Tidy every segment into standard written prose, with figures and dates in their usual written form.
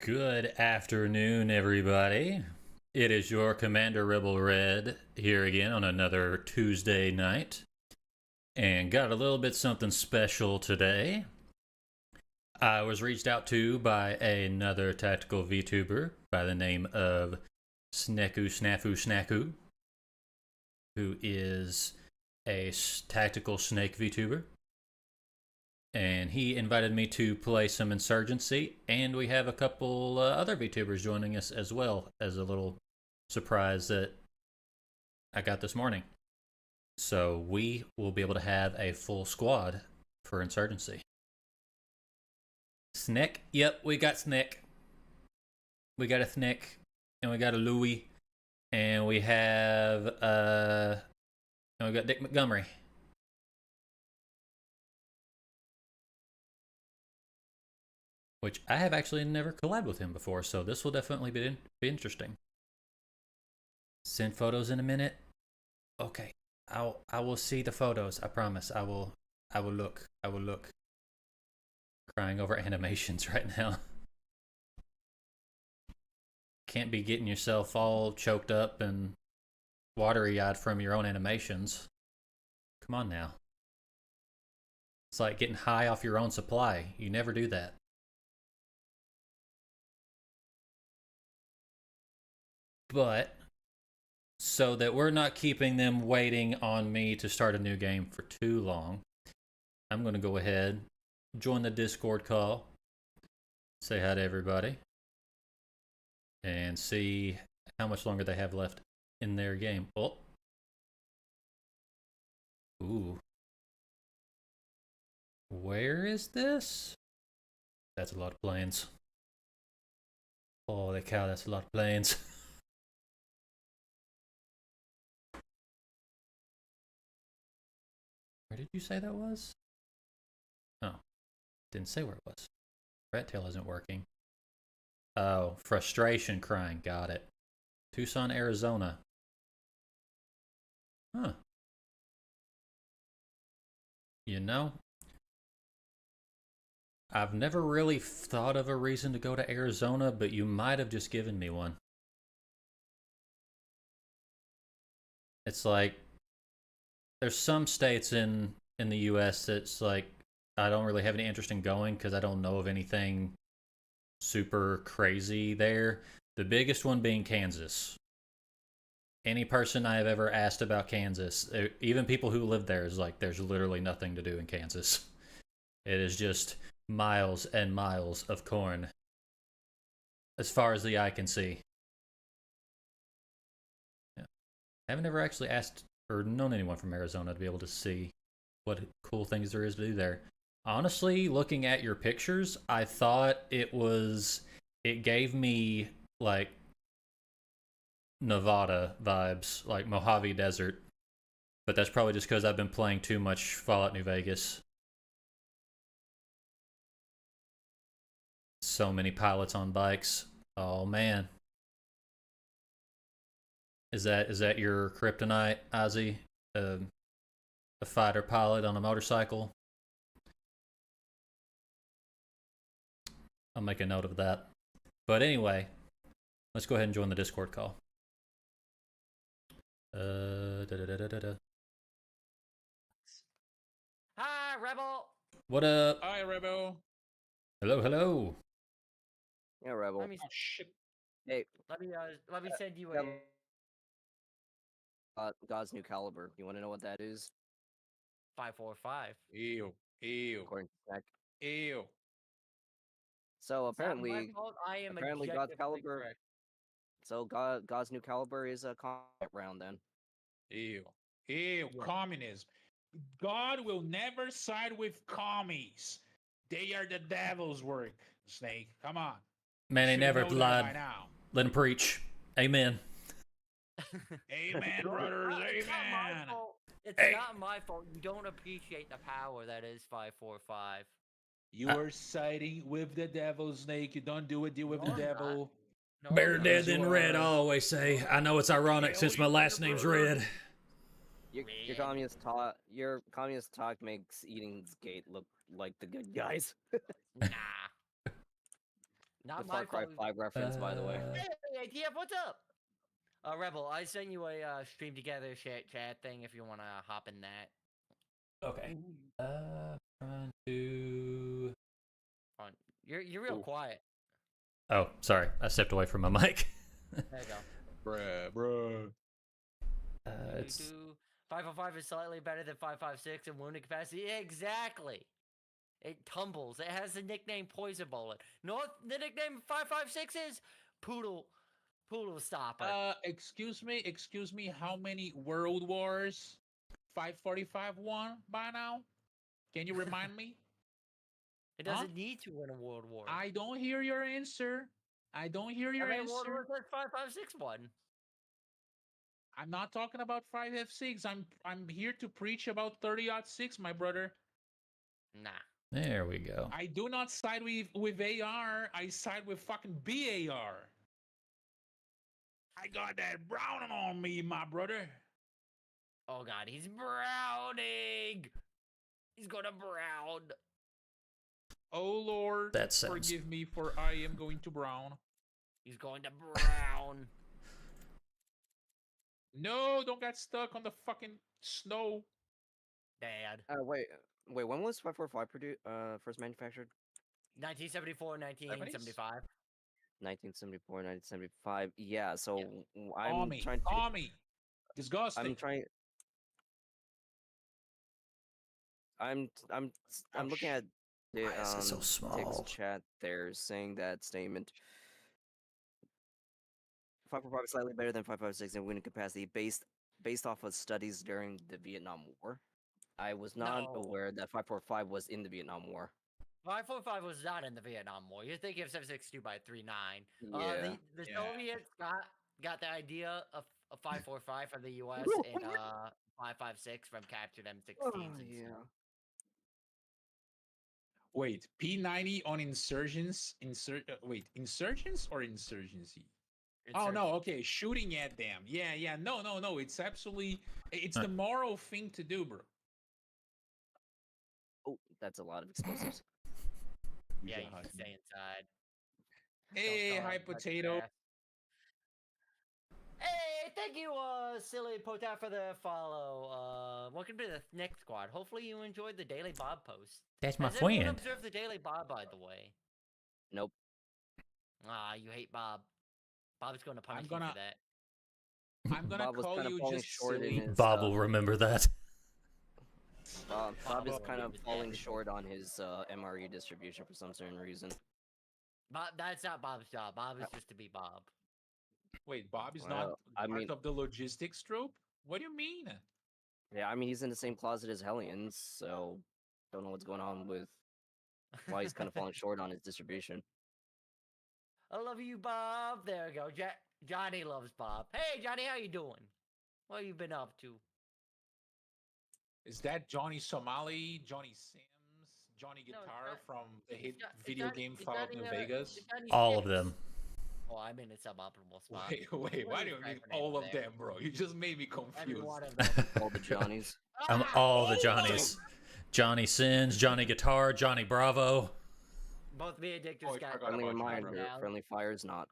Good afternoon, everybody. It is your Commander Rebel Red here again on another Tuesday night, and got a little bit something special today. I was reached out to by another tactical VTuber by the name of Sneku Snafu Snaku, who is a tactical snake VTuber. And he invited me to play some Insurgency, and we have a couple other VTubers joining us as well as a little surprise that I got this morning. So we will be able to have a full squad for Insurgency. Snick, yep, we got Snick. We got a Snick, and we got a Louie, and we have and we got Dick Montgomery. Which I have actually never collabed with him before, so this will definitely be interesting. Send photos in a minute. Okay, I will see the photos. I promise. I will look. I will look. Crying over animations right now. Can't be getting yourself all choked up and watery-eyed from your own animations. Come on now. It's like getting high off your own supply. You never do that. But so that we're not keeping them waiting on me to start a new game for too long, I'm going to go ahead, join the Discord call, say hi to everybody, and see how much longer they have left in their game. Oh. Ooh. Where is this? That's a lot of planes. Holy cow, that's a lot of planes. Where did you say that was? Oh, didn't say where it was. Rat tail isn't working. Oh, frustration crying. Got it. Tucson, Arizona. Huh. You know, I've never really thought of a reason to go to Arizona, but you might have just given me one. It's like there's some states in the US that's like I don't really have any interest in going because I don't know of anything super crazy there. The biggest one being Kansas. Any person I have ever asked about Kansas, even people who live there, is like there's literally nothing to do in Kansas. It is just miles and miles of corn as far as the eye can see. Yeah. I haven't ever actually asked or known anyone from Arizona to be able to see what cool things there is to do there. Honestly, looking at your pictures, I thought it gave me like Nevada vibes, like Mojave Desert. But that's probably just because I've been playing too much Fallout New Vegas. So many pilots on bikes. Oh man. Is that your kryptonite, Ozzy? A fighter pilot on a motorcycle? I'll make a note of that. But anyway, let's go ahead and join the Discord call. Hi, Rebel. What up? Hi, Rebel. Hello, hello. Yeah, Rebel. Let me Oh shit. Hey, let me send you yeah, a God's new caliber. You want to know what that is? 545. Ew. Ew. According to Tech. Ew. So It's not my apparently, fault. I am apparently God's objectively caliber. correct. So God's new caliber is a combat round then. Ew. Ew. Yeah. Communism. God will never side with commies. They are the devil's work, Snake. Come on. Man, he Should never know that lied. by now. Let him preach. Amen. Amen, No, brothers. it's not my Amen. fault. It's Hey. not my fault. You don't appreciate the power that is 545. You are siding with the devil, Snake. You don't do it. Deal with No, the I'm devil. No, Better I'm dead not. than red, I always say. I know it's ironic Hell since my yeah, last name's brother. Red. Your Red. communist talk makes Eden's Gate look like the good guys. Nah. Not The my Far Cry fault. 5 reference, by the way. Hey, ATF, what's up? Rebel, I sent you a stream together chat thing if you want to hop in that. Okay. Trying to. On. You're real Ooh. quiet. Oh, sorry. I stepped away from my mic. There you go. Bruh. It's 505 is slightly better than 556 in wounded capacity. Exactly. It tumbles. It has the nickname Poison Bullet. No, the nickname 556 is Poodle Stopper. Excuse me. How many World Wars 545 won by now? Can you remind me? It doesn't need to win a world war. I don't hear your answer. I don't hear your I mean, World War answer. says 556 won. I'm not talking about 5F6. I'm here to preach about 30-06, my brother. Nah. there we go. I do not side with AR. I side with fucking BAR. I got that brown on me, my brother. Oh god, he's browning. He's gonna brown. Oh Lord, That sounds- forgive me for I am going to brown. He's going to brown. No, don't get stuck on the fucking snow. Dad. Wait, when was 545 first manufactured? 1974, 1975. 1974, 1975. Yeah, so I'm Tommy, trying to. Tommy. Disgusting. I'm trying. I'm looking at the Why is it so small? text chat there saying that statement. 545 is slightly better than 556 in winning capacity based off of studies during the Vietnam War. I was not No. aware that 545 was in the Vietnam War. 545 was not in the Vietnam War. You're thinking of 762 by 39. Yeah. The Yeah. Soviets got the idea of 545 from the US and 556 from captured M16s. Oh, and yeah. stuff. Wait, P90 on insurgents? Insurgents or insurgency? Oh no, okay, shooting at them. Yeah. No. It's absolutely. It's the moral thing to do, bro. Oh, that's a lot of explosives. Yeah, you can stay inside. Hey, Don't hi touch potato. grass. Hey, thank you, Silly Potat, for the follow. Welcome to the next squad. Hopefully you enjoyed the Daily Bob post. That's my Has everyone friend. observed the Daily Bob, by the way? Nope. Ah, you hate Bob. Bob's going to punish you gonna- for that. I'm gonna Bob was call kind of you falling just short in silly. his. Bob will remember that. Bob is Bob kind of was falling dead. short on his MRE distribution for some certain reason. Bob, that's not Bob's job. Bob is just to be Bob. Wait, Bob is Well, not I part mean- of the logistics troop? What do you mean? Yeah, I mean he's in the same closet as Hellions, so don't know what's going on with why he's kind of falling short on his distribution. I love you, Bob. There we go. Johnny loves Bob. Hey, Johnny, how you doing? What you been up to? Is that Johnny Somali, Johnny Sims, Johnny No, it's Guitar not- from the hit It's video Johnny- game it's Fallout Johnny, New Vegas? it's Johnny All of Six. them. Oh, I'm in a suboptimal spot. Wait, What why is do you that mean for name all of there? them, bro? You just made me Every confused. one of them. All the Johnnies. I'm Ah! all the Oh Johnnies. Johnny Sins, Johnny Guitar, Johnny Bravo. Both me and Dick Oh, I just got forgot Friendly about you, reminder, down. friendly fire is not.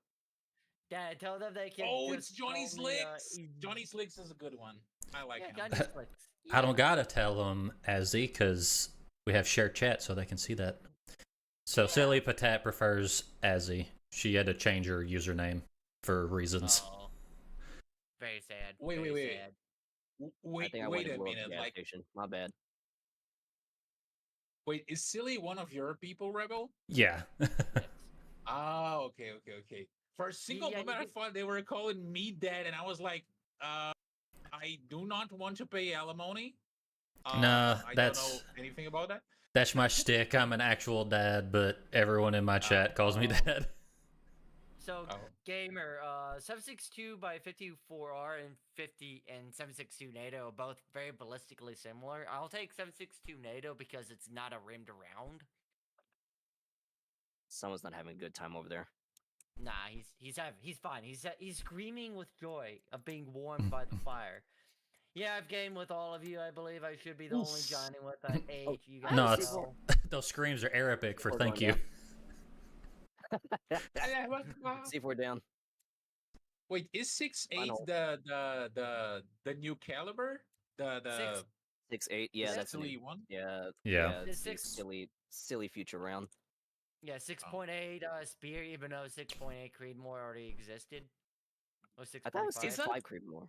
Dad, tell them they can. Oh, just it's Johnny call me, Slicks. Johnny Slicks is a good one. I like Yeah, him. Johnny Slicks. I don't gotta tell them Azzy because we have shared chat so they can see that. So Yeah. Silly Patat prefers Azzy. She had to change her username for reasons. Oh, very sad. Wait, very wait. sad. I Wait, think I wait went to a blow up the minute. gas Like, station. My bad. wait, is Silly one of your people, Rebel? Yeah. Ah, okay. For a single Yeah, you moment, I can- thought they were calling me dad, and I was like, I do not want to pay alimony. Nah, I that's- don't know anything about that. That's my shtick. I'm an actual dad, but everyone in my chat calls me dad. So, Oh. gamer, 762 by 54R and 50 and 762 NATO are both very ballistically similar. I'll take 762 NATO because it's not a rimmed round. Someone's not having a good time over there. Nah, he's fine. He's screaming with joy of being warmed by the fire. Yeah, I've gamed with all of you. I believe I should be the only Johnny with an H. You guys No, know. it's those screams are Arabic for We're thank going you. down. C4 down. Wait, is 6.8 Final. the new caliber? The 6.8. Yeah, that's silly new. one. Yeah, Yeah. It's The the silly future round. Yeah, 6.8 Spear, even though 6.8 Creedmoor already existed. Or I thought it was 6.5. 6.5 Creedmoor.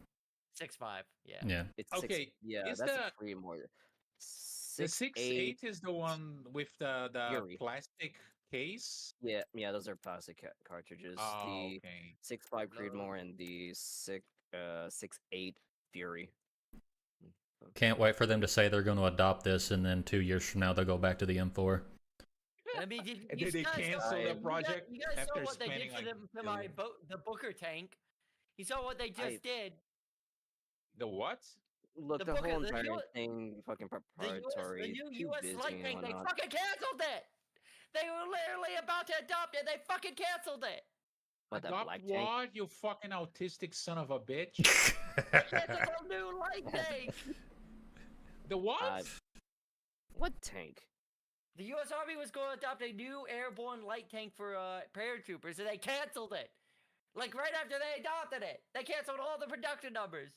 6.5, yeah. Yeah. It's six, Okay, yeah, is that's a the Creedmoor. the 6.8 6.8 is the one with the Fury. plastic case? Yeah, those are plastic cartridges. Oh, The okay. 6.5 Load. Creedmoor and the 6.8 Fury. Can't wait for them to say they're going to adopt this, and then 2 years from now they'll go back to the M4. I mean, did And you then they guys cancel saw, the you project you guys after saw what they spending did for, like for my billions. the Booker tank? You saw what they just did. The what? Look, The the Booker- whole the entire U- thing fucking The proprietary. new Too US busy light and tank, they whatnot. fucking canceled it! They were literally about to adopt it, they fucking canceled it! But that Adopt black tank. what? You fucking autistic son of a bitch. Canceled the new light tank! The what? What tank? The US Army was going to adopt a new airborne light tank for paratroopers, and they canceled it. Like right after they adopted it, they canceled all the production numbers.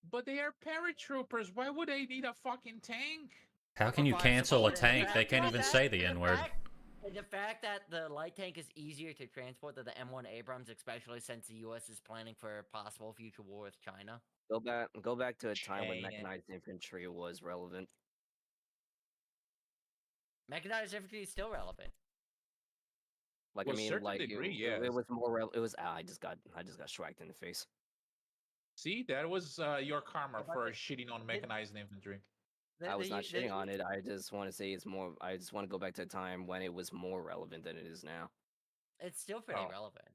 But they are paratroopers. Why would they need a fucking tank? How can you For fire cancel a support, and the tank? They fact- can't and even the say fact- the and N-word. fact- And the fact that the light tank is easier to transport than the M1 Abrams, especially since the US is planning for a possible future war with China. Go back to a time when China. mechanized infantry was relevant. Mechanized infantry is still relevant. Like To I a mean, certain like degree, it yes. was more. It was. I just got schwacked in the face. See, that was your karma But for the- shitting on mechanized infantry. The- I was the not U- the- shitting on it. I just want to say it's more. I just want to go back to a time when it was more relevant than it is now. It's still pretty Oh. relevant.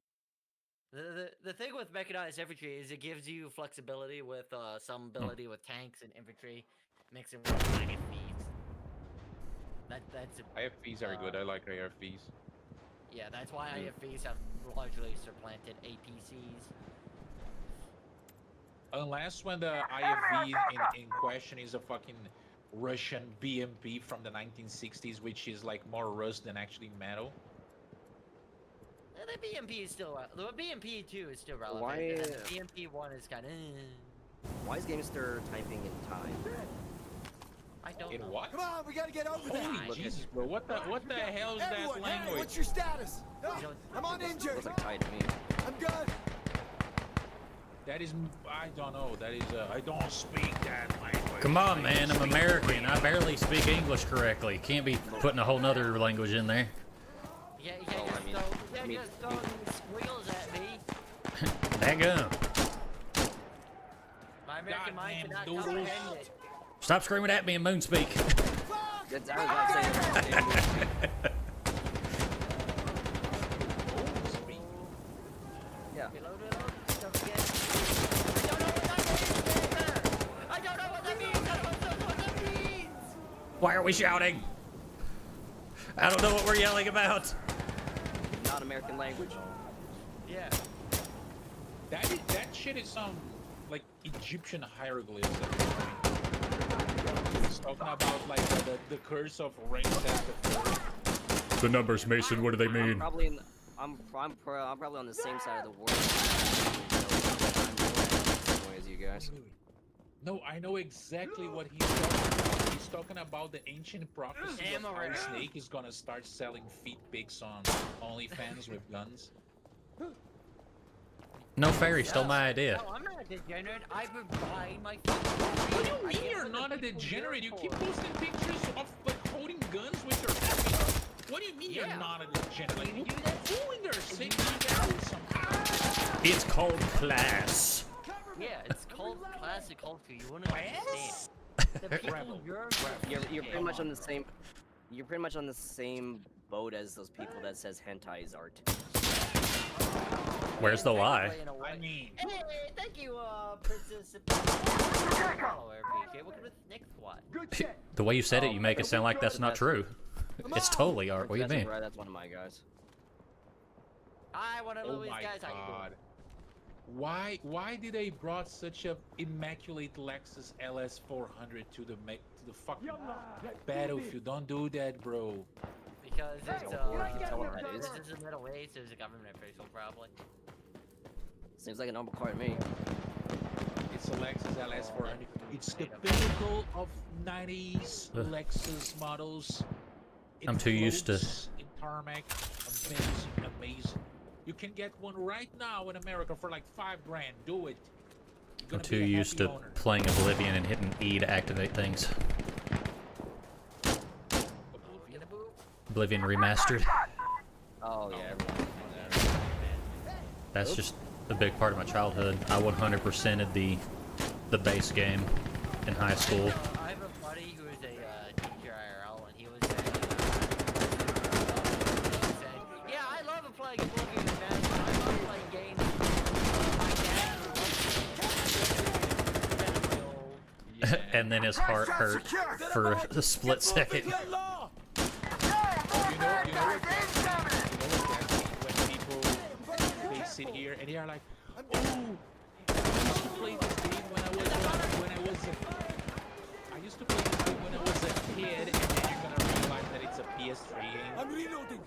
The thing with mechanized infantry is it gives you flexibility with some ability with tanks and infantry, mixing with IFVs. That's IFVs are good. I like IFVs. yeah. That's why Mm. IFVs have largely supplanted APCs. Unless when the IFV in question is a fucking Russian BMP from the 1960s, which is like more rust than actually metal. The BMP is still the BMP 2 is still relevant. Why, And the BMP 1 is kind of. Why is Gamester typing in time? I don't In know. what? Come on, we gotta get over there. Holy Look at- Jesus, bro! What the hell is that Everyone, hey, language? what's your status? Oh, don't- I'm on injured. Looks like tied to me. I'm good. That is, I don't know. That is, I don't speak that language. Come on, man. I'm American. I barely speak English correctly. Can't be putting a whole nother language in there. Yeah, you Well, can't I just mean- throw, I you mean- can't just throw squiggles at me. Daggum. My American mind Goddamn cannot doodles. comprehend it. Stop screaming at me in Moonspeak. That's, I was about to say. Yeah. Reload, reload. Don't forget. I don't know what that means. I don't know what that means. Why are we shouting? I don't know what we're yelling about. Not American language. Yeah. That shit is some like Egyptian hieroglyphs. It's talking about like the curse of rain The numbers, Mason. What do they I'm mean? probably in. I'm probably on the same side of the world. Same way as you guys. No, I know exactly what he's talking about. He's talking about the ancient prophecy of how Amaranth. Snake is gonna start selling feet pics on OnlyFans with guns. No, Fairy stole my idea. No, I'm not a degenerate. I've been buying my. What do you mean you're not a degenerate? You keep posting pictures of like holding guns with your feet. What do you mean Yeah. you're not a degenerate? Like, You do that? who in their city down somehow? It's called class. Yeah, it's called classic culture. You wouldn't understand. Class? The people Rebel. You're pretty much on the same. You're pretty much on the same boat as those people that says hentai is art. Where's the lie? Technically, in a I way. mean, Hey, thank you, Princess. Follower, appreciate. Welcome to the next one. Good shit. The way you said it, you make it sound like that's not true. It's totally art. What do you That's mean? right, that's one of my guys. Hi, one of oh Louis my guys. How you doing? god. Why did they brought such a immaculate Lexus LS 400 to the fucking battlefield? Don't do that, bro. Because because it's tell what that is. this is the Middle East. There's a government official probably. Seems like a normal car to me. It's a Lexus LS400. It's the pinnacle of 90s Ugh. Lexus models. It I'm too used to- floats in tarmac. Amazing, amazing. You can get one right now in America for like $5,000. Do it. You're I'm gonna too be a used happy to owner. playing Oblivion and hitting E to activate things. Oblivion Remastered. Oh yeah, everyone. That's just a big part of my childhood. I 100%ed the base game in high school. I have a buddy who is a teacher IRL, and he was saying, "Yeah, I love playing Oblivion, man. I love playing games. My dad incredibly old." Yeah. And then his heart hurt for a split second. You know what when people they sit here and they are like, oh, I used to play this game when I used to play this game when I was a kid, and then you're gonna realize that it's a PS3 game. I'm reloading.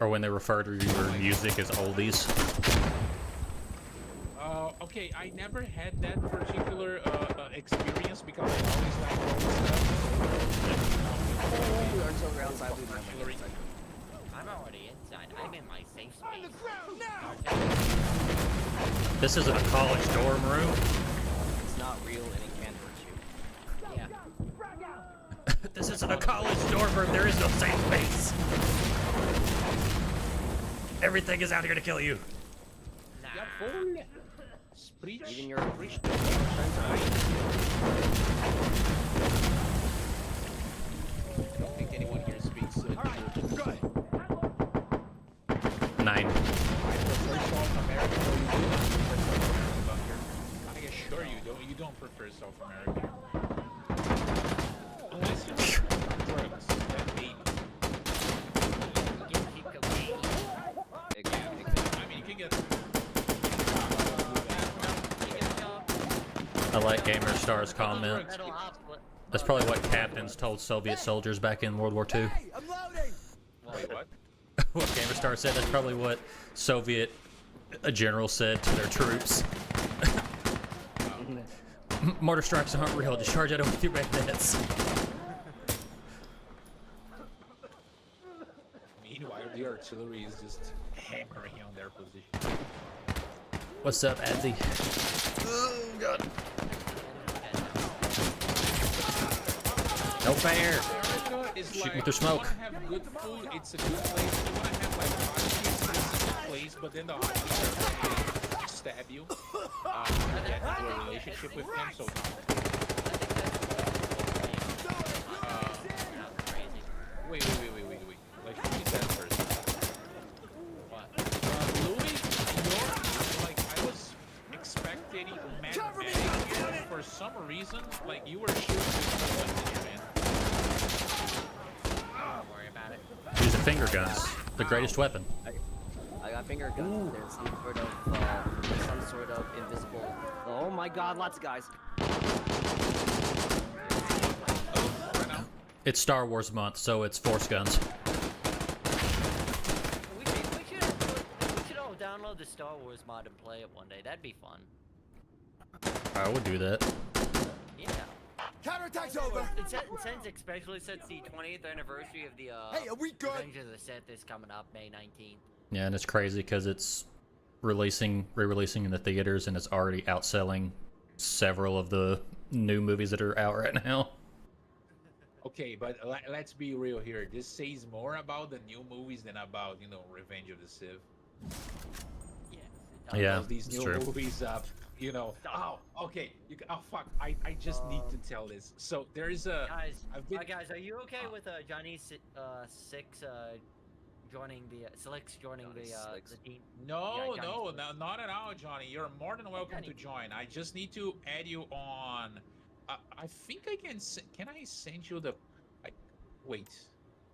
Or when they refer to your music as oldies. Okay, I never had that particular experience because I always liked all this We are until we're outside. We might Hillary. I'm already inside. I'm in my safe On the space. ground now. This isn't a college dorm room. It's not real and it can hurt you. Yeah. This isn't a college dorm room. There is no safe space. Everything is out here to kill you. Yeah, full. Preach. Even your Preach. I don't think anyone here speaks. All right, good. 9. I prefer South America. No, you do not prefer South America here. I assure you, don't prefer South America. Unless you like drugs, that maybe. You can keep cocaine. I mean, you can get. You can jump. I like GamerStar's comment. Metal Opera. That's probably what captains told Soviet soldiers back in World War II. Hey, I'm loading. Wait, what? What GamerStar said, that's probably what Soviet general said to their troops. Mortar strikes aren't real, just charge at them with your bayonets. Meanwhile, the artillery is just hammering on their position. What's up, Adzi? Oh, God. No fair. America is Shoot like, with their smoke. You want to have good food, it's a good place. You want to have like hotcakes, it's a good place, but then the hotcakes are going to stab you. You get into a relationship with them, so wait. Like, who is that person? What? Louis, you're, like, I was expecting Mad Max, and for some reason, like, you were shooting with someone, man. Don't worry about it. Using finger guns, the greatest weapon. I got finger guns. There's some sort of invisible. Oh my God! Lots of guys. It's Star Wars month, so it's Force guns. We should all download the Star Wars mod and play it one day. That'd be fun. I would do that. Yeah. Counterattack's over. Especially since the 20th anniversary of the Hey, are we good? Revenge of the Sith is coming up May 19th. Yeah, and it's crazy because it's re-releasing in the theaters, and it's already outselling several of the new movies that are out right now. Okay, but let's be real here. This says more about the new movies than about, Revenge of the Sith. Yes. Yeah, Because these it's new true. movies, Oh, okay. Oh, fuck. I just need to tell this. So there is a. I've been. Guys, are you okay with Johnny Six joining the Slicks joining Johnny Slicks. the team? No, Yeah, no, Johnny no, not at all, Johnny. You're more than welcome to Johnny. join. I just need to add you on. I think I can. Can I send you the? Wait,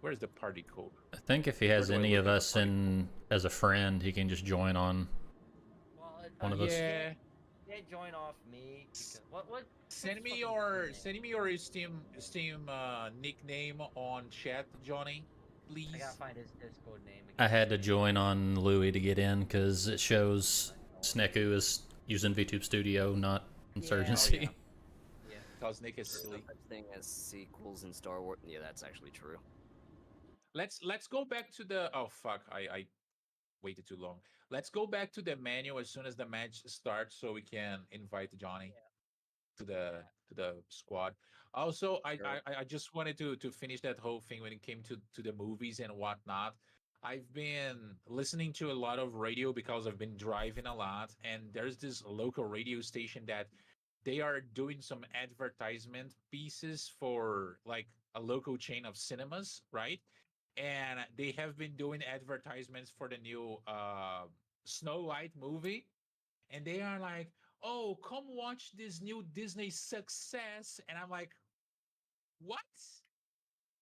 where's the party code? I think if he has Where do I any look of at the us party in as a friend, he can just join on. Well, One of us. Yeah. Can't join off me. Because, what? Send me what's fucking your name? Steam nickname on chat, Johnny. please. I gotta find his Discord name again. I had to join on Louis to get in because it shows Sneku is using VTube Studio, not Insurgency. yeah. Yeah. Because Nick is There's no silly. such thing as sequels in Star Wars. Yeah, that's actually true. Let's go back to the. Oh fuck! I waited too long. Let's go back to the menu as soon as the match starts, so we can invite Johnny to the squad. Also, Sure. I just wanted to finish that whole thing when it came to the movies and whatnot. I've been listening to a lot of radio because I've been driving a lot, and there's this local radio station that they are doing some advertisement pieces for like a local chain of cinemas, right? And they have been doing advertisements for the new Snow White movie, and they are like, "Oh, come watch this new Disney success," and I'm like, "What?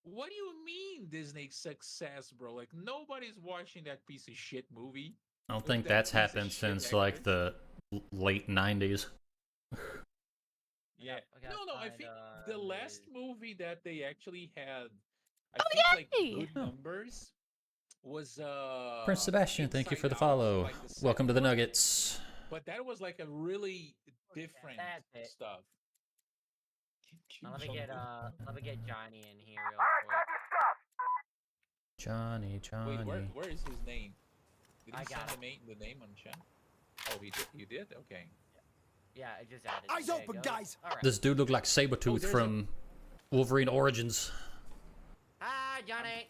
What do you mean Disney success, bro? Like nobody's watching that piece of shit movie." I don't with think that that's piece of happened shit since actor. like the late 90s. Yeah. I gotta No, I find, think the last his- movie that they actually had, I Oh, think like yay! good Oh. numbers was Prince Sebastian, thank you for Inside the Out, follow. like the Welcome to the second one. Nuggets. But that was like a really Look at different that bit. stuff. Let me get Johnny in here real quick. Johnny, Johnny. Wait, where is his name? Did I he got send the name on chat? Oh, he did. You did? Okay. Yeah, I just added. Eyes There you open, go. guys. All right. This dude looked like Sabretooth there's a- from Wolverine Origins. Hi, Johnny.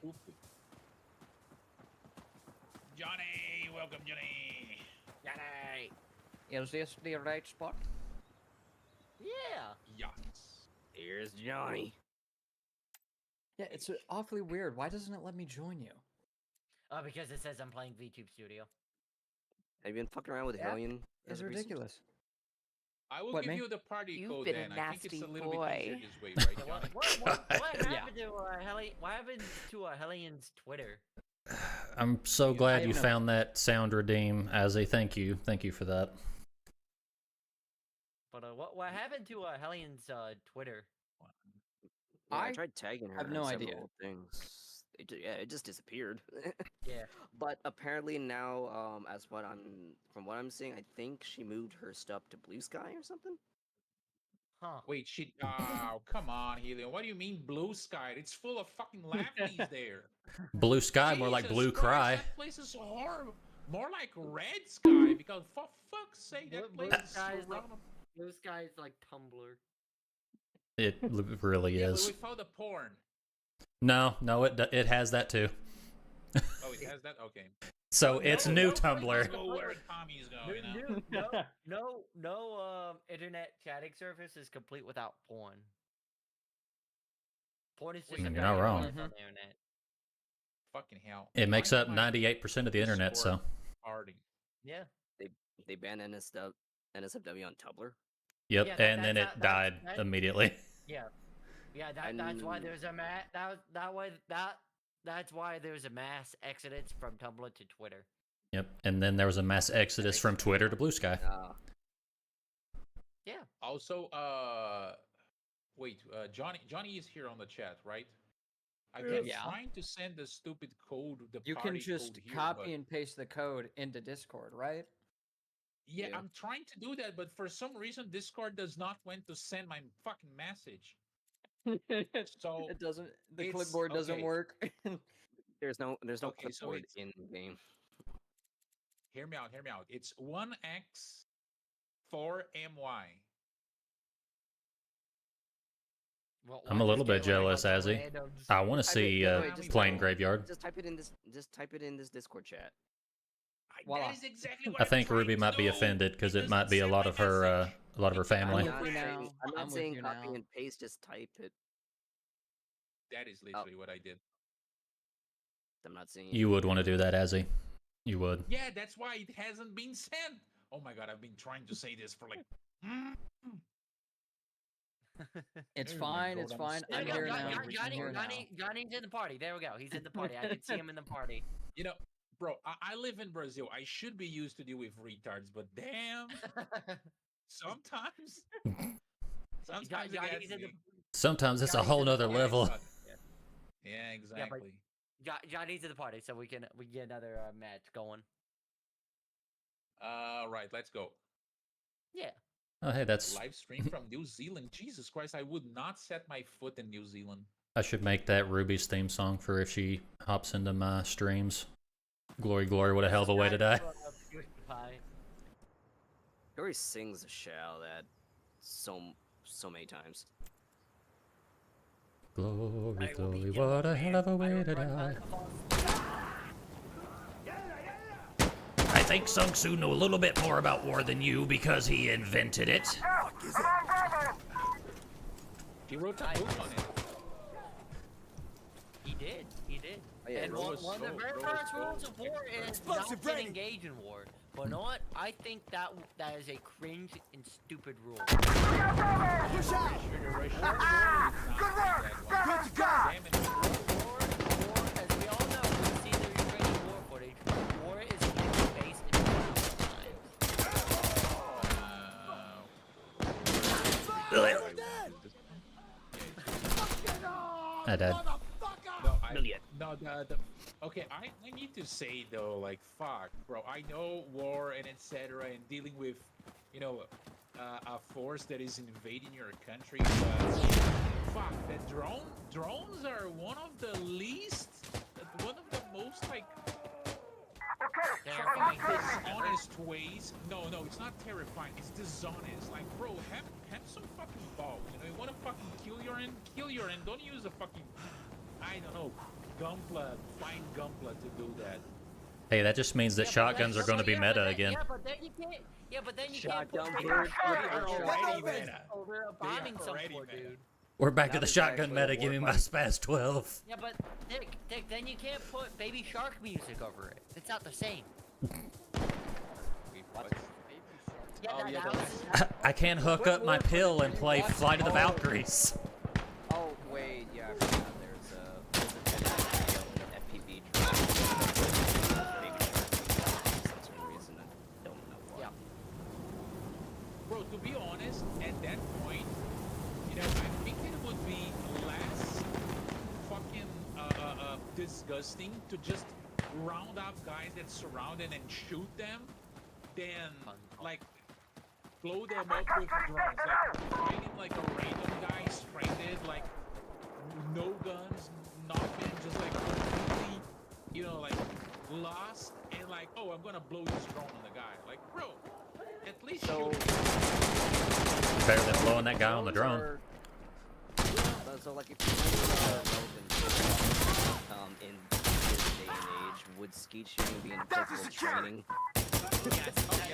Johnny, welcome, Johnny. Johnny. Is this the right spot? Yeah. Yes. Here's Johnny. Yeah, it's awfully weird. Why doesn't it let me join you? Oh, because it says I'm playing VTube Studio. Have you been fucking around with That Hellion? It's as of recent? ridiculous. I will What, give me? you the party You've code been a then. I think it's a nasty little bit easier boy. this way, right, Yeah, Johnny? what Yeah. happened to what happened to Twitter? I'm so Yeah, glad I you know. found that sound redeem as a thank you. Thank you for that. But what happened to Hellian's Twitter? Yeah, I I tried tagging her. have in no several idea. Things. It just disappeared. Yeah. But apparently now, from what I'm seeing, I think she moved her stuff to Blue Sky or something. Huh. Wait, shit. Oh, come on, Helium. What do you mean blue sky? It's full of fucking lefties there. Blue sky, more like Jesus blue Christ, cry. That place is horrible. More like red sky, because for fuck's sake, that Blue place is sky is like- surrounded- Blue Sky is like Tumblr. It really Yeah, but is. without the porn. No, it has that too. Oh, it has that? Okay. So it's no, new no, Tumblr. no, Go where commies go, you know? No internet chatting service is complete without porn. Porn is just You're a not very wrong. element on the internet. Fucking hell. It makes Why up am I 98% of the internet, so. Discord Party. Yeah. They banned NSFW on Tumblr. Yep, Yeah, and then it that's- died that- immediately. Yeah. Yeah, that's why And- there's a that's why there's a mass exodus from Tumblr to Twitter. Yep, and then there was a mass exodus from Twitter to Blue Sky. Yeah. Also, wait, Johnny is here on the chat, right? I've Yeah. been trying to send the stupid code, the You can party just code here, copy but- and paste the code into Discord, right? Yeah, Yeah. I'm trying to do that, but for some reason Discord does not want to send my fucking message. So It doesn't. The it's- clipboard doesn't okay. work. There's no Okay, so clipboard it's- in game. hear me out. It's 1x4my. Well, I'm a why little just bit get, like, jealous, a Azzy. random I want to I see mean, wait, just Plane type- Graveyard. Just type it in this. Just type it in this Discord chat. Voila. That is exactly what I I'm think trying Ruby to might be do. offended because It it might doesn't be a send lot my of her, message. a lot of her It family. doesn't I'm with you work. now. I'm I'm not with saying you copy now. and paste. Just type it. That is literally what I did. I'm not saying You would want to do that, Azzy. You would. Yeah, that's why it hasn't been sent. Oh my god, I've been trying to say this for like. It's Oh my fine. God, It's I'm fine. scared. I'm There we here go, now. I'm here now. Johnny's in the party. There we go. He's in the party. I can see him in the party. You know, bro, I live in Brazil. I should be used to deal with retards, but damn, sometimes. Sometimes it Johnny's gets in the me. Sometimes it's a Johnny's whole in the nother party. level. Yeah, exactly. Johnny's to the party, so we can get another match going. Right, let's go. Yeah. Oh, hey, that's. Live stream from New Zealand. Jesus Christ, I would not set my foot in New Zealand. I should make that Ruby's theme song for if she hops into my streams. Glory, glory, what a hell of a way to die. Yuri sings the shit out of that so many times. Glory, glory, what a hell of a way to die. I think Sung Soo know a little bit more about war than you because he invented it. Fuck is it? He wrote a book on it. He did. Oh, yeah, And Rose- one of the very Rose- first rules of war is Explosive not to brain. engage in war. But you know what? I think that is a cringe and stupid rule. Push out. Good work! Good to go. War, as we all know, we've seen the Ukrainian war footage. War is usually based in I died. Okay, I need to say though, like, fuck, bro. I know war and etc. and dealing with, you know, a force that is invading your country, but fuck, the drones are one of the most like Terrifying. dishonest ways. No, it's not terrifying. It's dishonest. Like, bro, have some fucking balls. You know, you want to fucking kill your end. Don't use a fucking, I don't know, flying Gunpla to do that. Hey, that just means that Yeah, but shotguns are that's- going to be yeah, but meta then- again. Yeah, but then you can't. Yeah, but then you Shotgun can't put bird. Already Meta. meta. over a They are bombing some already poor meta. dude. We're back to That the is shotgun actually a meta. Give me war my fight. Spaz 12. Yeah, but Dick, then you can't put Baby Shark music over it. It's not the same. What? Yeah, Oh, that, yeah, that the- was, I can't hook up my pill and play Flight of the Valkyries. Oh wait, yeah, I forgot. There's a video in FPV drone. Maybe for some reason I don't know why. yeah. Bro, to be honest, at that point, you know, I think it would be less fucking disgusting to just round up guys that surround it and shoot them than like blow them up with drones. Like finding like a random guy stranded, like no guns, nothing, just like completely, you know, like lost and like, oh, I'm gonna blow this drone on the guy. Like, bro, at least So- shoot. Better than blowing that guy on the drone. So like if you relevant in this day and age, would skeet shooting be integral to training?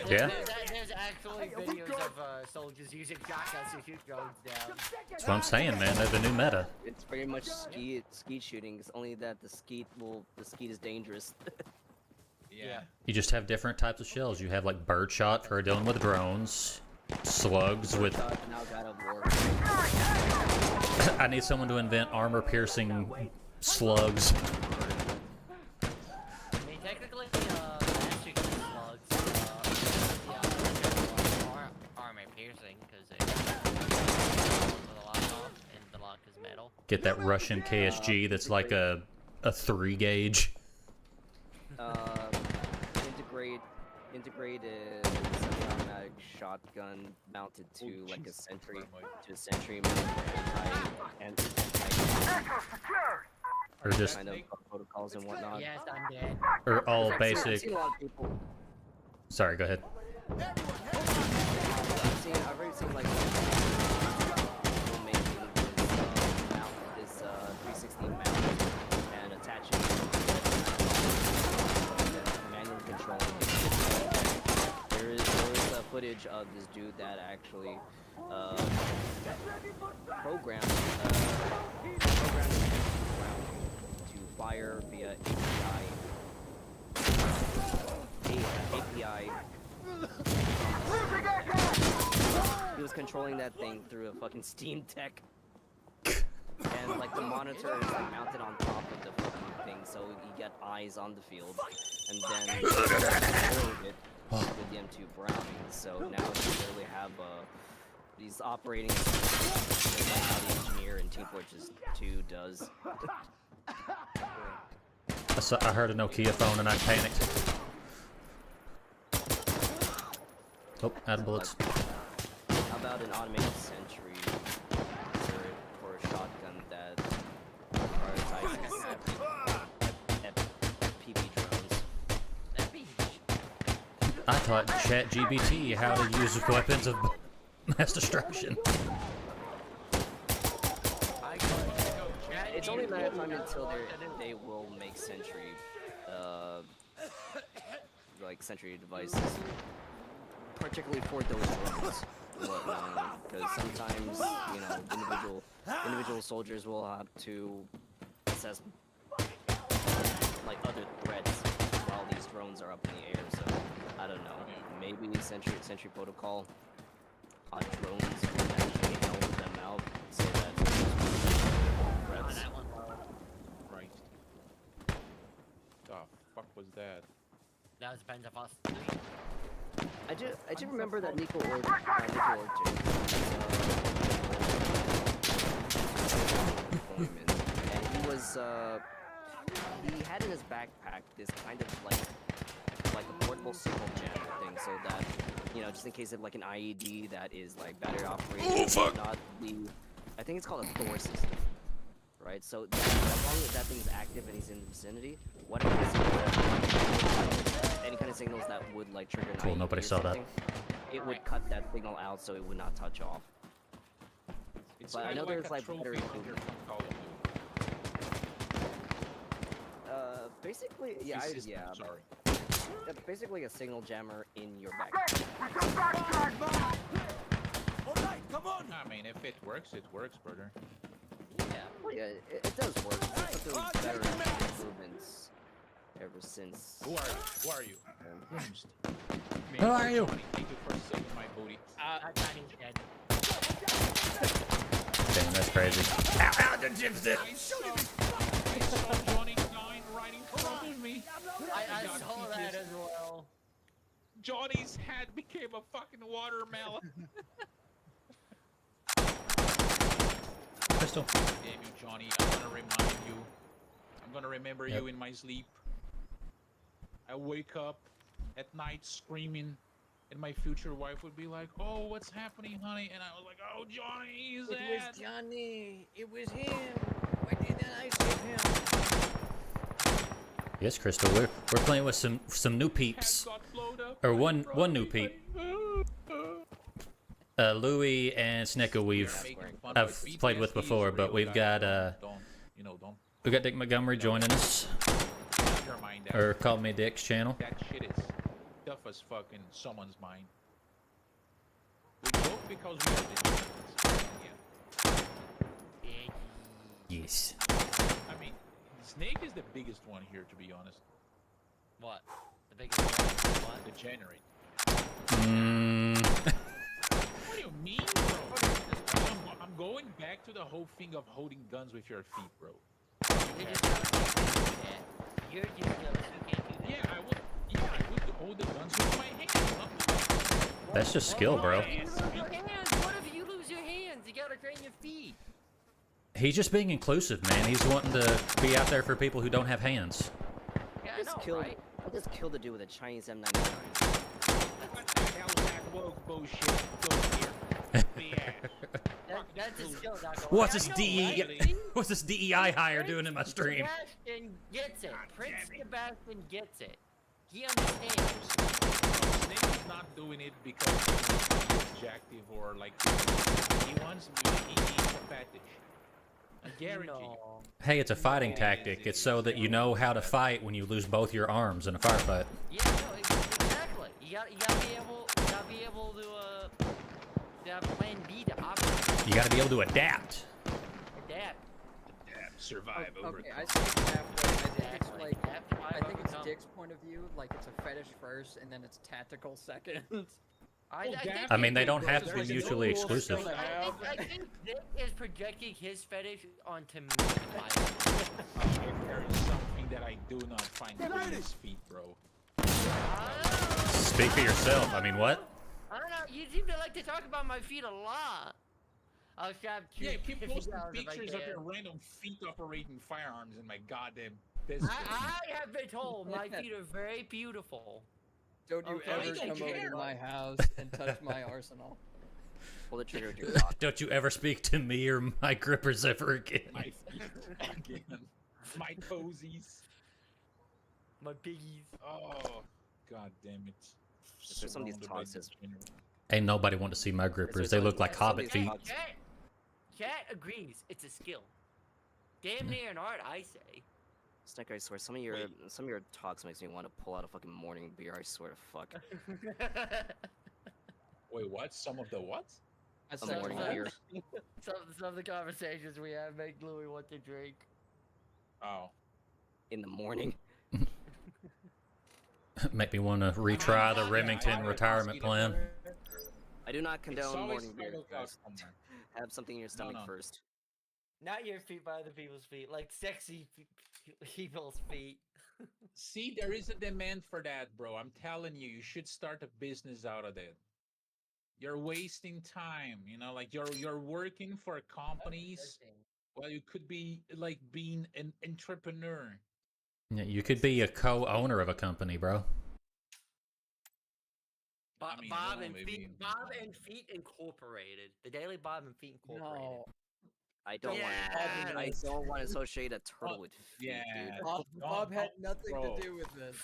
Yeah. There's actually videos of soldiers using shotguns to shoot drones down. That's what I'm saying, man. They're the new meta. It's pretty much skeet shooting. It's only that the skeet is dangerous. Yeah. You just have different types of shells. You have like birdshot for dealing with drones, slugs with. Now God of War. I need someone to invent armor-piercing slugs. I mean, technically, magic slugs, armor piercing because they the lock off and the lock is metal. Get that Russian KSG that's like a 3 gauge. Integrated semi-automatic shotgun mounted to like a sentry mounted Or just kind of protocols and whatnot. Yes, I'm dead. or all I've basic. seen a lot of people. Sorry, go ahead. I've already seen like people making this 360 mount and attaching it manually controlling it. There was footage of this dude that actually programmed to fire via API. He was controlling that thing through a fucking Steam Deck. And like the monitor is like mounted on top of the fucking thing, so you get eyes on the field. And then load it with the M2 Browning. So now you literally have these operating systems, like how the engineer in Team Fortress 2 does. I heard a Nokia phone and I panicked. Oh, out of bullets. How about an automated sentry turret for a shotgun that prioritizes FPV drones? That'd be I taught ChatGPT how to use weapons of mass destruction. It's only a matter of time until they will make sentry, like sentry devices, particularly for those drones. Because sometimes, you know, individual soldiers will have to assess like other threats while these drones are up in the air. So I don't know. Maybe sentry protocol on drones will actually help them out so that threats. Right. The fuck was that? That was Benz of us. I do remember that Nico Orton, and he was he had in his backpack this kind of like a portable signal jammer thing, so that, you know, just in case of like an IED that is like battery operated, not the, I think it's called a Thor system, right? So as long as that thing is active and he's in the vicinity, whatever any kind of signals that would like trigger an Cool, IED nobody or saw that. something, it would cut that signal out so it would not touch off. It's But I kind know of there's a like trophy battery hunter from Call of Duty. Basically, yeah, This is- yeah. Sorry. Basically a signal jammer in your backpack. All right, come on. I mean, if it works, brother. Well, yeah, it does work. It's Hey, been take better the meds. improvements ever since. Who are you? Who are you? Who are you? Thank you for saving my booty. Chinese dead. Damn, that's crazy. Ow, ow, the gypsy! I saw Johnny dying right in front of me. I God, saw he that just- as well. Johnny's head became a fucking watermelon. Crystal. Damn you, Johnny. I'm gonna remind you. I'm gonna remember Yep. you in my sleep. I wake up at night screaming, and my future wife would be like, "Oh, what's happening, honey?" And I was like, "Oh, Johnny, he's dead." Johnny. It was him. Why didn't I save him? Yes, Crystal, we're playing with some new Head peeps. got blowed up Or right one in front one of new me, peep. like, Louis and Snicka we've making fun I've of it. played with PTSD is before, but real, we've guys. got Don't Dick Montgomery joining us, your mind that. or Call Me Dick's channel. That shit is tough as fucking someone's mind. We joke because we are the yeah. Yes. I mean, Snake is the biggest one here, to be honest. What? The biggest one? What? Degenerate. Mm, What do you mean, bro? I'm going back to the whole thing of holding guns with your feet, bro. You just You're just jealous. You can't do that. Yeah, I would hold the guns with my hands. Not with that's just skill, bro. What if you lose your hands? What if you lose your hands? You gotta train your feet. He's just being inclusive, man. He's wanting to be out there for people who don't have hands. Yeah, I know, right? I just killed a dude with a Chinese M99. what the hell is that woke bullshit? Go here. Yeah. That's a skill, not gonna What's lie. this I know, DE? right? What's this DEI hire doing in my stream? Sebastian gets it. Prince damn it. Sebastian gets it. He understands. Snake is not doing it because he's objective or like he wants me. He needs a fetish. I guarantee you. No. Hey, it's a fighting tactic. It's so that you know how to fight when you lose both your arms in a firefight. Yeah, no, exactly. You gotta be able to have plan B to operate. You got to be able to adapt. Adapt. Survive over. Okay, I see it halfway. I think it's Exactly. like Adapt to I think it's overcome. Dick's point of view. Like it's a fetish first, and then it's tactical second. I mean, they don't have to be There's no mutually rules exclusive. still to have. I think Dick is projecting his fetish onto me. If there is something that I do not find good in his feet, bro. Speak for yourself. I mean, what? I don't know. You seem to like to talk about my feet a lot. I'll strap Yeah, keep posting $250 if I pictures of can. your random feet operating firearms in my goddamn This I have been told my feet are very beautiful. Don't you Okay. ever I don't come over care. to my house and touch my arsenal. Pull the trigger with your cock. Don't you ever speak to me or my grippers ever again. my feet again. My toesies. My piggies. Oh, god damn it. There's some of these Surrounded by toxins. degenerates. Ain't nobody want to see my grippers. They look like hobbit feet. Chat agrees. It's a skill. Damn near an art, I say. Snicker, I swear, some of your talks makes me want to pull out a fucking morning beer. I swear to fuck. Wait, what? Some of the what? That's A So- morning so- beer. Some of the conversations we have make Louis want to drink. Oh. In the morning. Make me want to retry the Yeah, Remington I retirement see the plan. word. I do not It's condone always morning beer. spelled out Guys. somewhere. Have something in your stomach no. first. Not your feet, but other people's feet. Like sexy people's feet. See, there is a demand for that, bro. I'm telling you, you should start a business out of it. You're wasting time, you know, like you're working for companies. Well, you could be like being an entrepreneur. Yeah, you could be a co-owner of a company, bro. I mean, Bob well, and maybe- Feet, Bob and Feet Incorporated. The Daily Bob and Feet Incorporated. No. I don't Yeah. want. I don't want to associate a turtle with feet, yeah. dude. Bob had nothing bro. to do with this.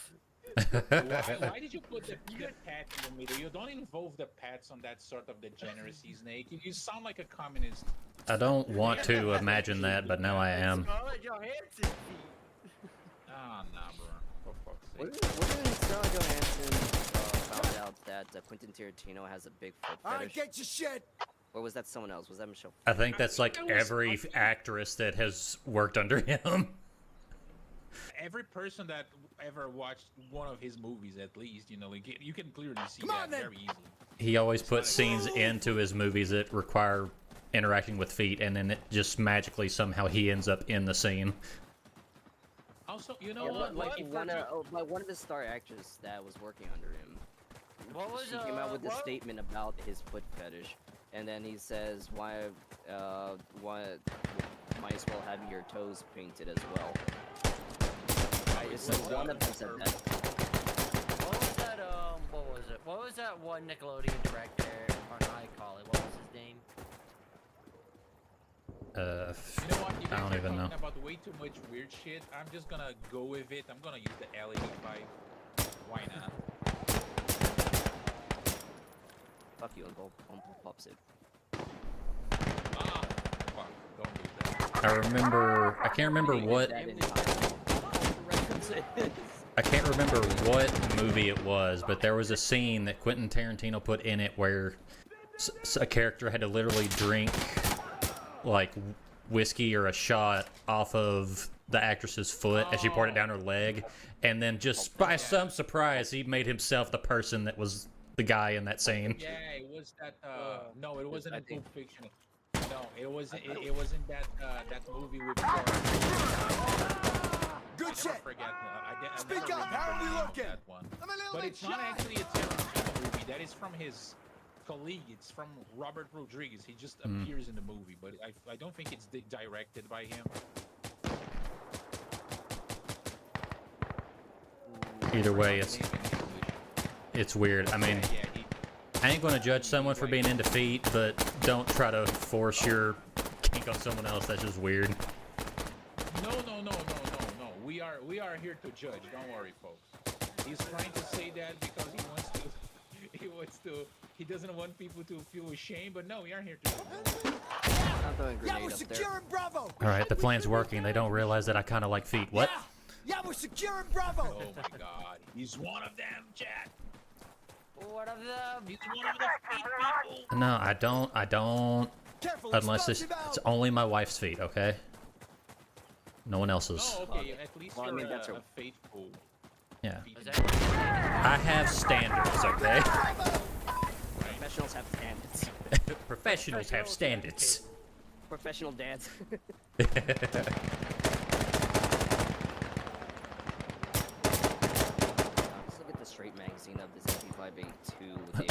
Why did you put the pet in the middle? You don't involve the pets on that sort of degeneracy, Snake. You sound like a communist. I don't want to imagine that, but now I am. Scarlett Johansson feet. Ah, nah, bro. For fuck's What sake. when Scarlett Johansson found out that Quentin Tarantino has a big foot All right, fetish? get your shit. Or was that someone else? Was that Michelle? I think that's like that was every fucking- actress that has worked under him. Every person that ever watched one of his movies, at least, you know, like you can clearly see Come on, that then. very easily. He always puts scenes into his movies that require interacting with feet, and then it just magically somehow he ends up in the scene. Also, you know Yeah, what? but Like, if one, we're but one of the star actors that was working under him. What was, she came out with a what- statement about his foot fetish, and then he says, "Why might as well have your toes painted as well." Just one of them said that. What was that? What was it? What was that one Nickelodeon director on iColly? What was his name? You know what? You I don't guys are even know. talking about way too much weird shit. I'm just gonna go with it. I'm gonna use the LED pipe. Why not? Fuck you, Uncle Pops it. Ah, fuck. Don't do that. I remember. I can't remember what. That in time. I can't remember what movie it was, but there was a scene that Quentin Tarantino put in it where a character had to literally drink like whiskey or a shot off of the actress's foot as she poured it down her leg, and then just by some surprise, he made himself the person that was the guy in that scene. Yeah, it was that. No, it wasn't I in think- Pulp Fiction. No, it wasn't. It wasn't that. That movie with. Good shit. Forget. I Speak never up, how are remember we the name of looking? that one. I'm a little But bit it's not shy. actually a Tarantino movie. That is from his colleague. It's from Robert Rodriguez. He just appears in the movie, but I don't think it's directed by him. Either way, What's it's his name in English? it's weird. I mean, Yeah, he, I ain't gonna judge someone for being into feet, but don't try to force your kink on someone else. That's just weird. no. We are here to judge. Don't worry, folks. He's trying to say that because he doesn't want people to feel ashamed. But no, we are here to judge. I'm throwing a Yeah, grenade we're up there. securing Bravo. All right, the plan's working. They don't realize that I kind of like feet. What? Yeah, we're securing Bravo. Oh my God, he's one of them, Jack. What of them? He's one of the feet people. No, I don't. I don't. Careful, Unless it's explosive out. only my wife's feet, okay? No one else's. Oh, okay. At least Well, I you're mean, that's a a- faithful. Yeah. feet Was people. that- I have standards, okay? Professionals have standards. Professionals have standards. Professional dads. Just look at the straight magazine of this MP5A2 with the 8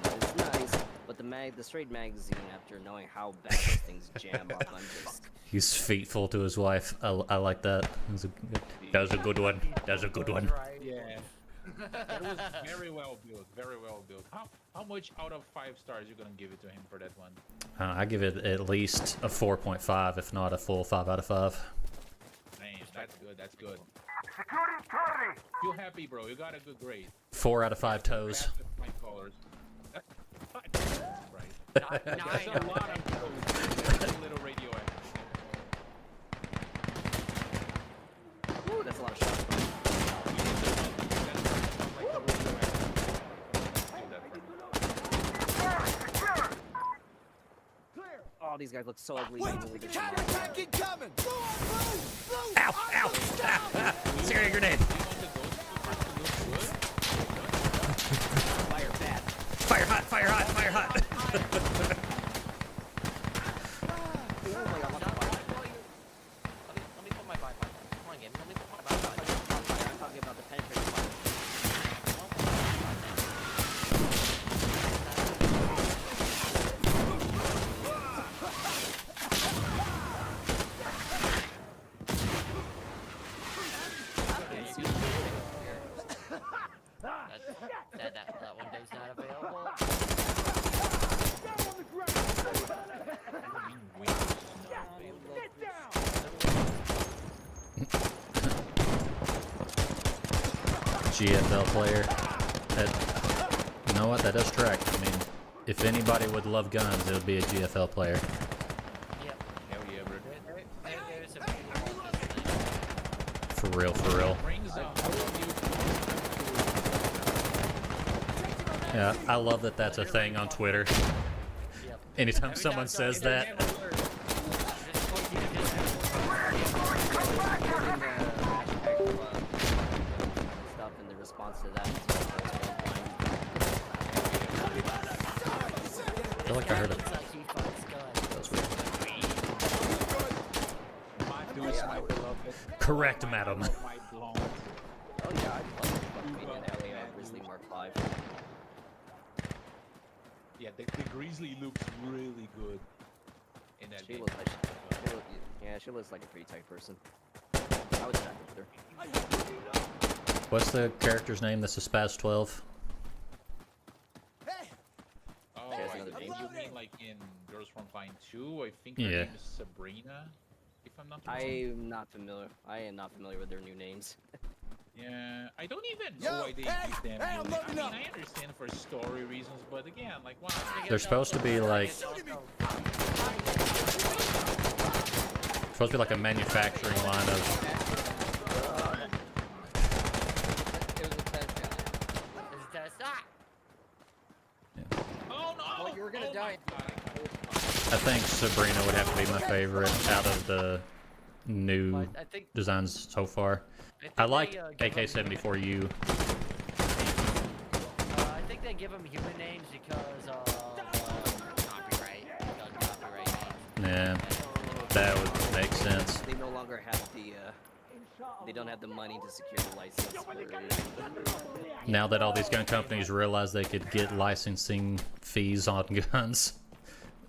and it's nice, but But the straight magazine, after knowing how bad these things jam up, I'm just. He's faithful to his wife. I like that. That was a good one. That was a good one. Right. Yeah. That was very well built. Very well built. How much out of 5 stars you gonna give it to him for that one? I give it at least a 4.5, if not a full 5 out of 5. Man, that's good. That's good. Feel happy, bro. You got a good grade. 4 out of 5 toes. That's the fine colors. Right. That's a lot of toes. That's a little radioactive. Ooh, that's a lot of shots. Oh, these guys look so ugly. Wait, even with their counterattack incoming! Blue on blue! Blue! Ow! Ow! Syria grenade! fire bad. Fire hot! Fire hot! Fire hot! Oh my god, what the fuck? Let me put my 5 Come on, game. Let me put my 5 I'm talking about the penetrating fire. That one is not available. GFL player. You know what? That does track. I mean, if anybody would love guns, it would be a GFL player. Yep. Hell yeah, bro. There's some people on this thing. For real, for real. Yeah, I love that that's a thing on Twitter. Yep. Anytime someone says that, Stuff in the response to that. I feel like I heard it. Looks like he fucks guns. That was weird. My dudes, my beloved. Correct, madam. My blonde. Oh yeah, I'd love to fuck me in LA Grizzly Mark 5. Yeah, the Grizzly looks really good in that She game. looks like she looks like a pretty tight person. I was attracted with her. What's the character's name? That's a Spaz 12. Hey! Oh, There's I another think game. you mean like in Girls from Fine 2. I think her Yeah. name is Sabrina, if I'm not wrong. I'm not familiar. I am not familiar with their new names. Yeah, I don't even know Yo, why they hey, give them. hey, I'm new names. loading up. I understand for story reasons, but again, like why? They're supposed to be like a manufacturing line of. Is it test? Ah! Oh no! Well, you were gonna die. I think Sabrina would have to be my favorite out of the new I think designs so far. think I they, like give them AK-74U. I think they give them human names because of copyright. Gun copyright. Yeah, that would make sense. They no longer have the. They don't have the money to secure the license. Now that all these gun companies realize they could get licensing fees on guns,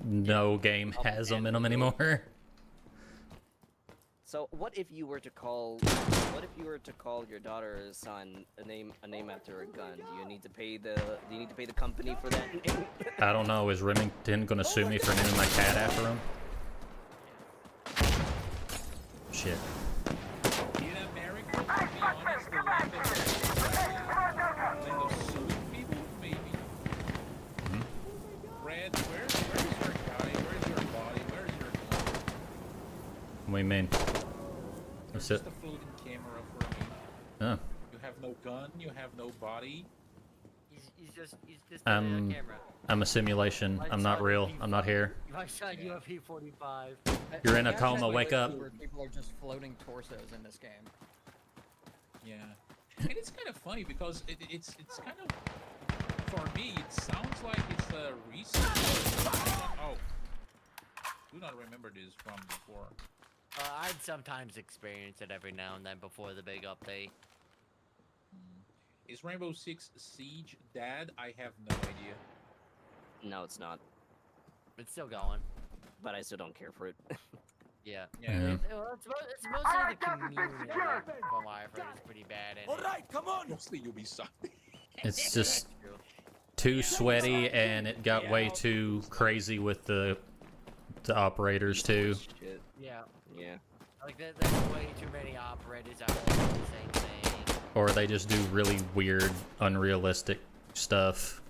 no game has them in them anymore. So what if you were to call? What if you were to call your daughter or son a name after a gun? Do you need to pay the? Do you need to pay the company for that name? I don't know. Is Remington gonna sue me for naming my cat after him? Shit. In America, to be honest, the land of suing people, maybe. Red, where's your guy? Where's your body? Where's your gun? What do you mean? There's That's just it. a floating camera for me. Oh. You have no gun, you have no body. He's just on the camera. I'm a simulation. I'm not real. I'm not here. My son, UFP 45. You're in a That's coma, actually wake what up. where people are just floating torsos in this game. Yeah. And it's kind of funny because it's kind of, for me, it sounds like it's a recent. Oh. Do not remember this from before. I'd sometimes experience it every now and then before the big update. Is Rainbow Six Siege dead? I have no idea. No, it's not. It's still going. But I still don't care for it. Yeah. Yeah. Well, it's mostly the community that, from what I've heard, is pretty bad. In All it. right, come on. Mostly Ubisoft. It's just True. too sweaty, and it got way Yeah. too crazy with the operators too. Shit. Yeah. Yeah. Like there's way too many operators out there doing the same thing. Or they just do really weird, unrealistic stuff.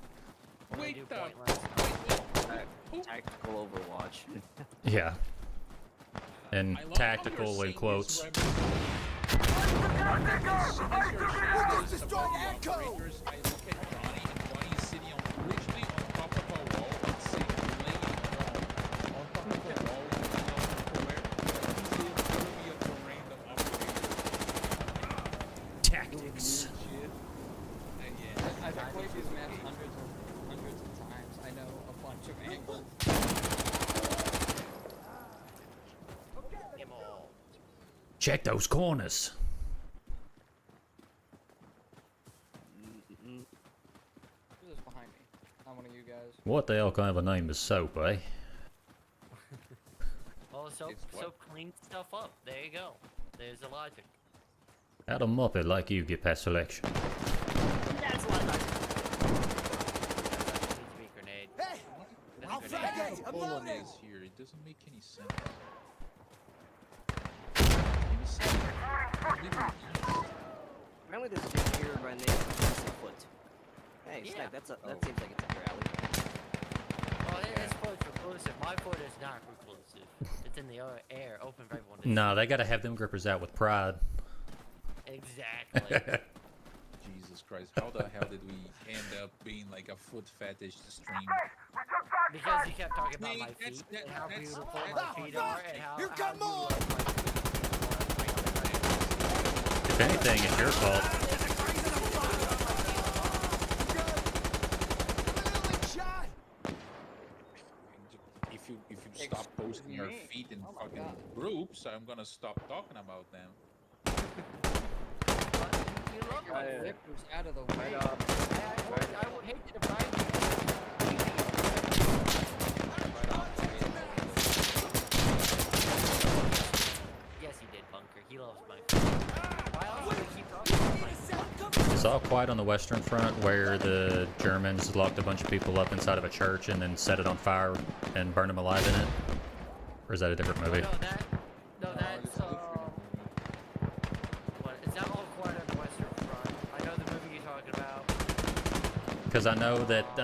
Or they Wait, do the- pointless. Tactical Overwatch. Yeah. And I love how tactical you're in saying quotes. this, Rebel. As soon as you're saying this Just about destroyed the Echo. operators, I look at Johnny, and Johnny is sitting on literally on top of a wall and saying, laying on top of the wall, where he's literally of the random operator. Tactics. Shit. And yeah, I've played these maps hundreds of times. I know a bunch of angles. Them all. Check those corners. Mm-mm. Who's this behind me? Not one of you guys. What the hell kind of a name is soap, eh? Well, soap It's what? cleans stuff up. There you go. There's the logic. How'd a muppet like you get past selection? That's a lot of Needs to be a grenade. Hey, There's I'll a fight grenade. you. I'm Poland loading. is here. It doesn't make any sense. Can you see? Literally east. Apparently there's a dude here by the name of Foot. Hey, Yeah. Snack, that Oh. seems like it's up your alley. Well, it's foot reclusive. My foot is not reclusive. It's in the air, open for everyone to Nah, they gotta have them grippers out with pride. see. Exactly. Jesus Christ, how the hell did we end up being like a foot fetish stream? Because you kept talking about Mate, my that's- feet that- and how that's- beautiful that's- my feet are and how Here how come you more. love my feet. If anything, it's your fault. Shot. If you stop posting your me. feet in Oh my fucking God. groups, I'm gonna stop talking about them. You love my feet. Rippers out of the way. I would hate to deprive you. Yes, he did, Bunker. He loves my feet. Why else would he keep talking about my feet? It's all quiet on the Western Front where the Germans locked a bunch of people up inside of a church and then set it on fire and burned them alive in it. Or is that a different movie? No, that's what? It's not all quiet on the Western Front. I know the movie you're talking about. Because I know that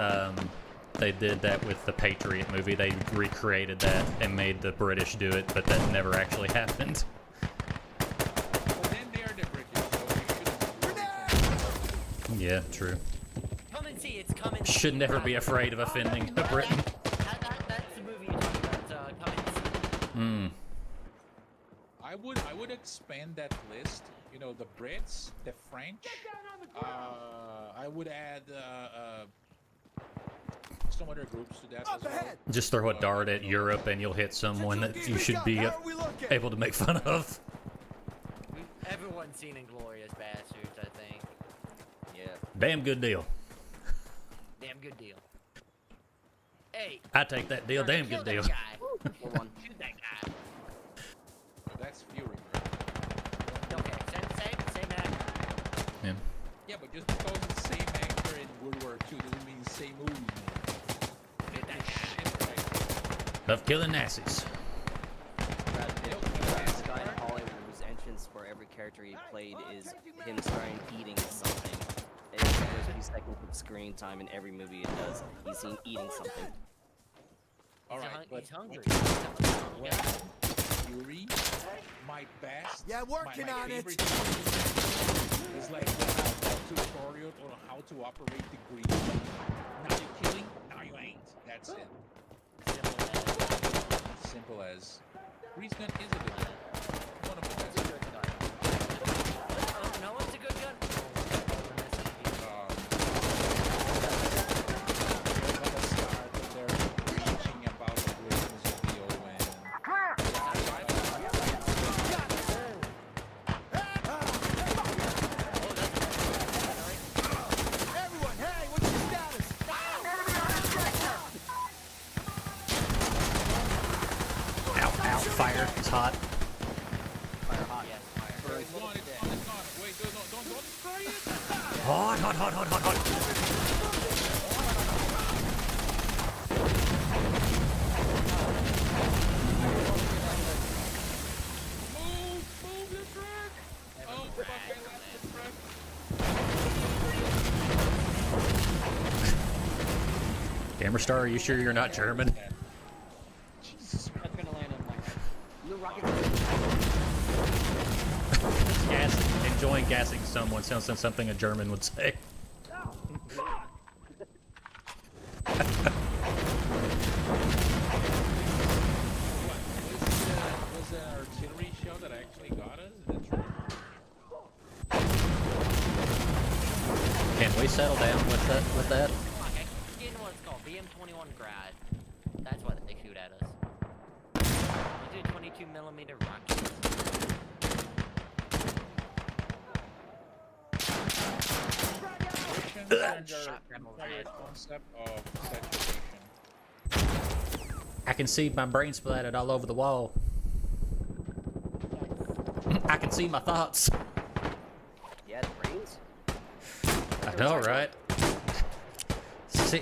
they did that with the Patriot movie. They recreated that and made the British do it, but that never actually happened. Well, then they are the British, so they shouldn't. Yeah, true. Come and see. It's coming. Should never be afraid of offending a Briton. That's the movie you're talking about. Come and see. Hmm. I would expand that list. You know, the Brits, the French. I would add some other groups to that as Up well. ahead. Just throw a dart at Europe and you'll hit someone that you should be How are we looking? able to make fun of. Everyone's seen Inglourious Bastards, I think. Yeah. Damn good deal. Damn good deal. Hey. I take that deal. Damn kill good that deal. guy. Hold on. Shoot that guy. So that's Fury, right? Okay, same actor. Yeah. Yeah, but just because it's the same actor in World War II doesn't mean the same movie. Shoot that guy. Shit, right? Of killing Nazis. Brad Pitt, Nope. the last guy in Hollywood whose entrance for every character he played is him starting eating something. It's the first few seconds of screen time in every movie it does. He's seen eating something. All right, but He's hungry. well, Fury, my best, Yeah, working my on it. favorite movie is like the tutorial on how to operate the green. Now you're killing, now you ain't. That's it. Simple as. Grease gun is a good gun. One of the best. No one's a good gun. They're gonna start their preaching about the greatness of the ON. Everyone, hey, what's your status? fire. It's hot. Fire hot. Yes, fire. It's gone, it's gone, it's gone. Wait, don't destroy it. Hot, hot, hot, hot, hot, hot. Move the truck. Oh, fuck, I left the truck. Gamer Star, are you sure you're not German? Jesus Christ. That's gonna land on my head. No rocket. Gas, enjoying gassing someone sounds like something a German would say. Was the artillery shell that actually got us? Is that true? Can we settle down with that? Fuck, I forget what it's called. BM-21 Grad. That's what they shoot at us. We do 22mm rockets. Russians and their Shotgun will entire hit. concept of saturation. I can see my brain splattered all over the wall. I can see my thoughts. Yeah, the brains. I know, right? See,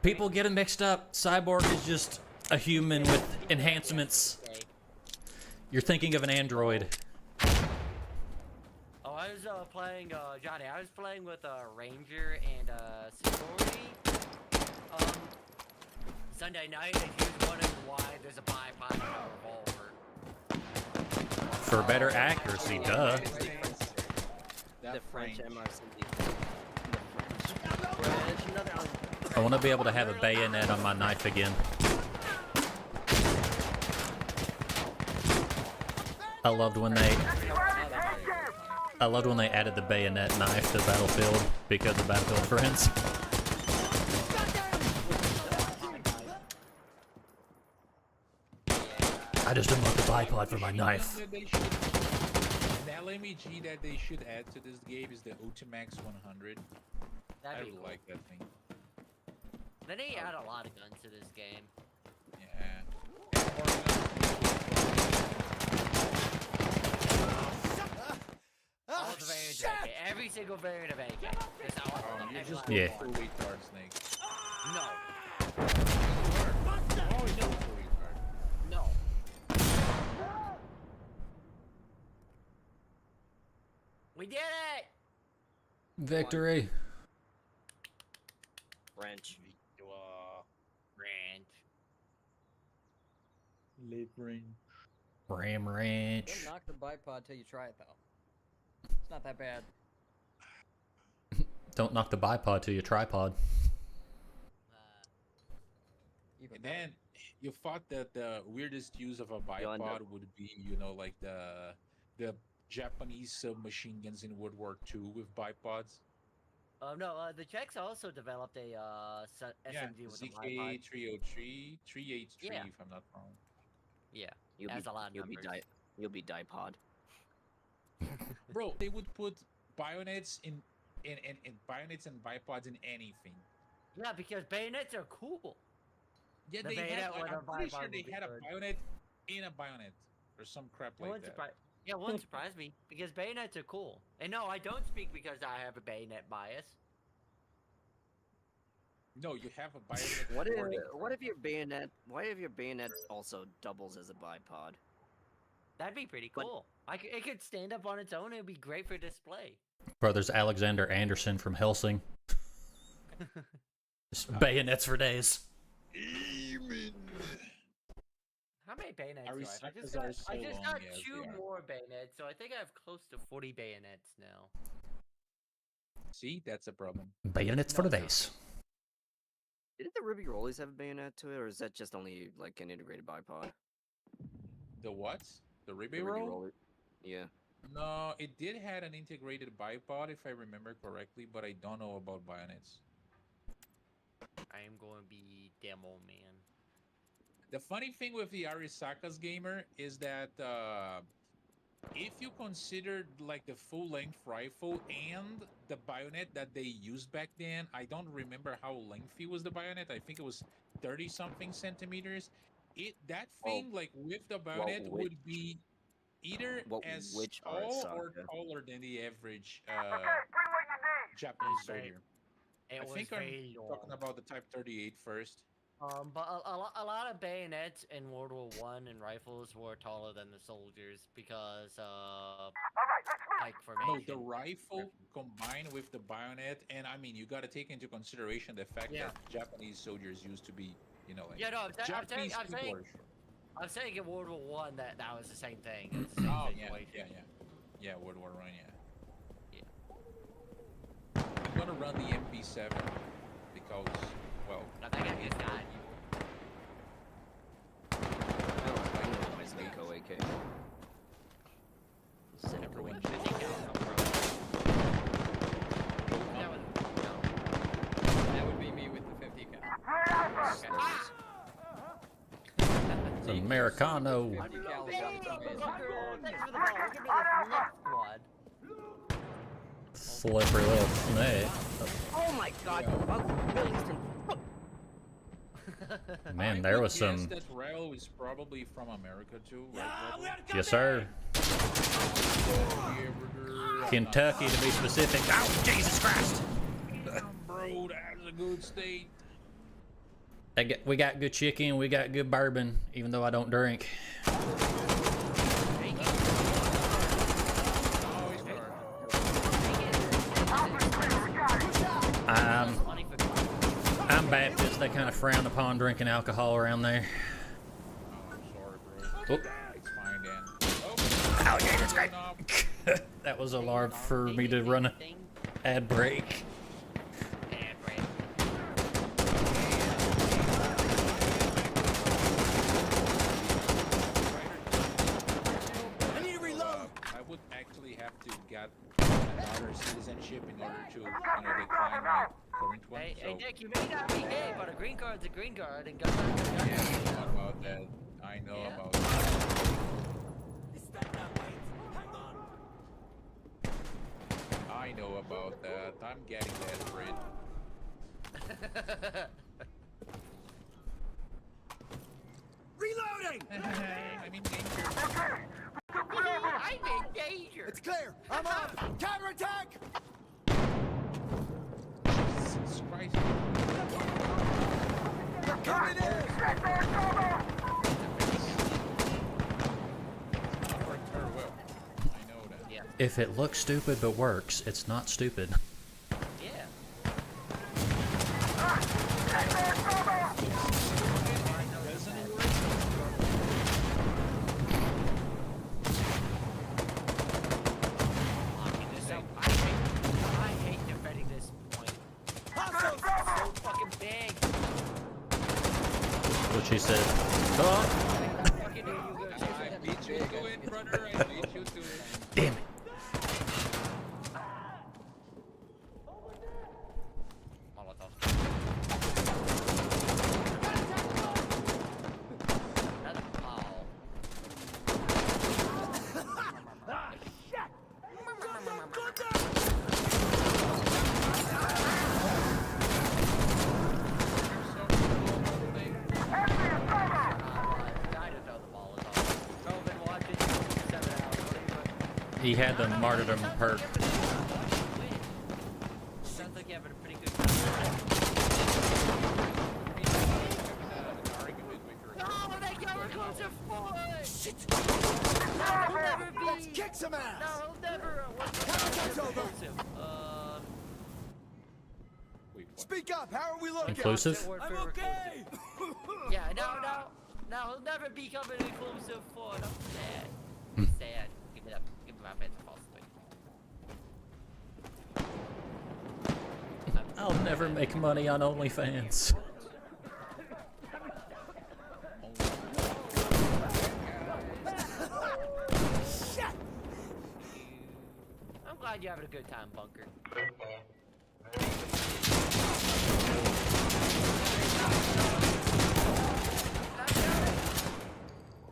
people get it mixed up. Cyborg is just a human with enhancements. You're thinking of an android. Oh, I was playing, Johnny, I was playing with a Ranger and Security. Sunday night, and he was wondering why there's a bipod and a revolver. For better accuracy, duh. That The French French. MRCD. French, another. I want to be able to have a bayonet on my knife again. I loved when they added the bayonet knife to Battlefield because of Battlefield Friends. I just unlocked the bipod for my knife. That they should, an LMG that they should add to this game is the Ultimax 100. I That'd be would cool. like that thing. Then they add a lot of guns to this game. Yeah. And more All Ah, the variants shit! of AK. Every single variant of AK. Just all of them. you're Every just last Yeah. a one. retard, Snake. No. Oh, you're a retard. No. We did it! Victory. French. Ranch. Ram Ranch. Don't knock the bipod till you try it, though. It's not that bad. Don't knock the bipod to your tripod. Even And better. then you thought that the weirdest use of a You'll end up- bipod would be, like the Japanese submachine guns in World War II with bipods. No, the Czechs also developed a Yeah, SMG with a ZK bipod. 303, 383 Yeah. if I'm not wrong. Yeah. You'll Has be, a lot of you'll be numbers. You'll be dipod. Bro, they would put bayonets in bayonets and bipods in anything. Yeah, because bayonets are cool. Yeah, The they had. bayonet with a I'm pretty sure bipod they would be had a good. bayonet in a bayonet or some crap It like wouldn't that. surprise. Yeah, it wouldn't surprise me because bayonets are cool. And no, I don't speak because I have a bayonet bias. No, you have a bayonet. What if wording. what if your bayonet? What if your bayonet also doubles as a bipod? That'd be pretty But- cool. It could stand up on its own. It'd be great for display. Brothers Alexander Anderson from Helsing. Just bayonets for days. How many bayonets do I have? Arisacas are so I just long, got yes, 2 they are. more bayonets, so I think I have close to 40 bayonets now. See, that's a problem. Bayonets for No, the no. days. Didn't the Ruby Rollies have a bayonet to it, or is that just only like an integrated bipod? The what? The Ruby The Ruby roll? Roller. Yeah. No, it did had an integrated bipod if I remember correctly, but I don't know about bayonets. I am going to be demo man. The funny thing with the Arisaka's gamer is that if you considered like the full-length rifle and the bayonet that they used back then, I don't remember how lengthy was the bayonet. I think it was 30-something centimeters. that thing like with the bayonet which- would be either as which tall or Arasaka? taller than the average Japanese It's very- soldier. It I was think I'm very talking long. about the Type 38 first. But a lot of bayonets in World War One and rifles were taller than the soldiers because like No, formation. the rifle combined with the bayonet, and I mean, you got to take into consideration the fact Yeah. that Japanese soldiers used to be, you know, like Yeah, no, I'm Japanese saying, people are short. I'm saying in World War One that was the same thing. It was the same Oh yeah, situation. yeah, World War One, Yeah. I'm gonna run the MP7 because, well, I think I just died. I know my Mako AK. Cynical Everyone and just- shit. That was, That would be me with the 50 cal. Slurs. It's an Americano. 50 cal is Hey, amazing. motherfucker, thanks for the ball. Give me the flip squad. Slippery little snake. Oh my god, Middle Eastern. Man, I there would was guess some. that Rail is probably from America too, right? Rebel? Yes, sir. Yeah, brother. Kentucky, to be specific. Oh, Jesus Christ! Bro, that's a good state. We got good chicken. We got good bourbon. Even though I don't drink. Money for I'm Baptist. They kind of frown upon drinking alcohol around there. Oh, I'm sorry, bro. Oh, It's fine then. Oh, alligator scrape. no. That was alarm for me to run an thing. ad break. And break. I need to reload. I would actually have to get another citizenship in order to, decline my current one. Hey, so, hey, Nick, you may not be gay, but a green card's a green card, and guns are yeah, guns. I know about that. I know Yeah. about that. I know about that. I'm getting that, Fred. Reloading. I'm in danger. I'm in danger. It's clear. I'm up. Counterattack. Jesus Christ. They're coming in. Not worked very well. I know that. Yeah. If it looks stupid but works, it's not stupid. Yeah. Locking this out. I hate defending this point. Hostiles. So fucking big. What she said. Oh, I fucking knew you were gonna say I that. beat you to it, brother. I beat you to it. damn it. Molotov. Oh. I didn't know the Molotov. Bro, been watching you for 7 hours. What are you doing? He had the martyrdom perk. Sounds like you having a pretty good time. No, that guy goes to foot! Shit! No, he'll never be! Let's kick some No, ass. he'll never! What's the Counter's over. Wait, what? Speak up. How are we looking? Inclusive? I'm okay. Yeah, no, he'll never become an inclusive foot. I'm sad. I'm sad. Give it up. Give my fans a false win. I'll never make money on OnlyFans. I'm glad you're having a good time, Bunker.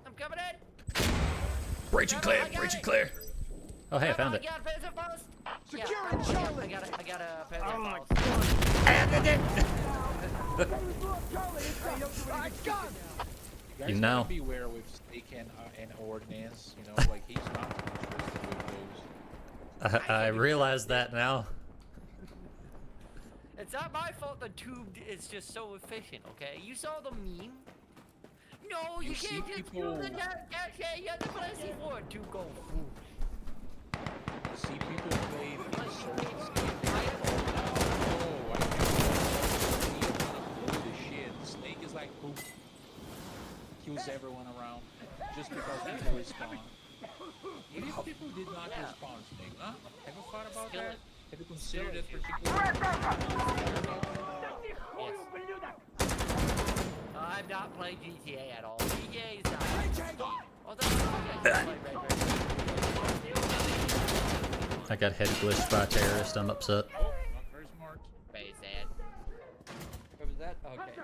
I'm coming in! Breaching clear, breaching clear. Oh, hey, I found it. I got a peasant post! Securing Charlie. I got a peasant Oh my post. I got him. You guys You gotta know. beware with Snake and Ordnance. You know, like he's not trusted with those. I realize that now. It's not my fault the tube is just so efficient, okay? You saw the meme? No, you, You see can't just people- do the cache. You have to put a C4 and tube go boom. See people play Insurgents. I- Oh, I can't the shit. Snake is like poop. Kills everyone around just because people respawn. What if people did not Yeah. respawn, Snake? Huh? Have you thought about Skillet. that? Have you considered that Skillet. particular? Yes. I've not played GTA at all. GTA is not. Although, yeah, I played Red Dead. I got head glitched by a terrorist. I'm upset. Oh, not very smart. Very sad. What was that? Okay.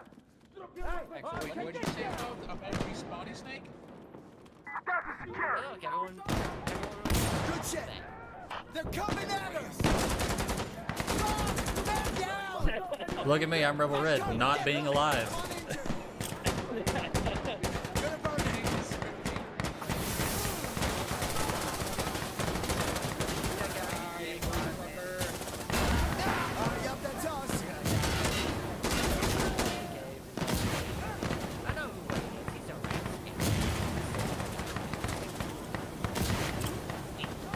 Wait, what did you say about respawning, Snake? Hey, look, everyone. Good shit. They're coming at us! Man down! Look at me, I'm Rebel Red, not being alive. Gonna burn it. Yup, that's us. I know who it is. He's a rat.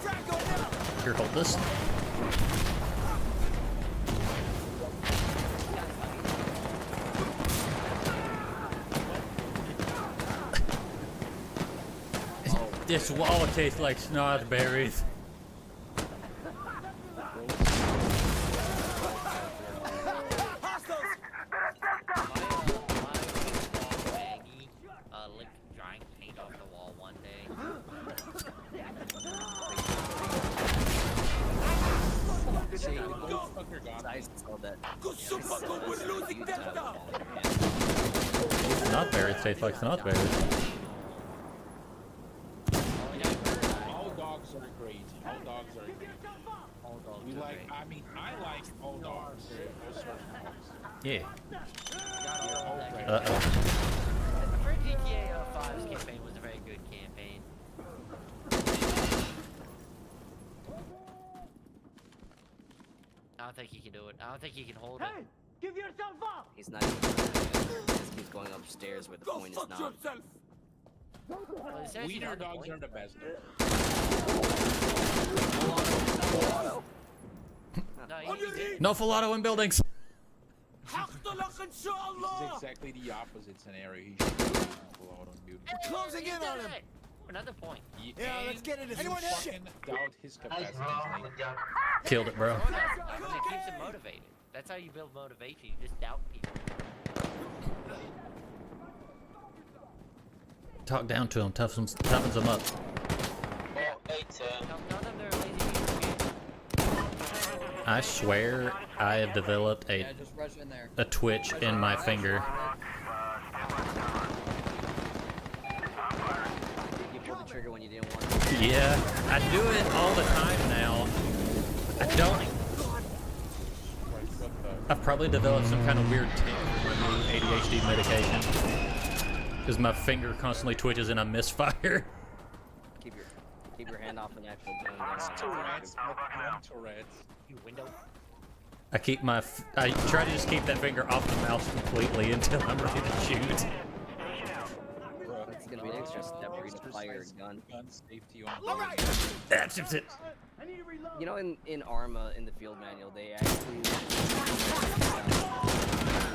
Franco now! Here, hold this. This wall tastes like snot berries. Hostiles! Maggie, licked giant paint off the wall one day. Say, the ghost fucker got I me. saw that. We're losing Delta! Snot berries taste like snot berries. All dogs are great. All dogs are great. All dogs We are like, great. I mean, I like all dogs. All sorts of dogs. Yeah. Got all of that. Uh-oh. For GTA 5's campaign was a very good campaign. I don't think he can do it. I don't think he can hold it. He's not even trying to. He just keeps going upstairs where the Go point is fuck not. yourself! Well, it says he's Wiener on the dogs point. are the best. No, On your he, feet! No full auto in buildings. Haqtalak, This is inshallah! exactly the opposite scenario. He should have pulled out on beauty. Closing he in did on him! it. Another point. Yeah, let's get into some Anyone shit. fucking doubt his capacity, Snake. Killed it, bro. It keeps him motivated. That's how you build motivation. You just doubt people. Talk down to him, toughens them up. Tell them they're lazy people. I swear I have developed Yeah, just rush in there. a twitch in my finger. You pulled the trigger when you didn't want to. Yeah, I do it all the time now. I don't. I've probably developed some kind of weird tick from my new ADHD medication. Because my finger constantly twitches and I misfire. Keep your hand off an actual gun. Tourette's, not Tourette's. You window. I try to just keep that finger off the mouse completely until I'm ready to shoot. It's gonna be an extra step for you to fire a gun. Gun safety on. That's just it. You know, in Arma, in the field manual, they actually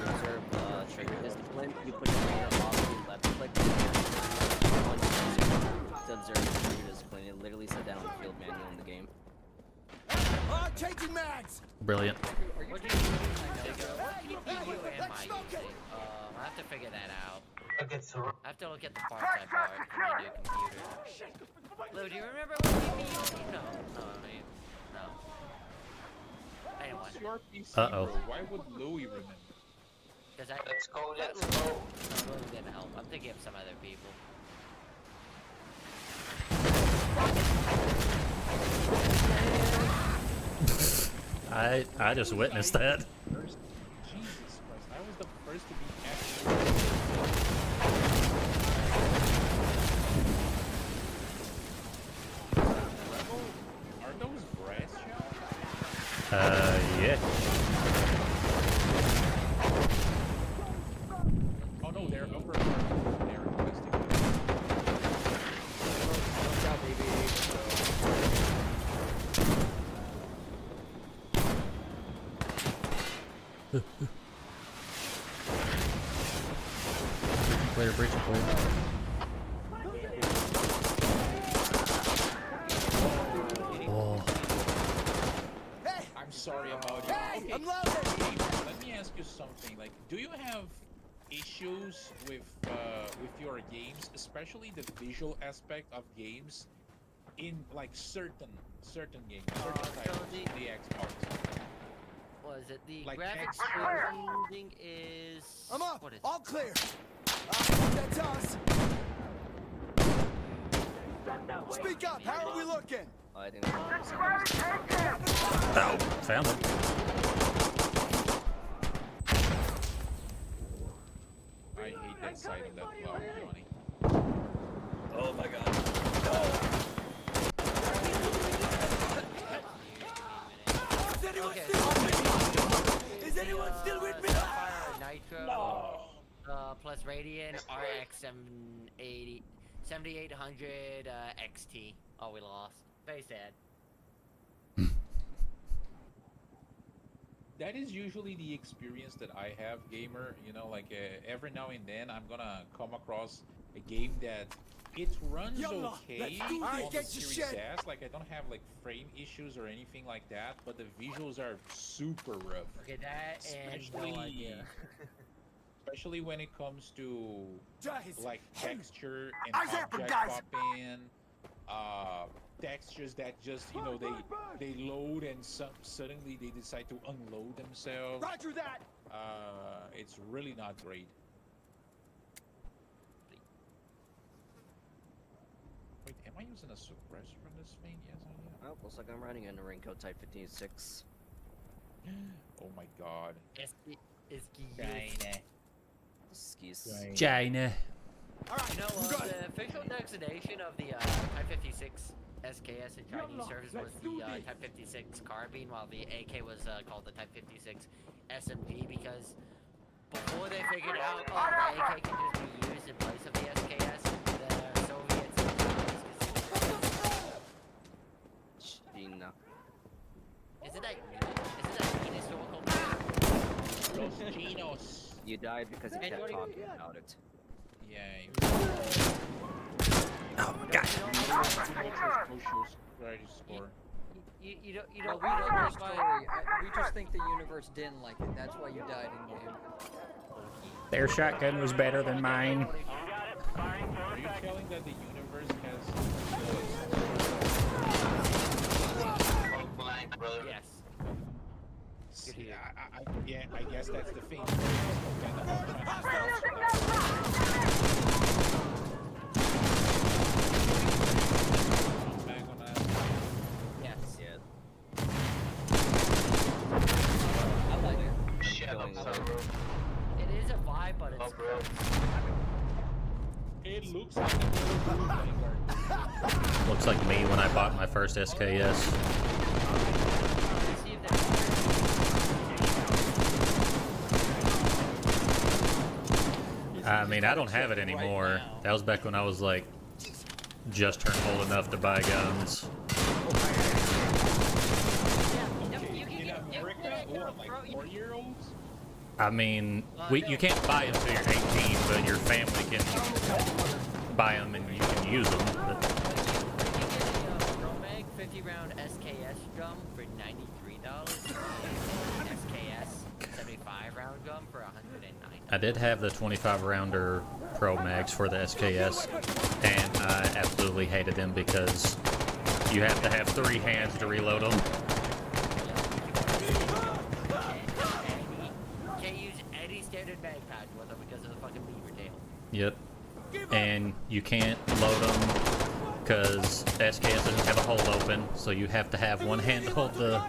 observe trigger discipline. You put your finger off the left click to observe trigger discipline. It literally said that on the field manual in the game. Changing mags! Brilliant. What do you use? What CPU am I using? I have to figure that out. I have to look at the parts I bought for my new computer. Lou, do you remember what CPU? No. Anyone. Your PC, Uh-oh. bro. Why would Louis remember? Let's go. No, Lou didn't help. I'm thinking of some other people. I just witnessed that. Jesus Christ, I was the first to be actually. Yeah. Oh no, they're upper part. They're requesting. Watch out, baby. Player, breaching player. Oh, Hey! I'm sorry about you. Hey! Okay, I'm loaded! let me ask you something. Like, do you have issues with your games, especially the visual aspect of games, in like certain games, certain so titles, the- the Xbox? What is it? The Like graphics texture. shooting is. I'm up! What is All clear! That's us! Speak up! How are we looking? I think that's oh, found him. I hate that side of that cloud, Johnny. Oh my god. Is anyone Okay. still with me? Is anyone still with me? Sapphire Nitro plus Radiant RX 7800 XT. Oh, we lost. Very sad. That is usually the experience that I have, gamer. You know, like every now and then I'm gonna come across a game that it runs Yalla, okay let's do on this. the Get your Series shit. S. Like I don't have like frame issues or anything like that, but the visuals are super rough. Okay, that and Especially, no idea. especially when it comes to Guys, like hey, texture and eyes up, object guys. popping, textures that just they load and suddenly they decide to unload themselves. Roger that! It's really not great. Wait, am I using a suppressor on this thing? Yes, I am. Oh, looks like I'm riding in a raincoat type 56. Oh my god. It's China. Skis. China. Alright, You know, you got the it. official designation of the Type 56 SKS in Chinese service was the Type 56 carbine, while the AK was called the Type 56 SMG because before they figured out, oh, the AK can just be used in place of the SKS, the Soviets China. Isn't that historical? Los Chinos. You died because you Hey, kept Jordy. talking about it. Yeah. Oh my god. Score. You don't We know know your like story. why. We just think the universe didn't like it. That's why you died in game. Their shotgun was better than mine. Are you telling that the universe has Yes. See, yeah, I guess that's the thing. Yes. Yeah. I like it. I'm going low. It is a vibe, but it's. It looks like a Vanguard. Looks like me when I bought my first SKS. See if I mean, I don't have it anymore. That was back when I was like just turned old enough to buy guns. In America, what, like 4-year-olds? I mean, you can't buy them until you're 18, but your family can buy them and you can use them. But You get a Promag 50-round SKS drum for $93. SKS 75-round gun for $109. I did have the 25 rounder Pro Mags for the SKS, and I absolutely hated them because you have to have 3 hands to reload them. Can't use any standard mag pad with them because of the fucking beaver tail. Yep. And you can't load them because SKS doesn't have a hole open, so you have to have one hand to hold the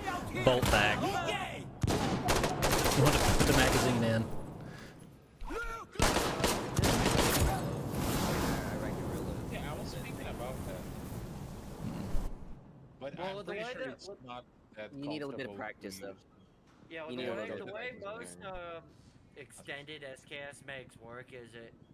bolt back. You want to put the magazine in. Yeah, I was thinking about that. But Well, I'm the pretty way sure that- it's not that You need a little bit of comfortable to practice, though. use. Yeah, well, You the need a way, little the bit way of most learning. extended SKS mags work is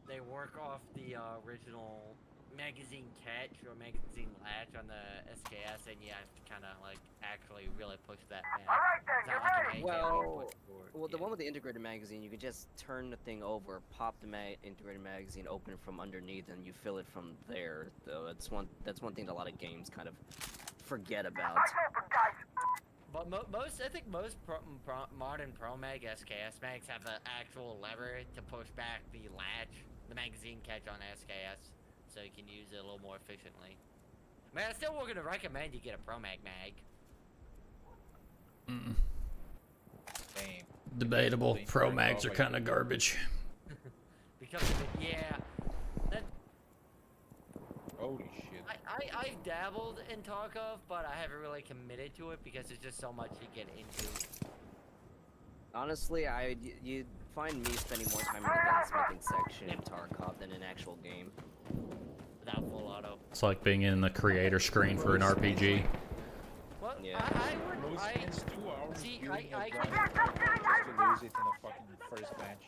they work off the original magazine catch or magazine latch on the SKS, and you have to kind of like actually really push that mag. It's not like an AK where you Well, push forward. the Yeah. one with the integrated magazine, you can just turn the thing over, pop the integrated magazine, open it from underneath, and you fill it from there. Though that's one thing that a lot of games kind of forget about. But I think most modern Pro Mag SKS mags have an actual lever to push back the latch, the magazine catch on SKS, so you can use it a little more efficiently. I mean, I still going to recommend you get a Pro Mag mag. Mm. Damn. Debatable. Definitely Pro turned mags off, are like, kind of garbage. Because of it, yeah. That, Holy shit. I've dabbled in Tarkov, but I haven't really committed to it because there's just so much to get into. Honestly, you'd find me spending more time in the gunsmithing section in Tarkov than an actual game. Without full auto. It's like being in the creator screen for an RPG. Well, Yeah. I would. Rose spends 2 hours see, building I a gun just to lose it in the fucking first match.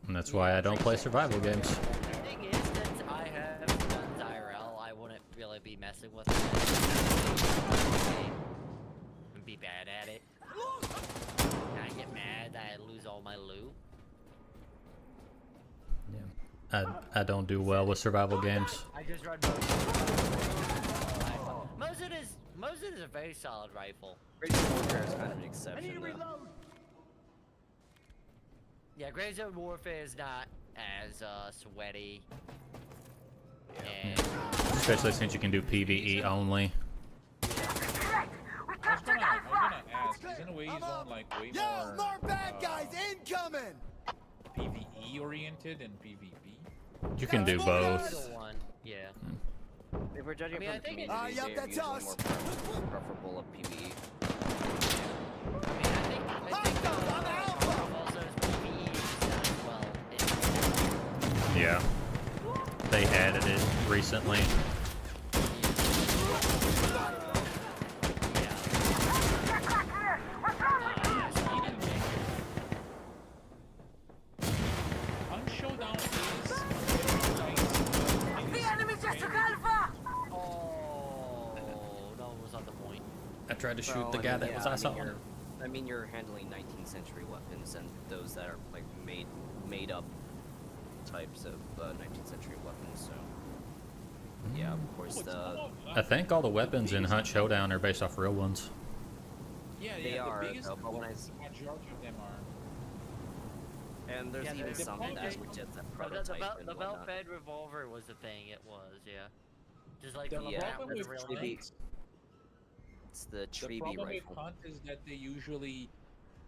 And that's why I don't play survival games. The thing is, since I have guns IRL, I wouldn't really be messing with it. And be bad at it. And I get mad that I lose all my loot. Yeah. I don't do well with survival games. I just run Mosin is a very solid rifle. Raging Warfare is kind of an exception, though. Yeah, Gray Zone Warfare is not as sweaty. And Especially since you can do PvE only. I was gonna ask, isn't Waze on like way Yo, more bad guys incoming! PvE oriented and PvP? You can do both. either one, yeah. If we're judging I mean, I from think the it- community, yep, they're that's usually us. more preferable of PvE. I mean, I think Tarkov also has PvE as well. Yeah. They added it recently. On Showdown is The enemy just took Alpha! Oh, no one was on the point. I tried to shoot Well, the I guy mean, that yeah, was I I mean, saw. I mean, you're handling 19th century weapons and those that are like made up types of 19th century weapons. So yeah, of course I think all the weapons in Hunt Showdown are based off real ones. yeah, they the are, biggest though, but when majority of them are. and there's Yeah, even the some point that is- were just a The prototype and belt whatnot. fed revolver was the thing. It was, yeah. Just like The the Yeah, problem with with the real Tribby- knife. It's the The Tribby problem with rifle. Hunt is that they usually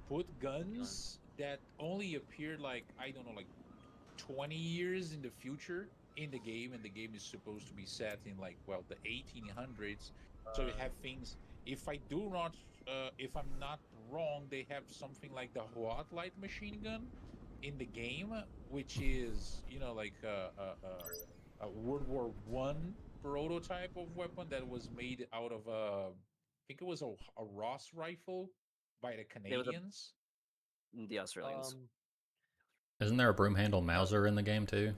put guns that only appear like, I don't know, like 20 years in the future in the game, and the game is supposed to be set in like, well, the 1800s. So you have things. If if I'm not wrong, they have something like the Huat light machine gun in the game, which is, you know, like a World War One prototype of weapon that was made out of I think it was a Ross rifle by the There was a- Canadians. The Australians. Isn't there a broom handle Mauser in the game too?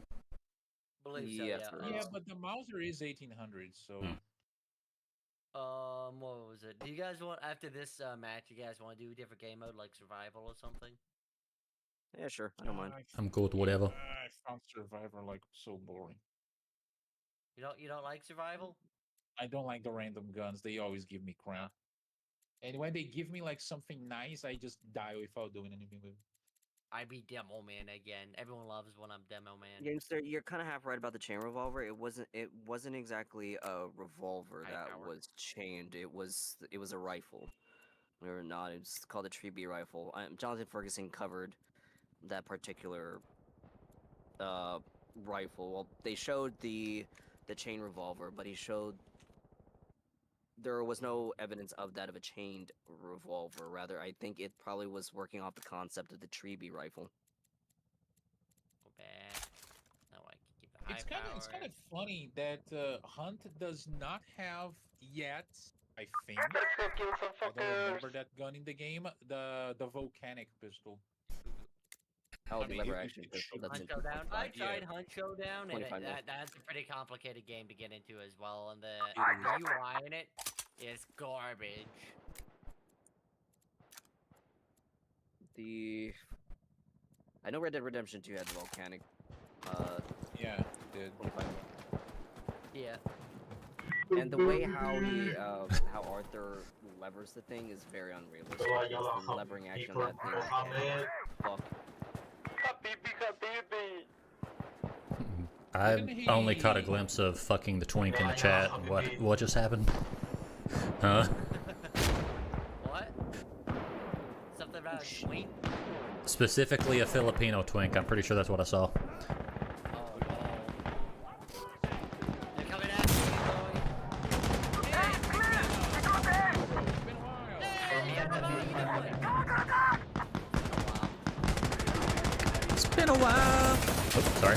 Believe so, Yes, yeah. there Yeah, is. but the Mauser is 1800s, so Hmm. What was it? Do you guys want, after this match, you guys want to do a different game mode like survival or something? Yeah, sure. I don't mind. I'm cool with whatever. I found Survivor like so boring. You don't like survival? I don't like the random guns. They always give me crap. And when they give me like something nice, I just die without doing anything with it. I be Demo Man again. Everyone loves when I'm Demo Man. Gamester, you're kind of half right about the chain revolver. It wasn't exactly a revolver High that power. was chained. It was a rifle. Or not, it's called a Tree rifle. Jonathan Ferguson covered that particular rifle. Well, they showed the chain revolver, but he showed there was no evidence of that of a chained revolver. Rather, I think it probably was working off the concept of the Tree rifle. Go back. No, I can keep the high It's power. kind of funny that Hunt does not have yet. I think. I don't remember that gun in the game. The volcanic pistol. Oh, I the mean, lever it action pistol. should That's Hunt in Showdown. 2.5. I tried yeah. Hunt Showdown, and 25 mil. that's a pretty complicated game to get into as well. And the It is. UI in it is garbage. I know Red Dead Redemption 2 had the volcanic. Yeah, it 25. Yeah. And the way how Arthur levers the thing is very unrealistic. It's the levering action of that thing. Fuck. I Didn't only caught a he- glimpse of fucking the twink in the chat. What just happened? Huh? What? Something about a twink? Specifically a Filipino twink. I'm pretty sure that's what I saw. Oh no. They're coming after you, Chloe. It's been a while. Oh, sorry.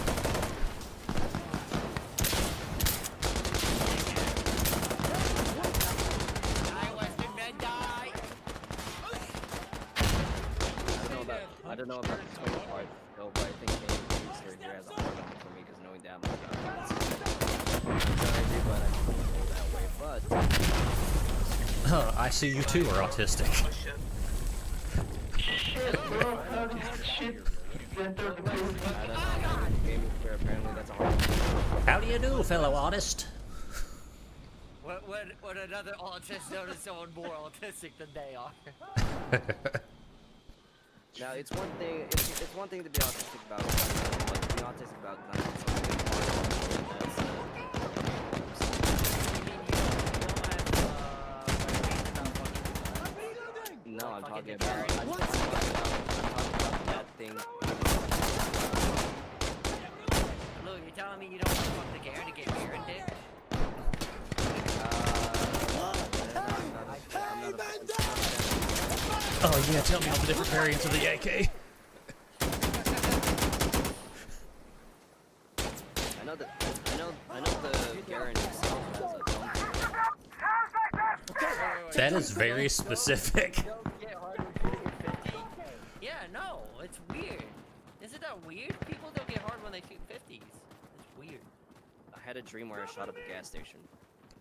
I don't know about the twin part, though, but I think maybe the producer here has a hard on for me because knowing that much about it. But I don't know that way, Huh, I see you too are autistic. I don't know. Gaming where apparently that's a hard one. How do you do, fellow artist? When another autist notices someone more autistic than they are. Now it's one thing. It's one thing to be autistic about guns, but to be autistic about guns is something that's no. I'm talking about that thing. Lou, you're telling me you don't want to fuck the Garen to get Garen dick? Oh yeah, tell me all the different variants of the AK. I know the Garen himself has a dome. That is very specific. Don't get hard when shooting at 50. Yeah, no, it's weird. Isn't that weird? People don't get hard when they shoot 50s. It's weird. I had a dream where I shot up a gas station.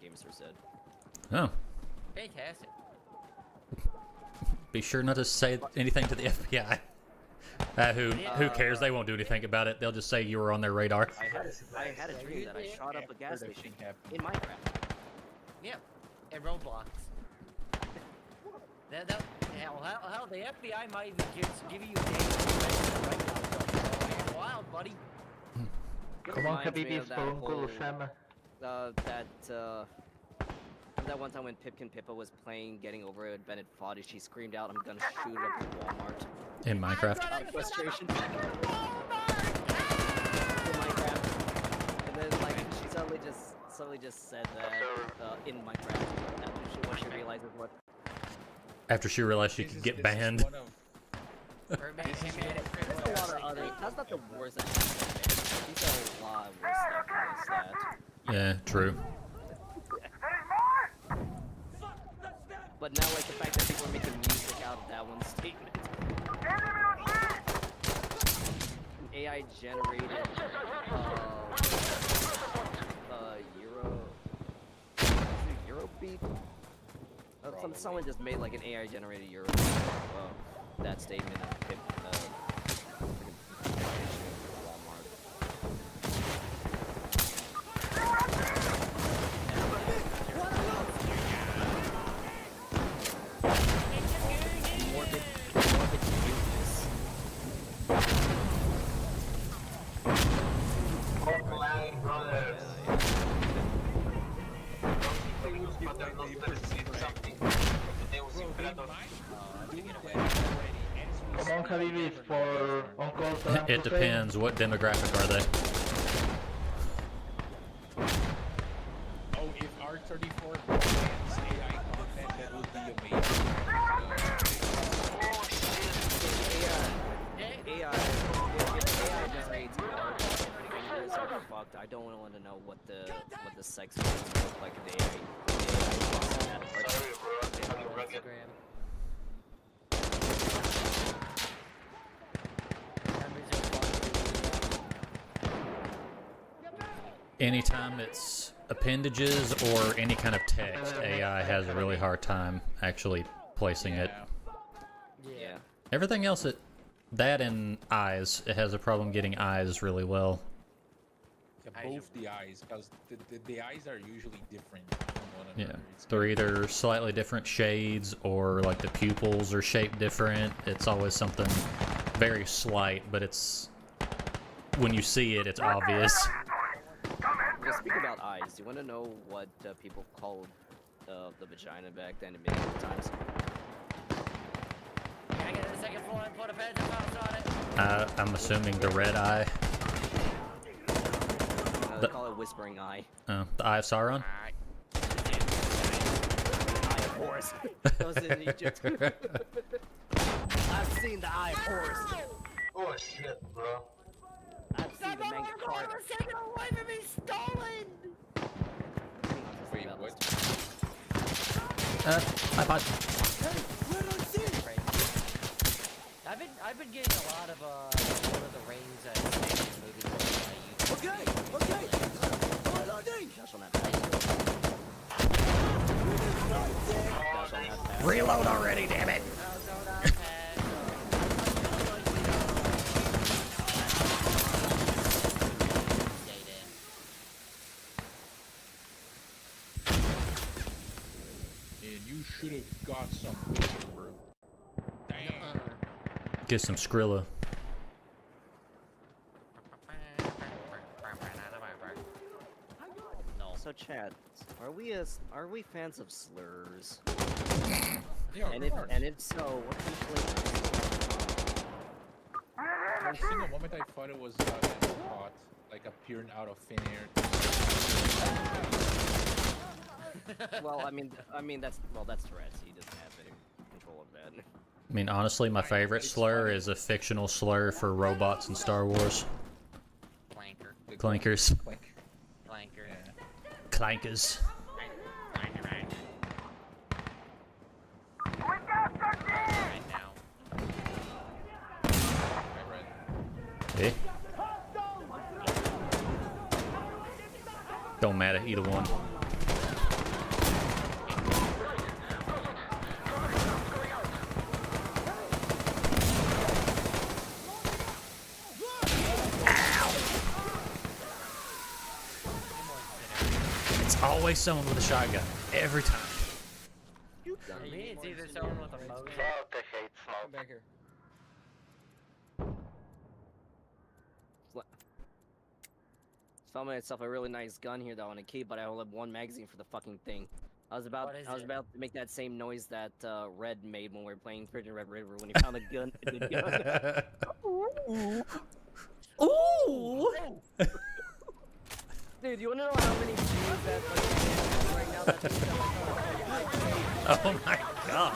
Gamester said. Oh. Fantastic. Be sure not to say anything to the FBI. Who cares? They won't do anything about it. They'll just say you were on their radar. I had a dream that I shot up a gas After that station thing happened. in Minecraft. Yeah, and Roblox. Hell, the FBI might even just give you a day right now. So, wild, buddy. Come on, Reminds me Habibi, of that Uncle whole- Osama. That one time when Pipkin Pippa was playing Getting Over It, Bennett fought it, she screamed out, "I'm gonna shoot up in Walmart." In Minecraft. Out of frustration. In Minecraft. And then like she suddenly just said that in Minecraft after when she realizes what. After she realized she This could is- get this is banned. one of- That's not the worst that happened. She's got a lot worse stuff than this. Yeah, true. But now, like the fact that people are making music out of that one statement. AI generated Eurobeat. Someone just made like an AI generated Eurobeat of that statement of Walmart. Morbid cuteness. Come on, Habibi, for Uncle Saddam It Hussein. depends. What demographic are they? Oh, if R34 bans AI content, that would be amazing. AI generates art, fingers are fucked. I don't want to know what the sex scenes look like in the AI. Instagram. Anytime it's appendages or any kind of text, AI has a really hard time actually placing it. Yeah. Everything else, that and eyes, it has a problem getting eyes really well. Yeah, both the eyes, because the eyes are usually different from one another. Yeah, It's they're either slightly different shades or like the pupils are shaped different. It's always something very slight, but it's when you see it, it's obvious. Well, speak about eyes. Do you want to know what people called the vagina back then in medieval times? Can I get to the second floor and put a bed on it? I'm assuming the red eye. They call it whispering eye. The Eye of Sauron? Alright. Eye of Horus. That was in Egypt. I've seen the Eye of Horus. Oh shit, bro. I've seen the Manga Carta. was taken away from me, stolen! Wait, what? iPod. I've been getting a lot of Lord of the Rings movies on YouTube. Okay, okay. Reloading. Dash on that pad. Dash on that pad. Reload already, damn it! And you should have got some picture, bro. Damn. Get some Skrilla. No. So, Chad, are we fans of slurs? Yeah, And of course. if so, what kind of flavors? For a single moment, I thought it was hot, like appearing out of thin air. Well, I mean that's Tourette's. He doesn't have any control of that. I mean, honestly, my favorite slur is a fictional slur for robots in Star Wars. Clanker. Clankers. Clank. Clanker. Yeah. Clankers. Right now. I read. Eh? Don't matter, either one. It's always someone with a shotgun. Every time. For me, it's either someone with a motor. Smoke, I hate Come smoke. back here. Found myself a really nice gun here that I want to keep, but I only have one magazine for the fucking thing. I was about What is it? to make that same noise that Red made when we were playing Virgin Red River when he found a gun. A good gun. Ooh! Dude, you wanna know how many views that fucking right now? That thing's got, like, Oh my god.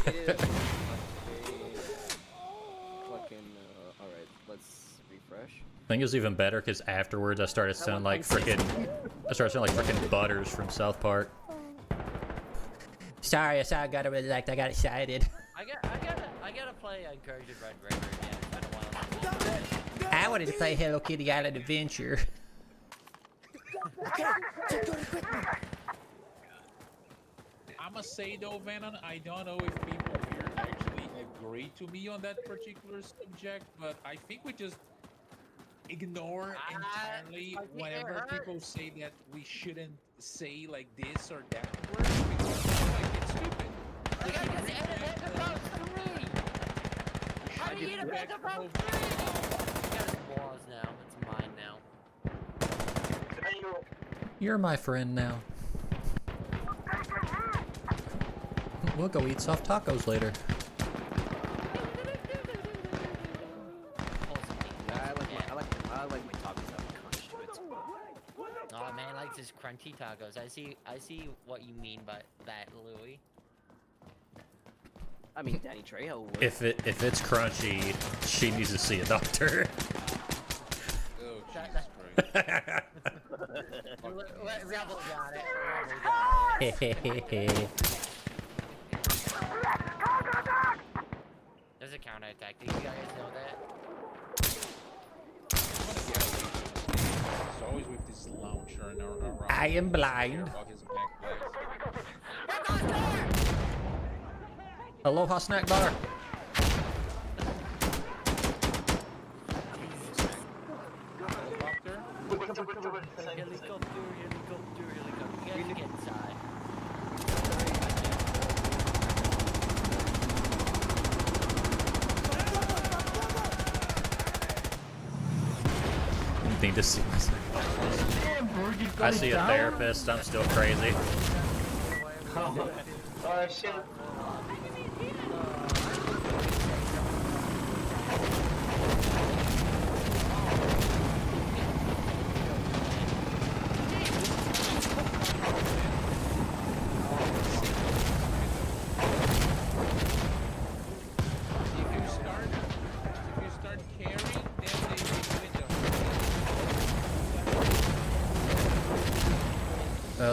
it is fucking. Alright, let's refresh. I think it was even better because afterwards I started sounding like frickin' Butters from South Park. Sorry, I got excited. I gotta play Incursion Red River again. It's been a while. I wanted to play Hello Kitty Island Adventure. Okay, check your equipment. I must say though, Venom, I don't know if people here actually agree to me on that particular subject, but I think we just ignore entirely I think it whenever hurt. people say that we shouldn't say like this or that word because like it's stupid. I gotta just edit it about 3. How do you get it back about 3? I got his balls now. It's mine now. You're my friend now. We'll go eat soft tacos later. I like my tacos that have crunch to it. Oh man likes his crunchy tacos. I see what you mean by that, Louis. I mean, Danny Trejo would. If it's crunchy, she needs to see a doctor. Oh, That- Jesus Christ. Rebel got it. Rebel got it. There's a counterattack. Do you guys know that? It's always with this launcher and around. I am blind. About his back legs. Aloha snack bar. Helicopter. Helicopter. You guys get inside. Need to see myself. I see a therapist. I'm still crazy. Oh shit. If you start carrying, then they win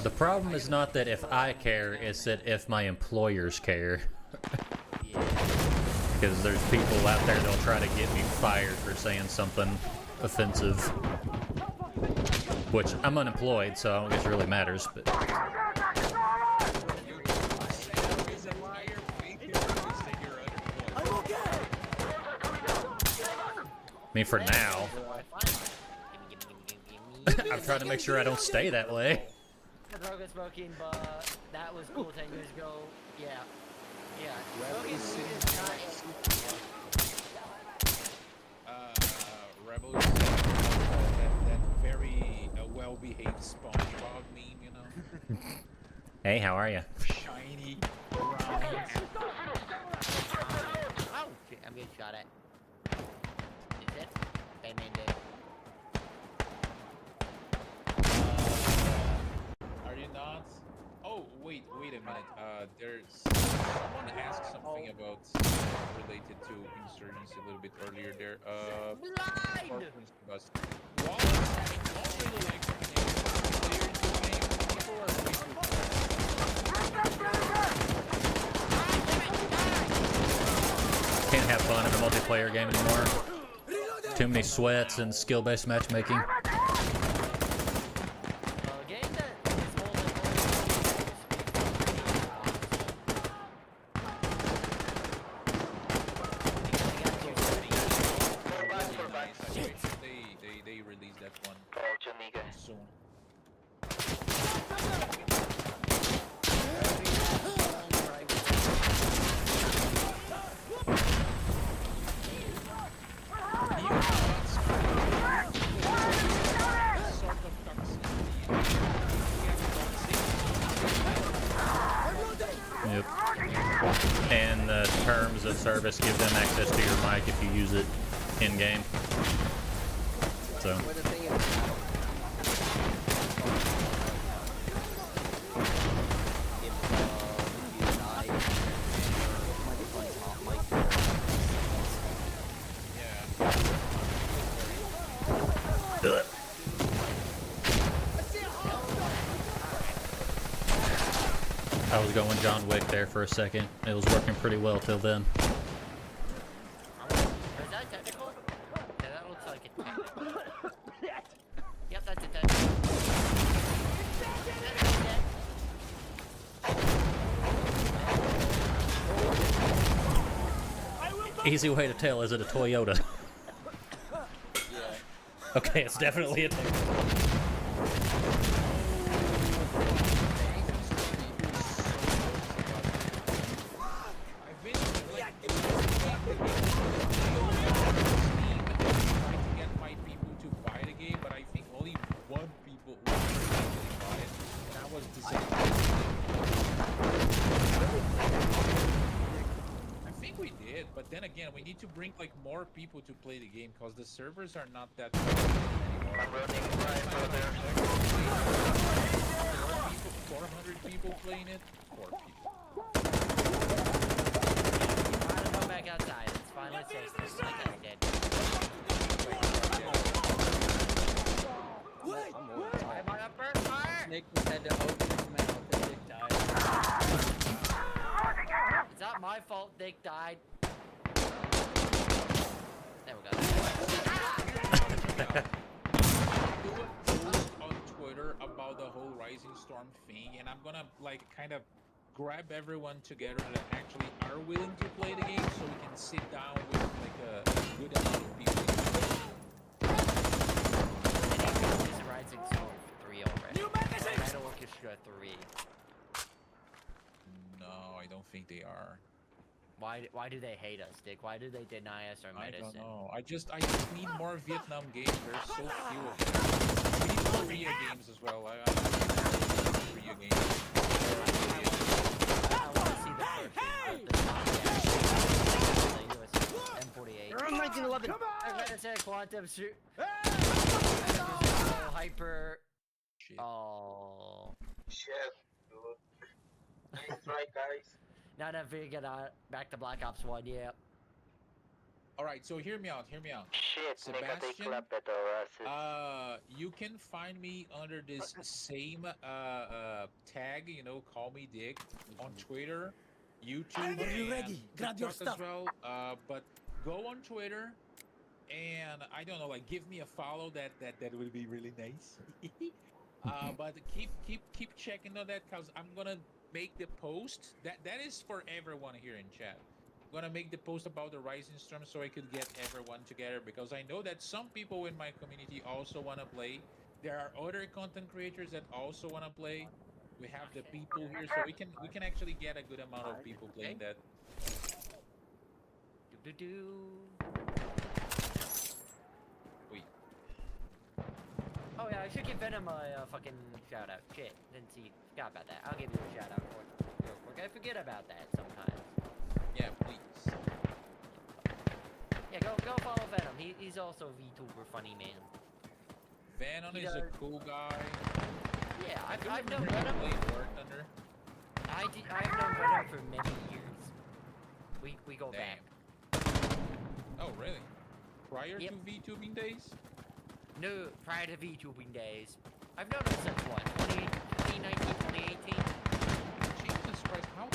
The problem is not that if I care, it's that if my employers care. Because there's people out there that'll try to get me fired for saying something offensive. Which, I'm unemployed, so I don't guess it really matters, but... I mean, for now. I'm trying to make sure I don't stay that way. The broken smoking, but that was cool 10 years ago. Yeah. Yeah. Smoking weed is not Rebel is that very well-behaved SpongeBob meme, you know? Hey, how are you? Shiny, round. Oh, shit, I'm getting shot at. Is it? Batman did. Are you not? Oh, wait a minute. There's someone asked something about related to insurgency a little bit earlier there. Blind! Wallace, don't really like clear the game. People are way too Can't have fun in a multiplayer game anymore. Too many sweats and skill-based matchmaking. Game that is holding They released that one Oh, Jamaica. soon. Yep. And the terms of service give them access to your mic if you use it in-game. So, Where the thing is, if you die, might be playing top mic. I was going John Wick there for a second. It was working pretty well till then. Is that technical? Yeah, that looks like it. Yep, that's a technical. Easy way to tell, is it a Toyota? Okay, it's definitely a Toyota. I've been like trying to get my people to buy the game, but I think only one people actually buy it, and I was disappointed. I think we did, but then again, we need to bring like more people to play the game because the servers are not that big anymore. I'm running right over there. 400 people playing it. 4 people. Try to go back outside. It's finally safe. Like I did. Snake just had to open his mouth and Dick died. It's not my fault Dick died. There we go. Do a post on Twitter about the whole Rising Storm thing, and I'm gonna like kind of grab everyone together that actually are willing to play the game, so we can sit down with like a good amount of people. It's Rising Storm 3 already. Metal Orchestra 3. No, I don't think they are. Why do they hate us, Dick? Why do they deny us our I medicine? don't know. I just need more Vietnam games. There's so few of them. We need Korea games as well. I Korea games. I want to see the first one, the US M48. You're on 1911. I'm gonna say Quantum Shoot. Hyper. Shit. Oh. Shit, dude. Nice try, guys. Now that we get back to Black Ops 1, yeah. All right, so hear me out. Hear me out. Shit, nigga, they Sebastian? clapped at our asses. You can find me under this same tag, you know, call me Dick, on Twitter, YouTube, Are you and ready? Grab your TikTok as stuff. well. But go on Twitter, and I don't know, like give me a follow. That would be really nice. But keep checking on that, cause I'm gonna make the post. That is for everyone here in chat. I'm gonna make the post about the Rising Storm so I could get everyone together, because I know that some people in my community also want to play. There are other content creators that also want to play. We have the people here, so we can actually get a good amount of people playing that. Wait. Oh yeah, I should give Venom a fucking shout out. Shit, didn't see. Forgot about that. I'll give you a shout out real quick. I forget about that sometimes. Yeah, please. Yeah, go follow Venom. He's also VTuber funny man. Venom He is a does- cool guy. Yeah, I've I known remember Venom. he played War Thunder. I've known Venom for many years. We go back. Oh, really? Prior Yep. to VTubing days? No, prior to VTubing days. I've known him since what? 2019, 2018? Jesus Christ, how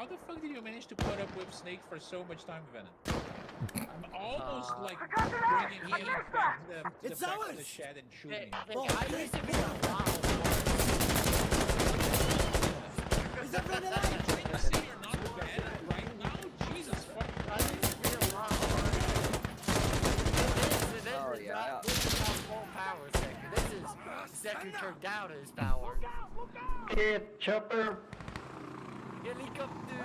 the fuck did you manage to put up with Snake for so much time, Venom? I'm almost like bringing him back to the It's back of the ours! shed and Hey, shooting him. hey, I used to be a lot Is that right alive? See, you're not bad right now. Jesus fuck. I used to be a lot This Oh, is yeah. not full power sector. This is sector turned down his power. Hit, chopper. Helicopter.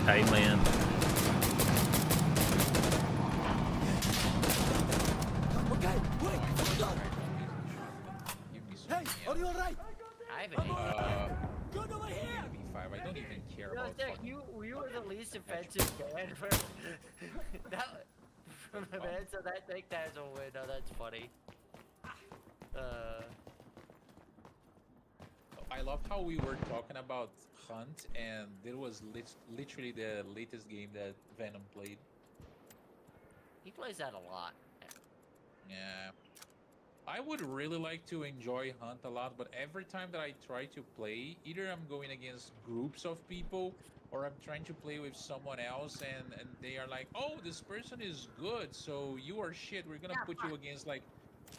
Hey, man. Okay, wait, hold on. Give me some Hey, are you alright? I haven't Good over here! B5. I don't even care No, about Zach, fucking... you were the least offensive man from that from the man, so that take that as a win. No, that's funny. I love how we were talking about Hunt, and it was literally the latest game that Venom played. He plays that a lot. Yeah. I would really like to enjoy Hunt a lot, but every time that I try to play, either I'm going against groups of people or I'm trying to play with someone else, and they are like, oh, this person is good, so you are shit. We're gonna put you against like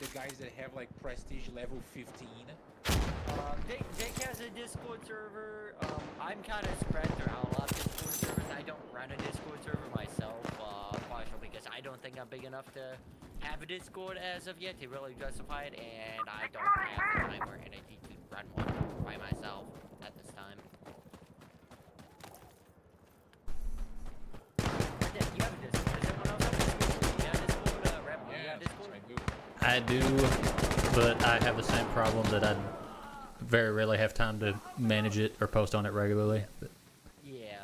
the guys that have like prestige level 15. Jake has a Discord server. I'm kind of spread throughout a lot of Discord servers. I don't run a Discord server myself, partially because I don't think I'm big enough to have a Discord as of yet to really justify it, and I don't have the time or energy to run one by myself at this time. Yeah, you have a Discord. Does everyone else have a Discord? You have Discord? Rep, you have Discord? I do. I do, but I have the same problem that I very rarely have time to manage it or post on it regularly. But Yeah.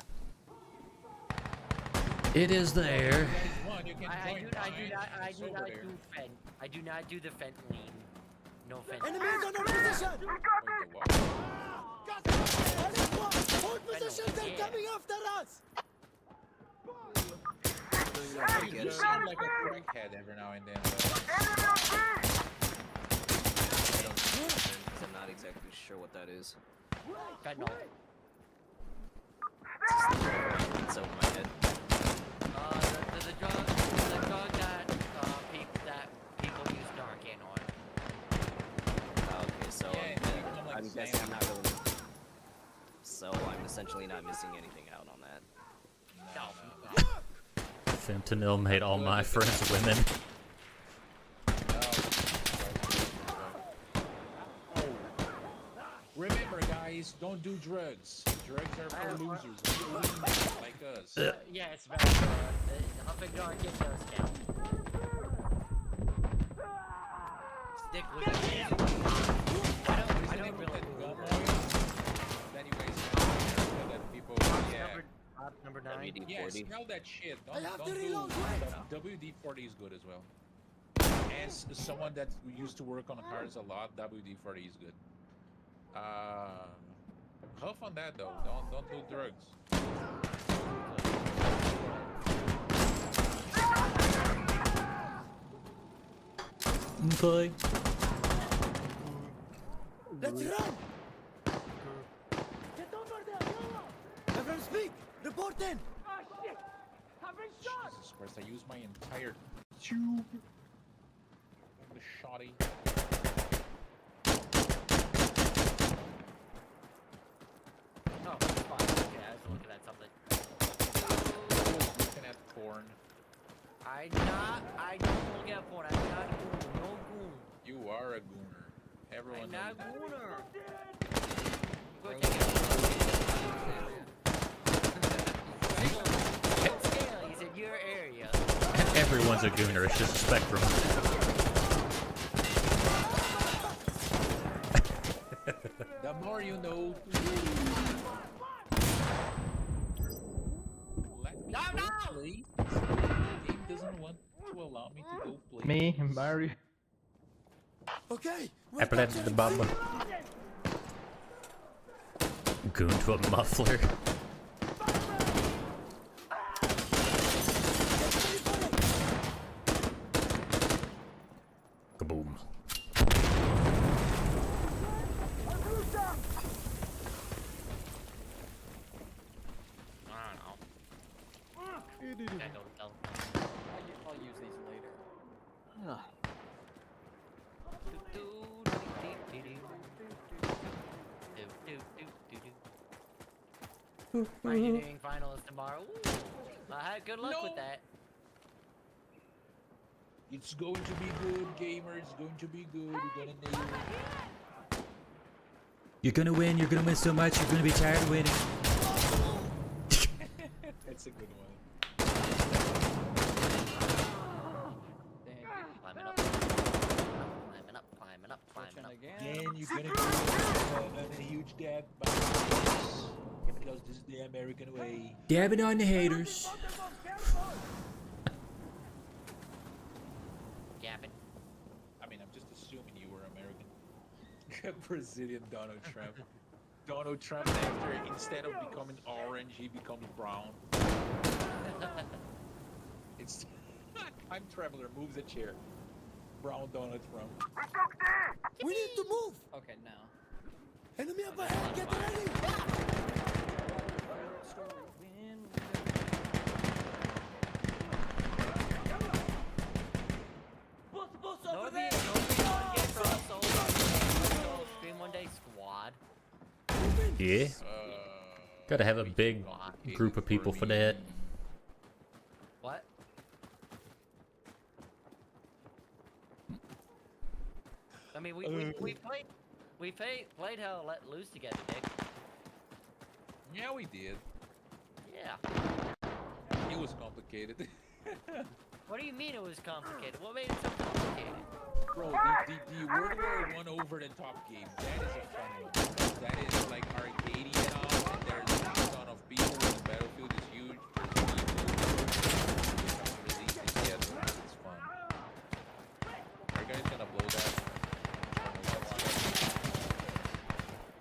it is there. I do not do the fent lean. No fent. Enemies on our position! Hold position, they're coming after us! You sound like a crackhead every now and then. I'm not exactly sure what that is. Fentanyl. It's over my head. The drug that people use Narcan on. Okay, so Yeah, I'm guessing I'm not really. So I'm essentially not missing anything out on that. No. Fentanyl made all my friends women. Remember, guys, don't do drugs. Drugs are for losers. Be a loser like us. Yeah, it's very good. Huffing Narcan does count. Stick with it. I don't really. That people, Number 9. yeah, WD-40. smell that shit. I have Don't to do reload, WD-40 is good as well. As someone that used to work on cars a lot, WD-40 is good. Huff on that though. Don't do drugs. Okay. Let's run! Get over there, yalla! Everyone speak! Report in! Jesus Christ, I used my entire tube. The shoddy. Oh, fine. Okay, I was looking at something. Looking at porn. I don't look at porn. I'm not a gooner. No goon. You are a gooner. Everyone I'm knows not a that. gooner. Go Bro, take it. area. Scales in your area. Everyone's a gooner. It's just a spectrum. The more you know. Let me No, go no! play. The game doesn't want to allow me to go play. Me, Mario. Okay, I played the bum. Goon to a muffler. Kaboom. I don't know. I don't know. I'll use these later. My engineering final is tomorrow. Ooh. I had good luck with No. that. It's going to be good, gamer. It's going to be good. You're gonna nail it. You're gonna win. You're gonna win so much. You're gonna be tired of winning. That's a good one. Dang, Climbing up. Climbing up, climbing up, climbing switching up. again. Again, you're gonna go a huge dab because this is the American way. Dabbing on the haters. Gapping. I mean, I'm just assuming you were American. Brazilian Donald Trump. Donald Trump, after instead of becoming orange, he becomes brown. It's time traveler moves a chair. Brown Donald Trump. We need to move! Okay, now. Enemy up ahead, get ready! Nobody Yeah. Gotta have a way too big complicated group of people for me. that. What? I mean, we played hell let loose together, Nick. Yeah, we did. Yeah. It was complicated. What do you mean it was complicated? What made it so complicated? Bro, the World War I over the top game, that is a fun one. That is like arcadey and all, and there's a ton of people, and the battlefield is huge. There's people. It's fun. Are you guys gonna blow that?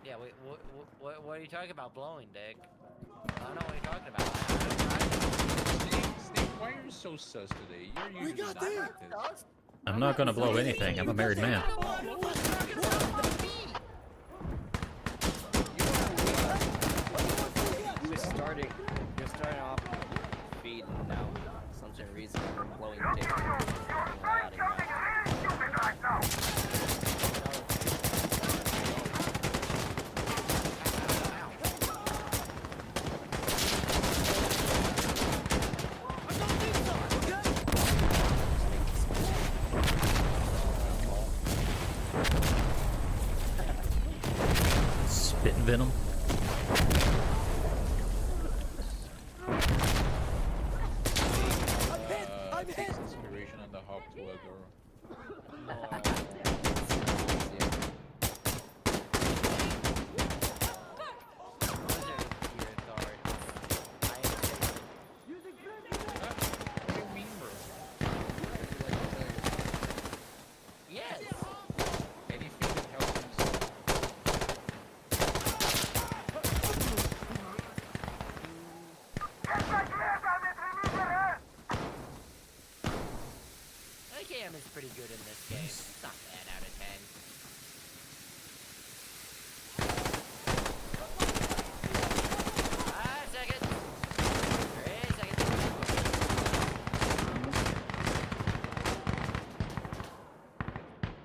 Yeah, what are you talking about blowing, Dick? I don't know what you're talking about. Steve, why are you so sus today? You're usually not like this. I'm not gonna blow anything. I'm a married man. You're starting off feed and now some sort of reason you're blowing dick. Spit venom. Takes inspiration on the hop to a girl. What do you mean, bro? Yes. Anything that helps him. AKM is pretty good in this game. It's not bad out of 10. Second. 3 seconds.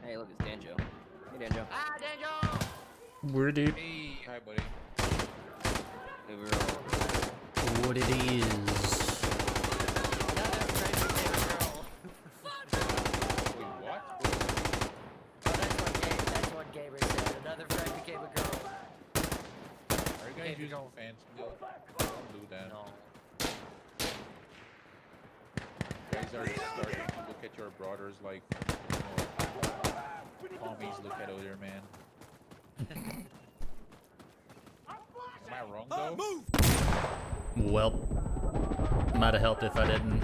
Hey, look, it's Danjo. Hey, Danjo. Daniel! Where did Hey, hi, buddy. Hey, we were what it is? Another friend became a girl. Wait, what? Oh, that's what Gabriel said. Another friend became a girl. Are you guys Hey, using go. fans still? Don't do that. No. You guys are starting to look at your brothers like, commies look at other man. Am I wrong though? Well, might have helped if I didn't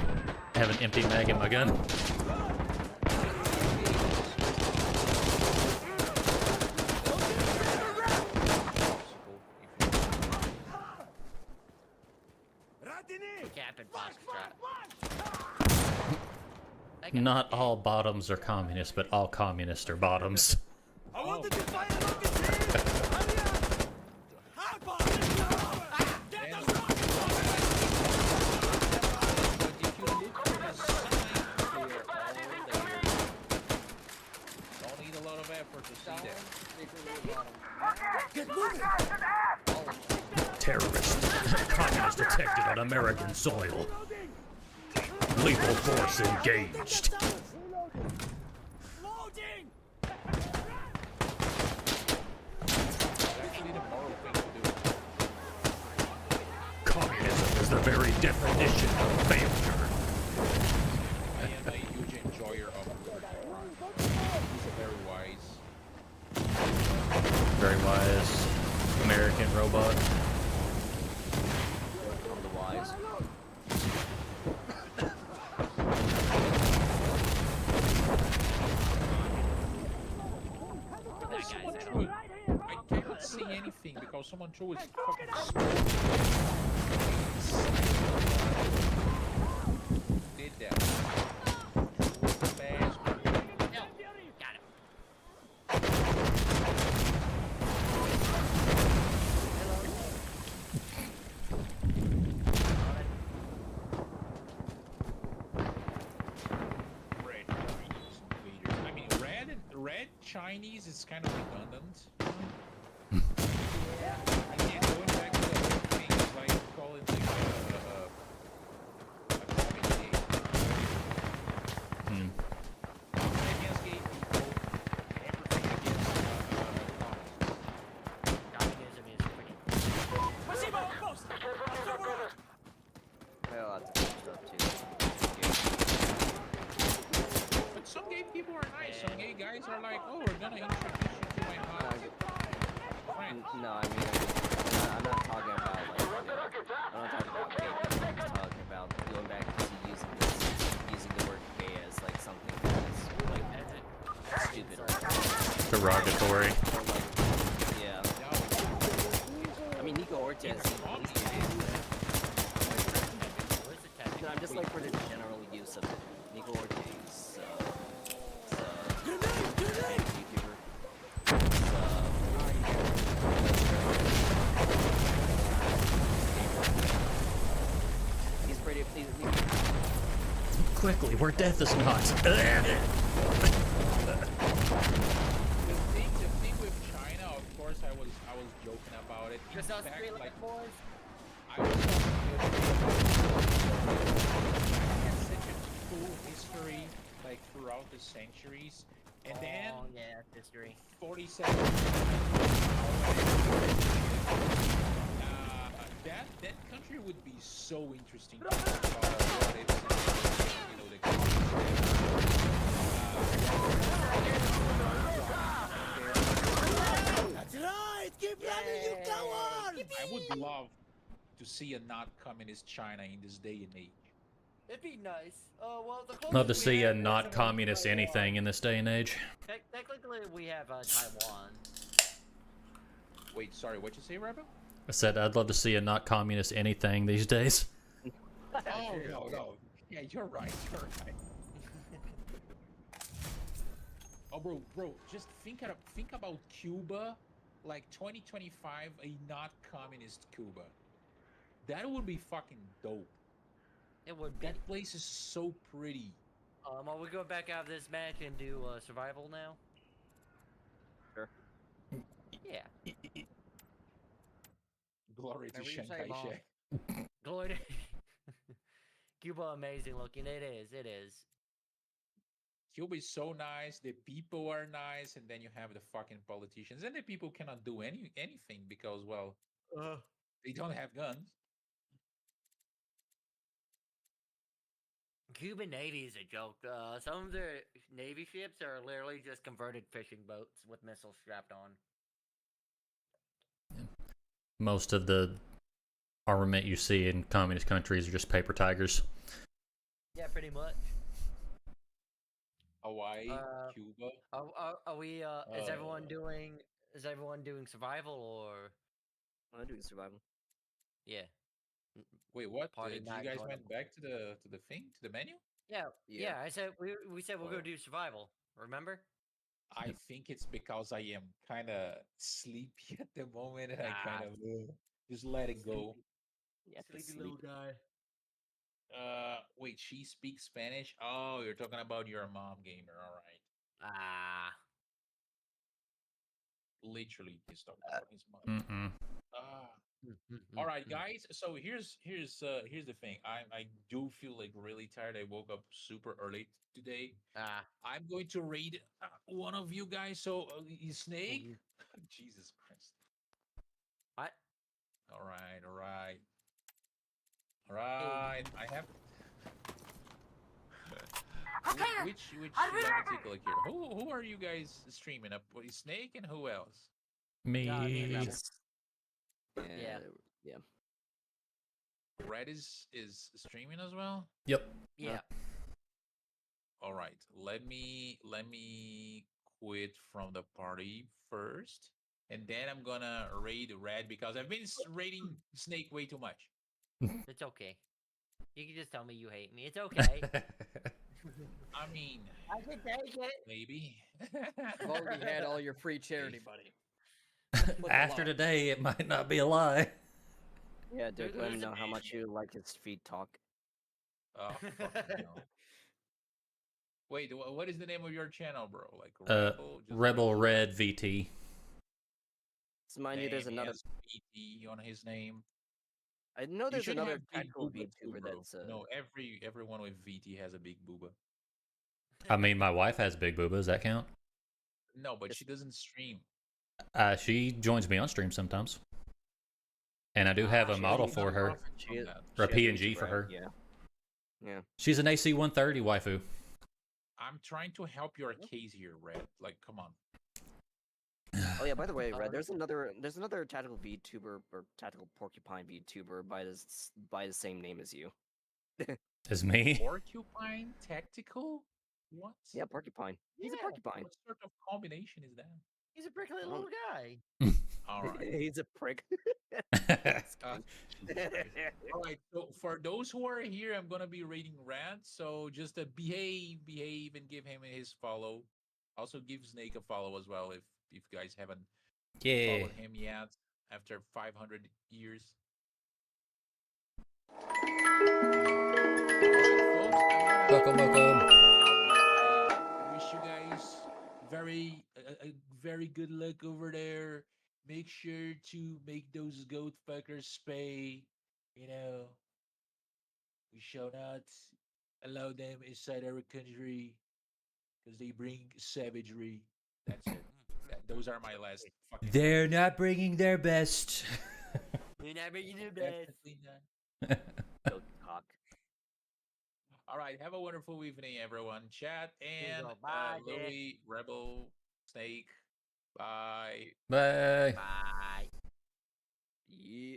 have an empty mag in my gun. Cap and Foxtrot. Not all bottoms are communists, but all communists are bottoms. I wanted to fire a rocket here! Hurry up! Get the rocket! But if you look for the signs, they're all there. Don't need a lot of effort to see that. Get moving! Terrorist. Communist detected on American soil. Lethal force engaged. Loading! Actually, the moral thing to do. Communism is the very definition of failure. I am a huge enjoyer of crime. He's very wise. Very wise American robot. on the wise. Someone threw it. I cannot see anything because someone threw his fucking sword. Did that. Bastard. No. Got him. Red Chinese invaders. I mean, red Chinese is kind of redundant. I mean, are like, oh, we're gonna introduce you to my hot friend. No, I mean, I'm not talking about like, I'm not talking about gay. I'm just talking about going back to using the word gay as like something that's like stupid or Derogatory. like, yeah. I mean, Nico Ortiz. Where's the technical? No, I'm just like for the general use of it. Nico Ortiz, YouTuber. He's pretty. Quickly, where death is not. The thing with China, of course, I was joking about it. In Just us fact, three like, little boys. I was talking has such a cool history, like throughout the centuries, and then Oh yeah, history. 47. That country would be so interesting to talk about what it's, you know, the That's right! Keep running, you coward! I would love to see a not communist China in this day and age. It'd be nice. Well, the Love to closest we see a have is not communist Taiwan. anything in this day and age. Technically, we have Taiwan. Wait, sorry, what'd you say, Rebel? I said I'd love to see a not communist anything these days. Oh, no. Yeah, you're right, you're right. Oh, bro, just think about Cuba, like 2025, a not communist Cuba. That would be fucking dope. It would be. That place is so pretty. Are we going back out of this match and do survival now? Sure. Yeah. Glory to Whatever you Chiang say, Mom. Kai-shek. Glory to Cuba, amazing looking. It is. Cuba is so nice. The people are nice, and then you have the fucking politicians, and the people cannot do anything because, well, they don't have guns. Cuban Navy is a joke. Some of their Navy ships are literally just converted fishing boats with missiles strapped on. Most of the armament you see in communist countries are just paper tigers. Yeah, pretty much. Hawaii, Cuba. Are we? Is everyone doing? Is everyone doing survival or? I'm doing survival. Yeah. Wait, what? Party Did you night guys going went back to the thing, to the menu? Yeah. Yeah. Yeah. I said we said we're Oh. gonna do survival. Remember? I think it's because I am kind of sleepy at the moment, and I kind of just let it go. Yeah, sleep. guy. Wait, she speaks Spanish? Oh, you're talking about your mom, gamer. All right. Ah. Literally, he's talking about his mom. Mm-mm. All right, guys. So here's the thing. I do feel like really tired. I woke up super early today. Ah. I'm going to raid one of you guys. So Snake. you- Jesus Christ. What? All right. I have. Which let me take a look here. Who are you guys streaming up? Snake and who else? Me. Yeah. Red is streaming as well. Yep. Yeah. All right. Let me quit from the party first, and then I'm gonna raid Red because I've been raiding Snake way too much. It's okay. You can just tell me you hate me. It's okay. I mean, I can take it. maybe. I've already had all your free charity, buddy. After today, it might not be a lie. Yeah, Duke, let him There's a know how much you like his feet talk. Oh, fuck no. Wait, what is the name of your channel, bro? Like Rebel Red VT. So mind you, there's Damn, he another. has VT on his name. I know You there's should another have big tackle booba too, VTuber bro. that's. No, everyone with VT has a big booba. I mean, my wife has big booba. Does that count? No, but she doesn't stream. She joins me on stream sometimes. And I do have a She model doesn't for her. profit from She- that. Or a She has PNG YouTube, for right? her. Yeah. She's an AC 130 waifu. I'm trying to help your case here, Red. Like, come on. Oh yeah, by the way, Red, there's another tactical VTuber or tactical porcupine VTuber by the same name as you. Is me? Porcupine tactical? What? Yeah, porcupine. He's a Yeah. porcupine. What sort of combination is that? He's a prickly Oh. little guy. All right. He's a prick. All right. So for those who are here, I'm gonna be rating Red. So just behave, and give him his follow. Also give Snake a follow as well if you guys haven't Yeah. followed him yet after 500 years. Welcome, welcome. I wish you guys a very good luck over there. Make sure to make those goat fuckers pay. You know, we shall not allow them inside our country because they bring savagery. That's it. Those are my last fucking. They're not bringing their best. You're not making the best. Definitely not. Goat cock. All right. Have a wonderful evening, everyone. Chat and go. Bye, Dick. Louis, Rebel, Snake. Bye. Bye. Bye. Yeah.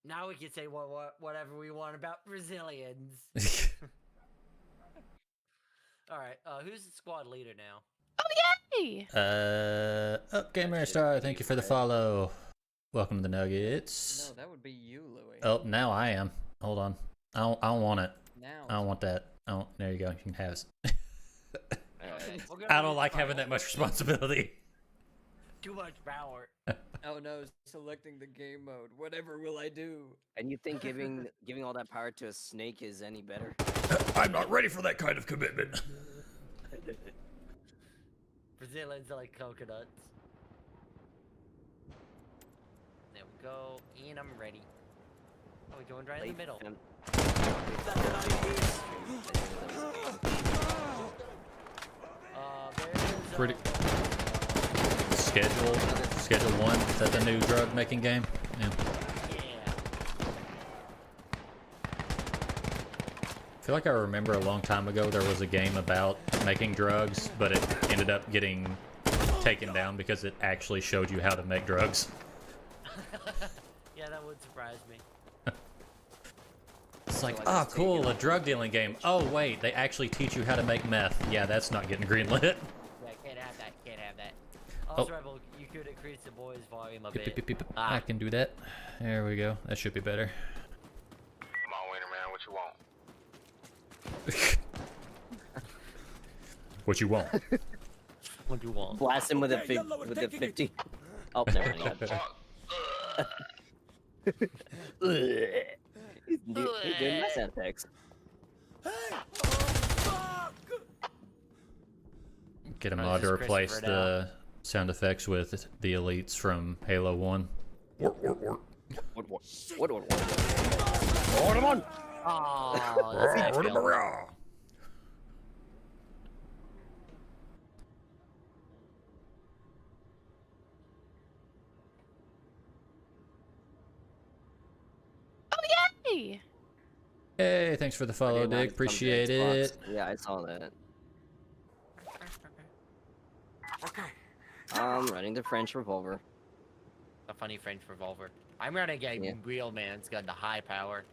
Now we can say whatever we want about Brazilians. All right. Who's the squad leader now? Hey! Gamer Star, thank you for the follow. Welcome to the Nuggets. No, that would be you, Louis. Oh, now I am. Hold on. I don't want it. Now. I don't want that. Oh, there you go. You can have it. Alright. We're gonna I do don't like the having that much responsibility. Too much power. Oh no, selecting the game mode. Whatever will I do? And you think giving all that power to a snake is any better? I'm not ready for that kind of commitment. Brazilians are like coconuts. There we go. And I'm ready. Oh, we're going right in the middle. There's Pretty- Schedule 1. Is that the new drug making game? Yeah. yeah. I feel like I remember a long time ago there was a game about making drugs, but it ended up getting taken down because it actually showed you how to make drugs. Yeah, that would surprise me. It's like, like oh, it's cool, taken a drug dealing game. Oh, wait, they actually teach you how to make meth. Yeah, that's not getting greenlit. Yeah, can't have that. Can't have that. Also, Oh. Rebel, you could increase the boys' volume a Beep, beep, bit. beep, beep. Ah. I can do that. There we go. That should be better. Come on, winner man, what you want? What you want? What do you want? Blast him with a 50. Oh, never mind. Fuck. He's doing my sound effects. Get a Oh, mod this to is replace Christopher the sound effects with the elites from Halo 1. What? Oh, that's that film. Hey! Hey, thanks for the follow, Already Dick. announced on the Appreciate Xbox. it. Yeah, I saw that. Okay. I'm running the French revolver. A funny French revolver. I'm running a Yeah. real man's gun, the high power.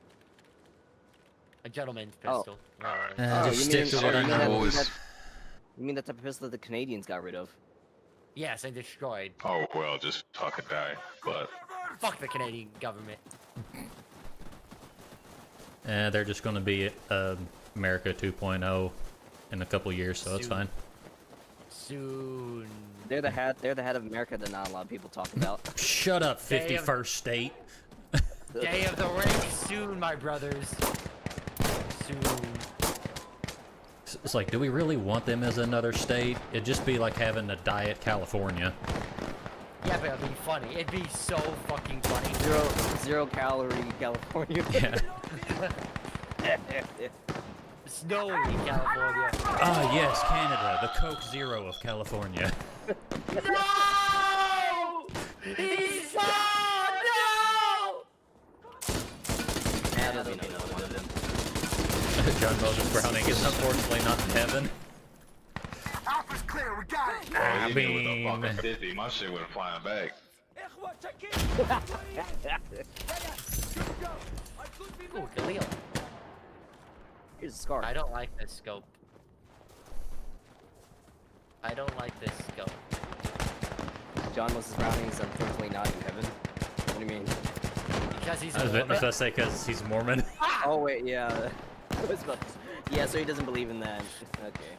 A gentleman's Oh. pistol. Just stick to what I know. You mean that type of pistol that the Canadians got rid of? Yes, and destroyed. Oh, well, just fucking die. But Fuck the Canadian government. They're just going to be America 2.0 in a couple years, so it's Soon. fine. Soon. They're the head of America that not a lot of people talk about. Shut up, Day of- 51st state. Day of the ring soon, my brothers. Soon. It's like, do we really want them as another state? It'd just be like having a diet California. Yeah, but it'd be funny. It'd be so fucking funny. Zero calorie California. Yeah. Snowy California. Ah, yes, Canada, the Coke Zero of California. No! He's no! That'll be another one of them. John Moses Browning is unfortunately not in heaven. Alpha's clear, we got it. I You knew what the mean- fucking 50. My shit went flying back. Ooh, Khalil. Here's a scar. I don't like this scope. I don't like this scope. John Moses Browning is unfortunately not in heaven. What do you mean? Because he's I a was woman. about to say because he's Mormon. Oh wait, yeah. I was about to- yeah, so he doesn't believe in that. Okay.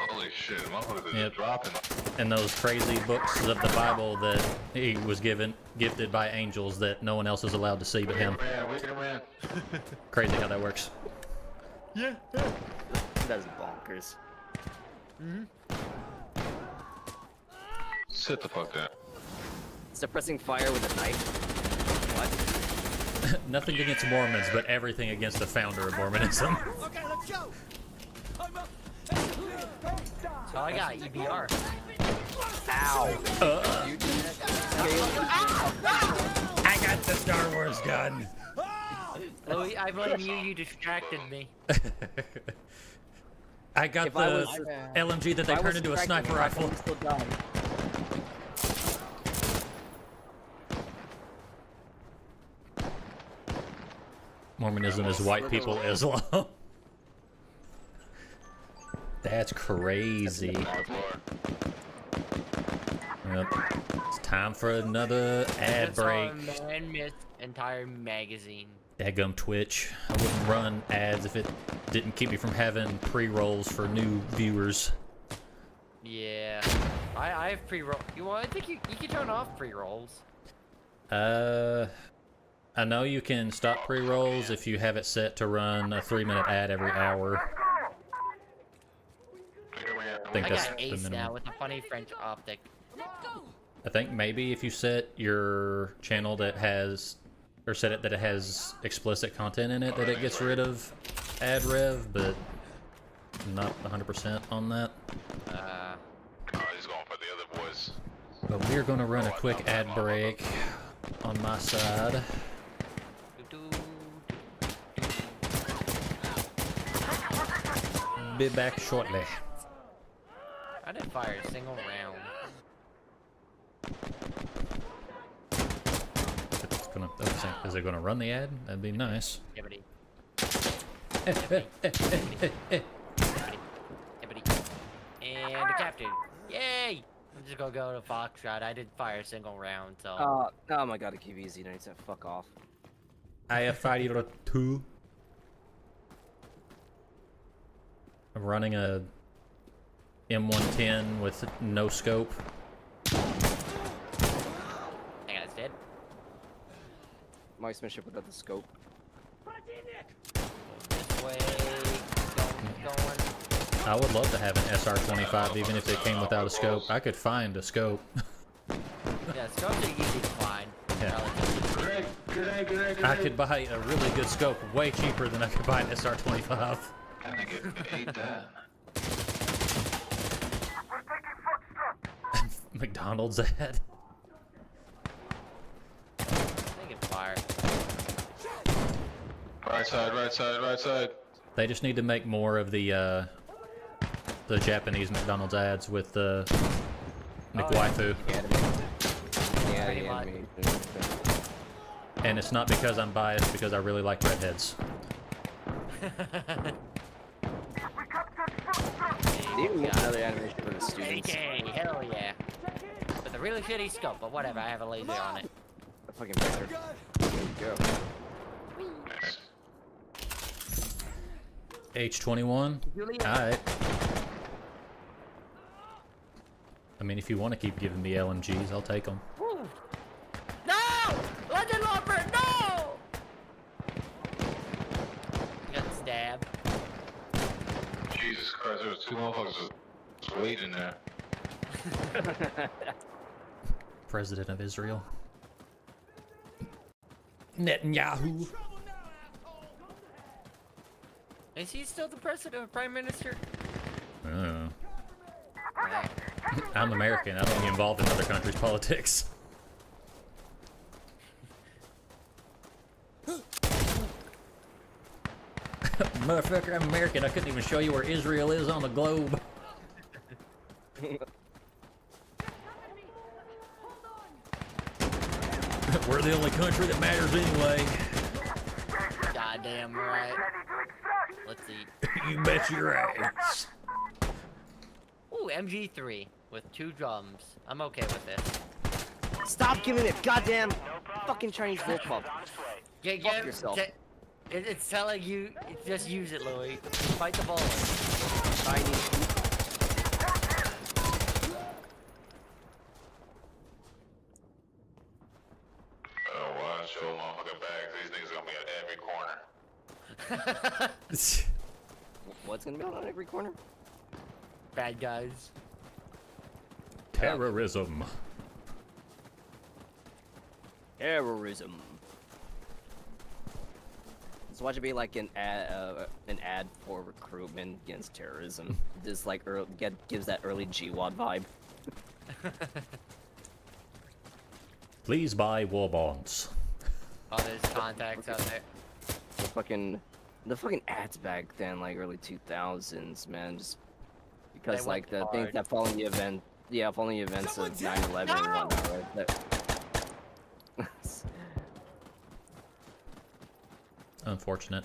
Holy shit, motherfuckers Yep. just dropping. And those crazy books of the Bible that he was gifted by angels that no one else is allowed to see but him. Wicker man. Crazy how that works. That is bonkers. Sit the fuck down. Suppressing fire with a knife. What? Nothing against Mormons, but everything against the founder of Mormonism. Okay, let's go. I'm up. So I got EBR. I got the Star Wars gun. Louis, I blame you. You distracted me. I got If I the was- LMG that they If I was turned into a distracted, sniper my rifle. phone still died. Mormonism is white people Islam. That's crazy. Yep. It's time for another ad That's break. our man missed entire magazine. Daggum Twitch. I wouldn't run ads if it didn't keep me from having pre-rolls for new viewers. Yeah. I have pre-roll. I think you can turn off pre-rolls. I know you can stop pre-rolls if you have it set to run a 3-minute ad every hour. I think I that's got the Ace now minimum. with a funny French optic. I think maybe if you set your channel that has, or set it that it has explicit content in it, that it gets rid of ad rev, but not 100% on that. Oh, he's going for the other boys. But we're gonna run a quick ad break on my side. Be back shortly. I didn't fire a single round. It's gonna, is it gonna run the ad? That'd be nice. Hibbity. Hibbity. Hibbity. And the captain. Yay! I'm just gonna go to Foxtrot. I didn't fire a single round, so. Oh my god, it keep easy. No, it's fuck off. I have fired 2. I'm running a M110 with no scope. Hang on, it's dead. Marksmanship without the scope. This way. Going. I would love to have an SR25 even if it came without a scope. I could find a scope. Yeah, scopes are easy to find. Yeah. Relatively. I could buy a really good scope way cheaper than I could buy an SR25. That nigga ate that. McDonald's ad. They can fire. Right side, right side, right side. They just need to make more of the Japanese McDonald's ads with the McWaifu. Yeah, Pretty the much. animation. And it's not because I'm biased, because I really like redheads. They even make another animation for the students. AK, hell yeah. With a really shitty scope, but whatever, I have a laser on it. A fucking better. There you go. H21? Julia. Alright. I mean, if you want to keep giving me LMGs, I'll take them. Woo. No! London Lumber, no! Got stabbed. Jesus Christ, there was 2 motherfuckers just waiting there. President of Israel. Netanyahu. Is he still the president or prime minister? Oh. I'm American. I don't get involved in other countries' politics. motherfucker. I'm American. I couldn't even show you where Israel is on the globe. We're the only country that matters anyway. Goddamn right. Let's see. You bet your ass. Ooh, MG3 with 2 drums. I'm okay with this. Stop giving it goddamn fucking Chinese roll club. Get yourself. It's telling you, just use it, Louis. Fight the ball. Chinese. Watch your motherfucking bags. These niggas gonna be at every corner. What's gonna be on every corner? Bad guys. Terrorism. Terrorism. Just watch it be like an ad for recruitment against terrorism. Just like gives that early GWAD vibe. Please buy war bonds. Oh, there's contacts out there. The fucking ads back then, like early 2000s, man, just because They like went the things hard. that following the event, following the events of 9/11 and whatnot, right? Unfortunate.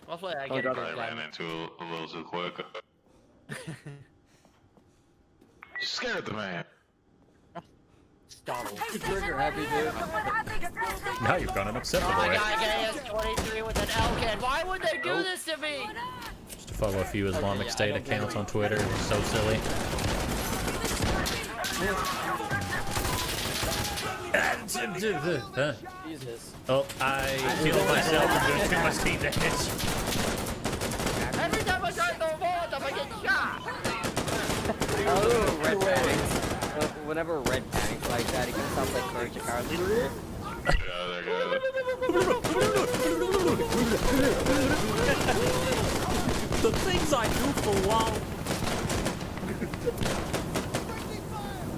Hopefully I Oh, get a God. good I ran gun. into a little too quick. Scared the man. Startled. Trigger happy, dude. Now you've gone an acceptable Oh, I way. gotta get AS-23 with an Elkin. Why would they do this to me? Just to follow a few Islamic yeah, I State don't get accounts it. on Twitter. It's so silly. Huh? Jesus. Oh, I killed myself from doing too much team damage. Every time I try to throw a ball at them, I get shot. Oh, red panics. Whenever red panics like that, it can sound like Courage the Cowardly. Yeah, they're good. The things I do for WoW.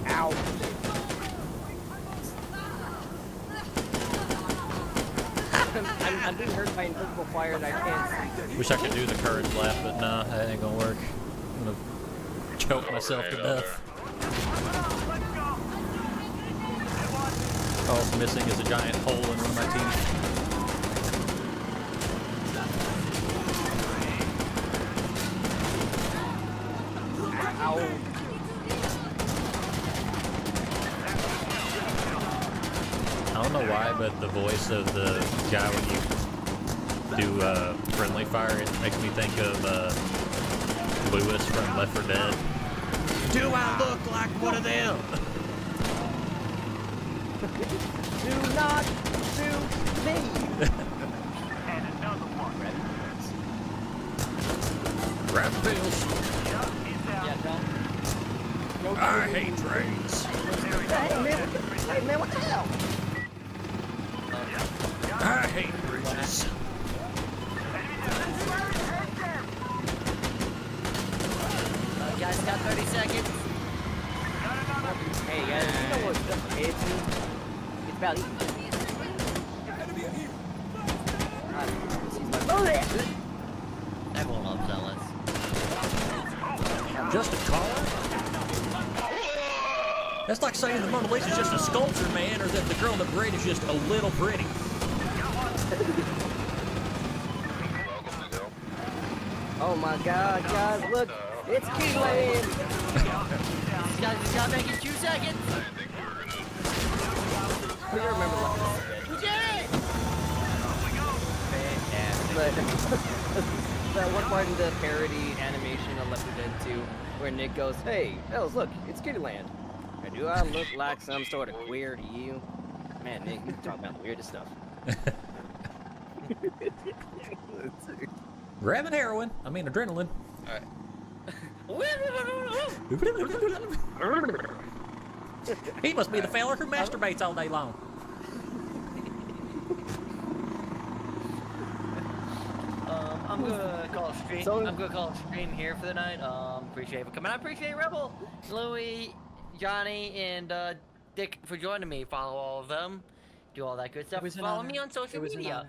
Ow. I'm being hurt by invisible fire and I can't see. Wish I could do the courage laugh, but nah, that ain't gonna work. I'm gonna choke myself to death. All it's missing is a giant hole in one of my teeth. Ow. I don't know why, but the voice of the guy when you do friendly fire, it makes me think of Lewis from Left 4 Dead. Do I look like one of them? Do not shoot me! Grab pills. Yeah, don't. I hate trains. Hey man, what the hell? I hate bridges. Guys, got 30 seconds. Hey guys, you know what's just it's about eating. That won't upsell us. Just a car? That's like saying the Mona Lisa's just a sculpture, man, or that the girl in the bridge is just a little pretty. Oh my god, guys, look! It's Keyland! These guys just gotta make it 2 seconds. We remember what We did it! that one part in the parody animation of Left 4 Dead 2 where Nick goes, "Hey, Ellis, look, it's Kittyland. And do I look like some sort of queer to you?" Man, Nick, you talking about the weirdest stuff. Grabbing heroin. I mean adrenaline. He must be the feller who masturbates all day long. I'm gonna call a stream. So- I'm gonna call a stream here for the night. appreciate it for coming. I appreciate Rebel, Louie, Johnny, and Dick for joining me. Follow all of them. Do all that good stuff. was an Follow honor. me on It social was an media.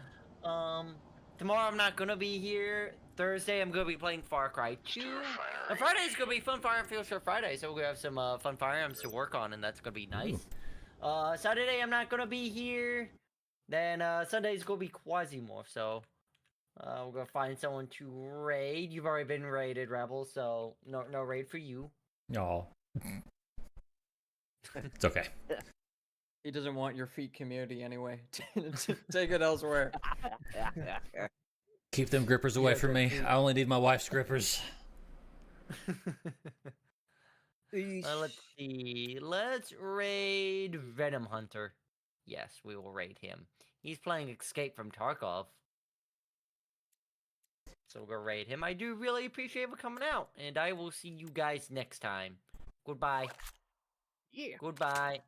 Tomorrow I'm not gonna be here. Thursday I'm gonna be playing Far Cry 2. And Friday's gonna be Fun Fire and Field Trip Friday, so we're gonna have some fun firearms to work on, and that's gonna be nice. Saturday I'm not gonna be here. Then Sunday's gonna be Quasimorph, so we're gonna find someone to raid. You've already been raided, Rebel, so no raid for you. Oh. It's okay. He doesn't want your feet community anyway. Take it elsewhere. Keep them grippers away Yeah, from me. I only need my wife's grippers. Let's see. Let's raid Venom Hunter. Yes, we will raid him. He's playing Escape from Tarkov. So we'll go raid him. I do really appreciate him coming out. And I will see you guys next time. Goodbye. Yeah. Goodbye.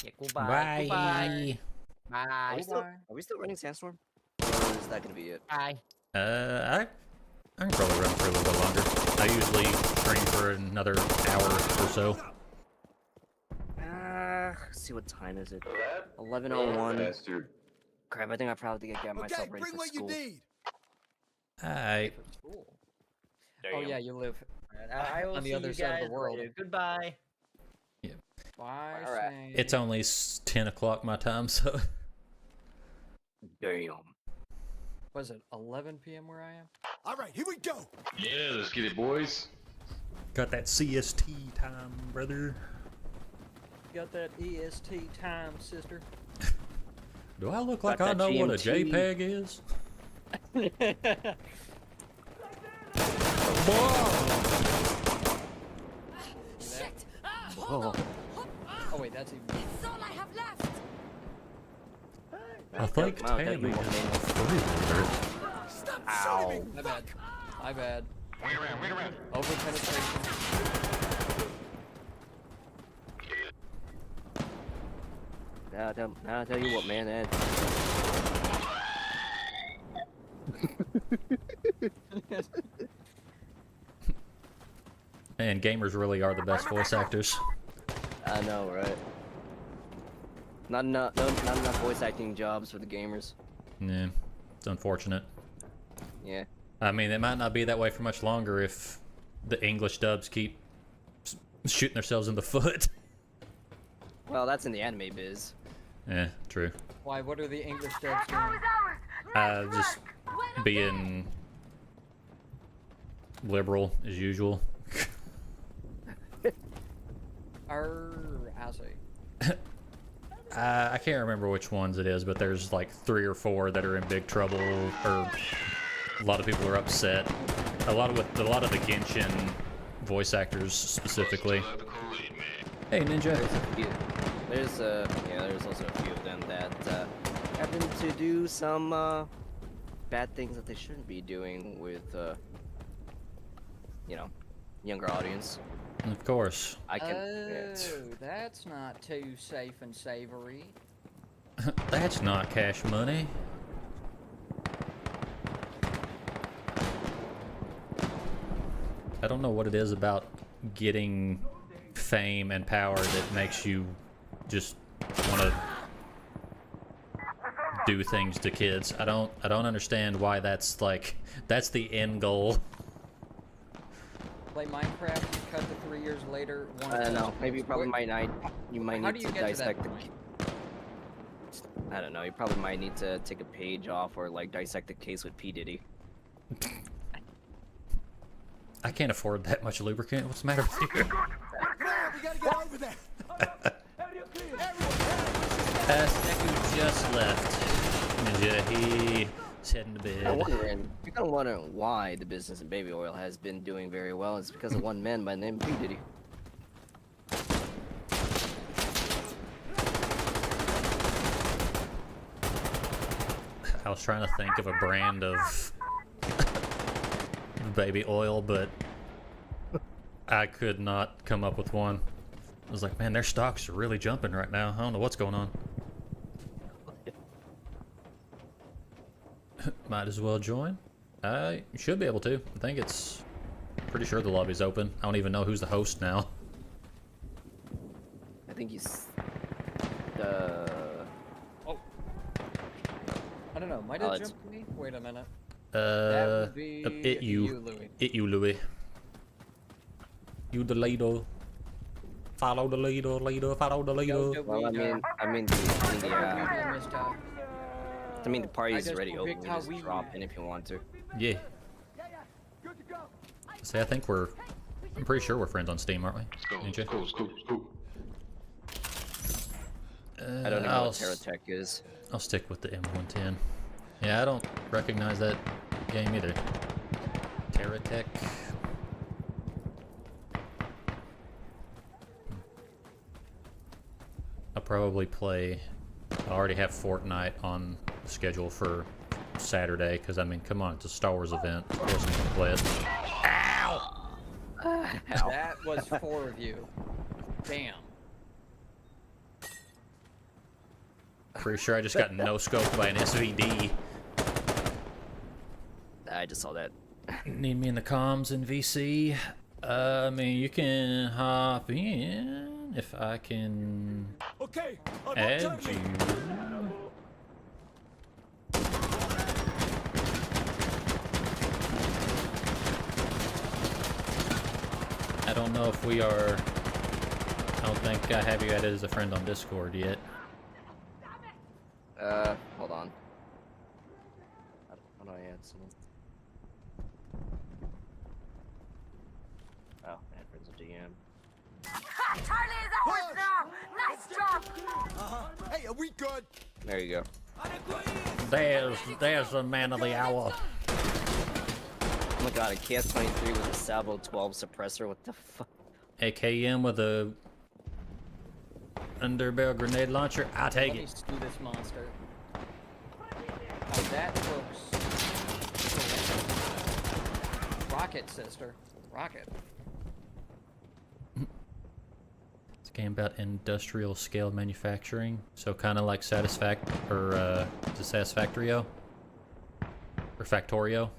Yeah, goodbye. Bye. Goodbye. Bye. Are we still running Sandstorm? Or is that gonna be it? Bye. I can probably run for a little bit longer. I usually train for another hour or so. Let's see, what time is it? 11:01. Bastard. Crap, I think I probably get myself Okay, ready bring for what school. you need. Alright. Oh yeah, you live. I will On the see other you side of the guys world. later. Goodbye. Bye, Alright. Snake. It's only 10 o'clock my time, so... Damn. Was it 11 p.m. where I am? All right, here we go. Yeah, let's get it, boys. Got that CST time, brother. Got that EST time, sister. Do I look like Got I that know what a GMT. JPEG is? Shit. Oh. Oh wait, that's even. It's all I have left. I think Wow, Tammy you is want a freezer. Stop Ow. shooting me. My bad. My bad. Wait around. Over penetration. I'll tell you what, man. That... Man, gamers really are the best voice actors. I know, right? Not enough voice acting jobs for the gamers. Yeah, it's unfortunate. Yeah. I mean, it might not be that way for much longer if the English dubs keep shooting themselves in the foot. Well, that's in the anime biz. Yeah, true. Why? What are the English dubs doing? Just being liberal as usual. I see. I can't remember which ones it is, but there's like 3 or 4 that are in big trouble, or a lot of people are upset. A lot of the Genshin voice actors specifically. Still have the Kool-Aid, man. Hey, Ninja. There's also a few of them that happen to do some bad things that they shouldn't be doing with younger audience. Of course. I can. Oh, that's not too safe and savory. That's not cash money. I don't know what it is about getting fame and power that makes you just want to do things to kids. I don't understand why that's the end goal. Play Minecraft, you cut to 3 years later. I don't know. Maybe you probably might not. You might How need do you to get to that dissect the. point? I don't know. You probably might need to take a page off or like dissect the case with P Diddy. I can't afford that much lubricant. What's the matter with you? Man, we gotta get over there. Deku just left. Ninja, he's heading to bed. You're gonna wonder why the business in baby oil has been doing very well. It's because of one man by the name of P Diddy. I was trying to think of a brand of baby oil, but I could not come up with one. I was like, man, their stocks are really jumping right now. I don't know what's going on. Might as well join. I should be able to. I think it's Pretty sure the lobby's open. I don't even know who's the host now. I think he's. I don't know. Might Oh, have it's- jumped me? Wait a minute. That Uh, would be it you. Louis. It you, Louis. You the leader. Follow the leader, follow the leader. Well, I mean, the party's already open. You just drop in if you want to. Yeah. See, I think I'm pretty sure we're friends on Steam, aren't we? Ain't you? Cool. I don't know what Terratech is. I'll stick with the M110. Yeah, I don't recognize that game either. Terratech. I'll probably play. I already have Fortnite on the schedule for Saturday because I mean, come on, it's a Star Wars event. Of course, I'm gonna play it. That was 4 of you. Damn. Pretty sure I just got no scoped by an SVD. I just saw that. Need me in the comms in VC? I mean, you can hop in if I can Okay, add you. I don't know if we are. I don't think I have you added as a friend on Discord yet. Hold on. How do I add someone? Oh, add friends of DM. Charlie is ours now! Nice job! Hey, are we good? There you go. There's the man of the hour. Oh my god, a KS-23 with a Salvo 12 suppressor. What the fuck? AKM with a underbarrel grenade launcher. I'll take Let me it. stew this monster. Now that looks. Rocket, sister. Rocket. It's a game about industrial scale manufacturing, so kind of like is it Satisfactorio or Factorio.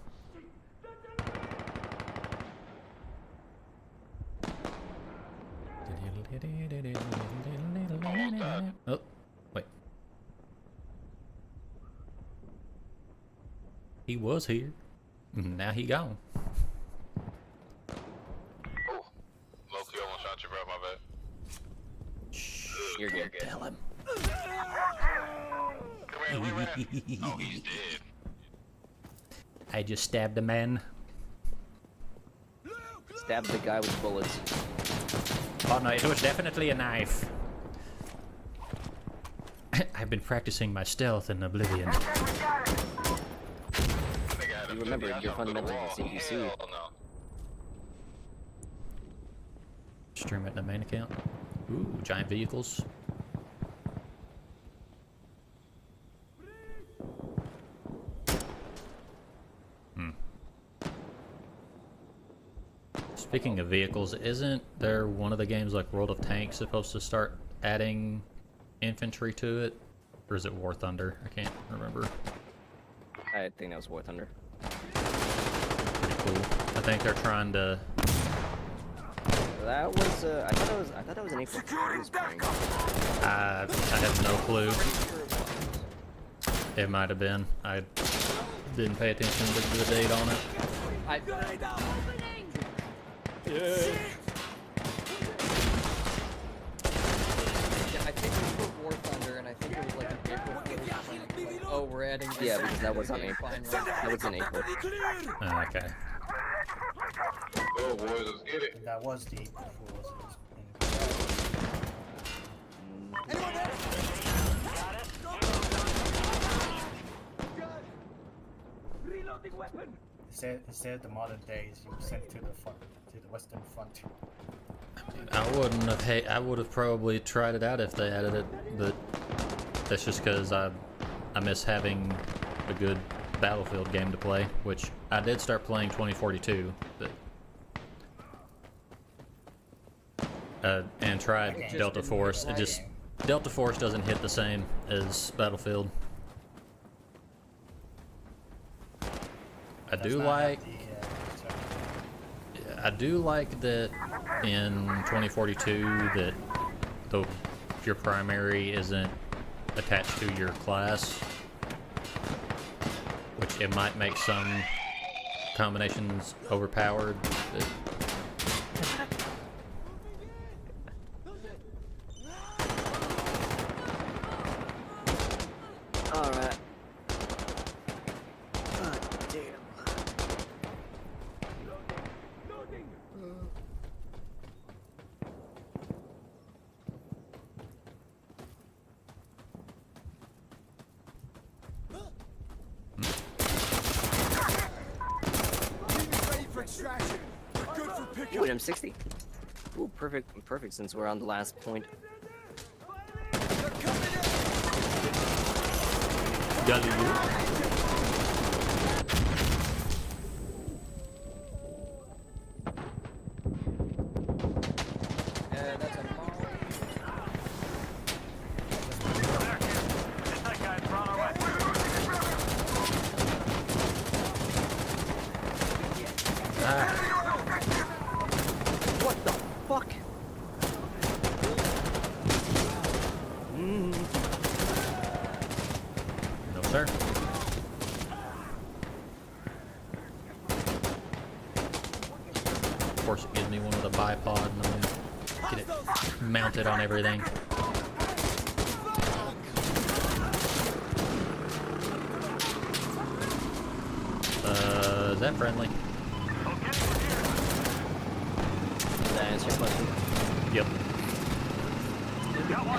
Oh, wait. He was here. Now he gone. Low-key almost shot you, bro. My bad. You're good. Tell him. Come here, we ran. Oh, he's dead. I just stabbed a man. Stab the guy with bullets. Oh no, it was definitely a knife. I've been practicing my stealth in Oblivion. You remember, you're fundamentally the CQC. Hell no. Stream it in the main account. Ooh, giant vehicles. Speaking of vehicles, isn't there one of the games like World of Tanks supposed to start adding infantry to it? Or is it War Thunder? I can't remember. I think that was War Thunder. Pretty cool. I think they're trying to... That was, I thought it was an April Fool's prank. I have no clue. It might have been. I didn't pay attention to the date on it. Yeah, I think it was for War Thunder, and I think it was like an April Fool's prank. Like, oh, we're adding. this Yeah, because that was on okay, April. fine, right. That was in April. Okay. Oh, boys, let's get it. That was the April Fool's. Anyone there? Reloading weapon. It said the modern days you were sent to the front, to the Western Front. I wouldn't have. I would have probably tried it out if they added it, but that's just because I miss having a good Battlefield game to play, which I did start playing 2042, but and tried Okay. Delta Force. It just Delta Force doesn't hit the same as Battlefield. I Does do not like. have the, I do like that in 2042 that your primary isn't attached to your class, which it might make some combinations overpowered. Alright. God damn. Ready for extraction. We're good for Ooh, pickup. an M60. Ooh, perfect since we're on the last point. They're coming in. That's a Molly. What the fuck? No, sir. Of course, it gives me one with a bipod, and I'm gonna get it mounted on everything. Is that friendly? Does that answer your question? Yep.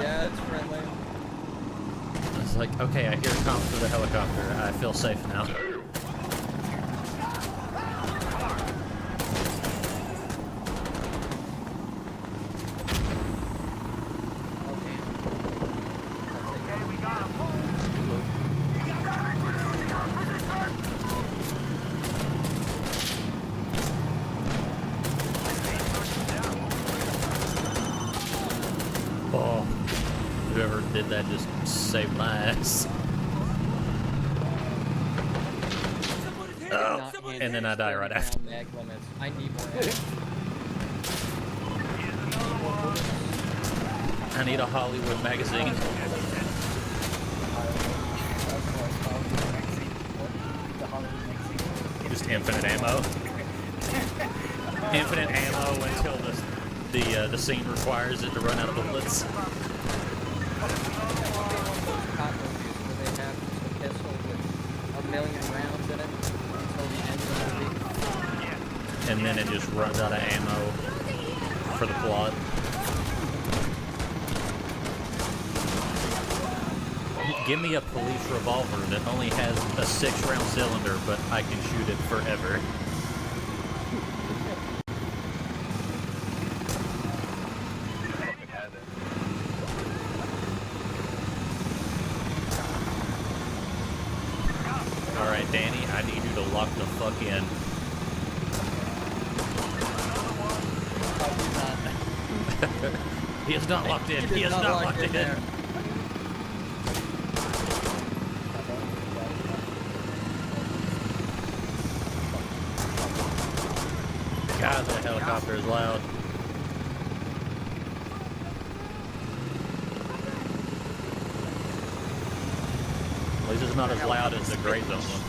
Yeah, it's friendly. I was like, okay, I hear comms for the helicopter. I feel safe now. Oh, whoever did that just saved my ass. Oh, and then I die right after. Mag limits. I need more ammo. I need a Hollywood magazine. Just infinite ammo. Infinite ammo until the scene requires it to run out of bullets. Cop movies where they have just a pistol with a million rounds in it until the end of the movie. And then it just runs out of ammo for the plot. Give me a police revolver that only has a 6-round cylinder, but I can shoot it forever. Alright, Danny, I need you to lock the fuck in. He is not locked in. He is not locked in. there. God, that helicopter is loud. At least it's not as loud as the Gray Zone one.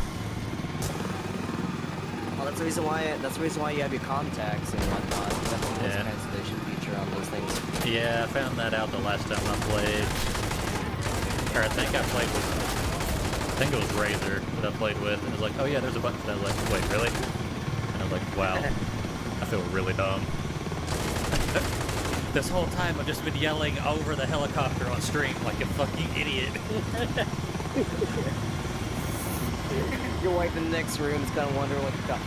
Well, that's the reason why. That's the reason why you have your contacts and whatnot. That's the voice Yeah. cancellation feature on those things. Yeah, I found that out the last time I played. Or I think I played with... I think it was Razor that I played with. And it was like, oh yeah, there's a button for that. I was like, wait, really? And I was like, wow. I feel really dumb. This whole time I've just been yelling over the helicopter on stream like a fucking idiot. Your wife in the next room is gonna wonder what the fuck.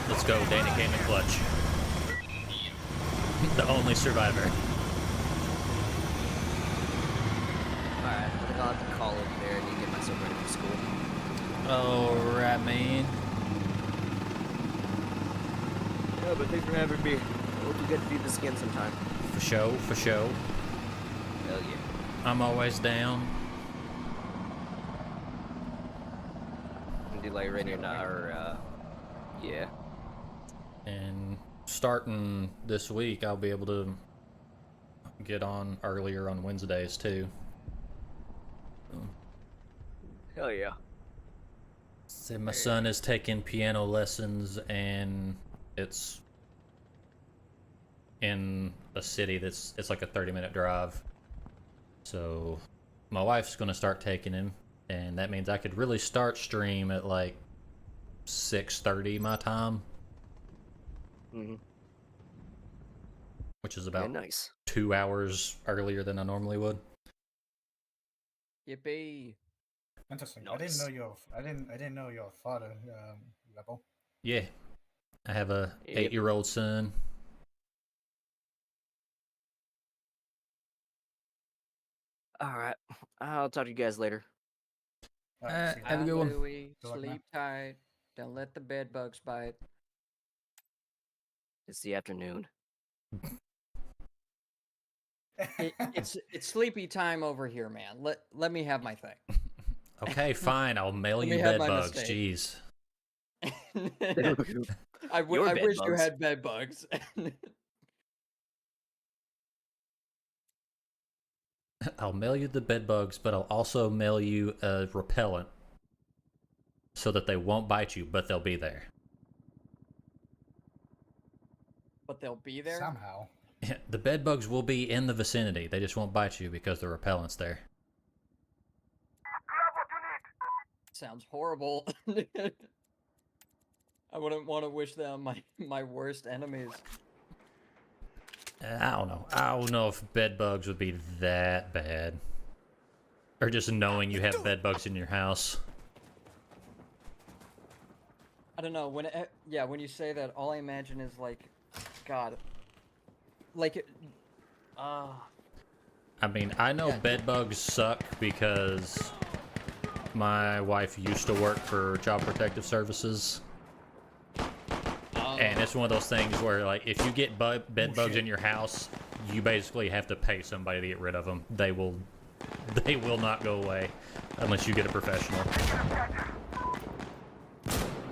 Let's go, Danny came in clutch. The only survivor. Alright, I think I'll have to call over there and get myself ready for school. Alright, man. Yeah, but thanks for having me. Hope you get to do this again sometime. For sure, for sure. Hell yeah. I'm always down. Do like radio or yeah. And starting this week, I'll be able to get on earlier on Wednesdays too. Hell yeah. So my son is taking piano lessons, and it's in a city it's like a 30-minute drive. So my wife's gonna start taking him, and that means I could really start stream at like 6:30 my time, which is about nice. 2 hours earlier than I normally would. Yippee. Interesting. Nice. I didn't know your father, Rebel. Yeah, I have a Yep. 8-year-old son. Alright. I'll talk to you guys later. Alright, see you Have a later. good one. Louie, Good luck, man. sleep tight. Don't let the bed bugs bite. It's the afternoon. It's sleepy time over here, man. Let me have my thing. Okay, fine. I'll mail Let you me have bed my bugs. mistake. Jeez. I Your bed wish you bugs. had bed bugs. I'll mail you the bed bugs, but I'll also mail you a repellent so that they won't bite you, but they'll be there. But they'll be there. Somehow. The bed bugs will be in the vicinity. They just won't bite you because the repellent's there. Sounds horrible. I wouldn't want to wish them my worst enemies. I don't know. I don't know if bed bugs would be that bad. Or just knowing you have bed bugs in your house. I don't know. When you say that, all I imagine is like, God, like it. I mean, I know Yeah. bed bugs suck because my wife used to work for Child Protective Services. And it's one of those things where, like, if you get bed bugs shit. in your house, you basically have to pay somebody to get rid of them. They will not go away unless you get a professional.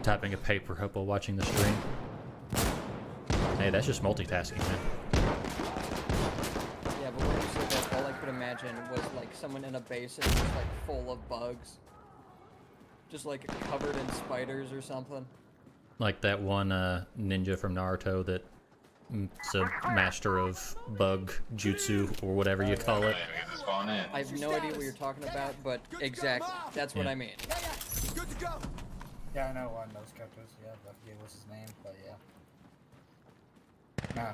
Typing a paper up while watching the stream. Hey, that's just multitasking, man. Yeah, but when you said that, all I could imagine was like someone in a basin just like full of bugs, just like covered in spiders or something. Like that one ninja from Naruto that's a master of bug jutsu or whatever you call it. Get this phone in. I have no idea what you're talking about, but exactly, that's what Yeah. I mean. Yeah, yeah. Good to go. Yeah, I know one of those characters. Yeah, I forget what's his name, but yeah. Nah.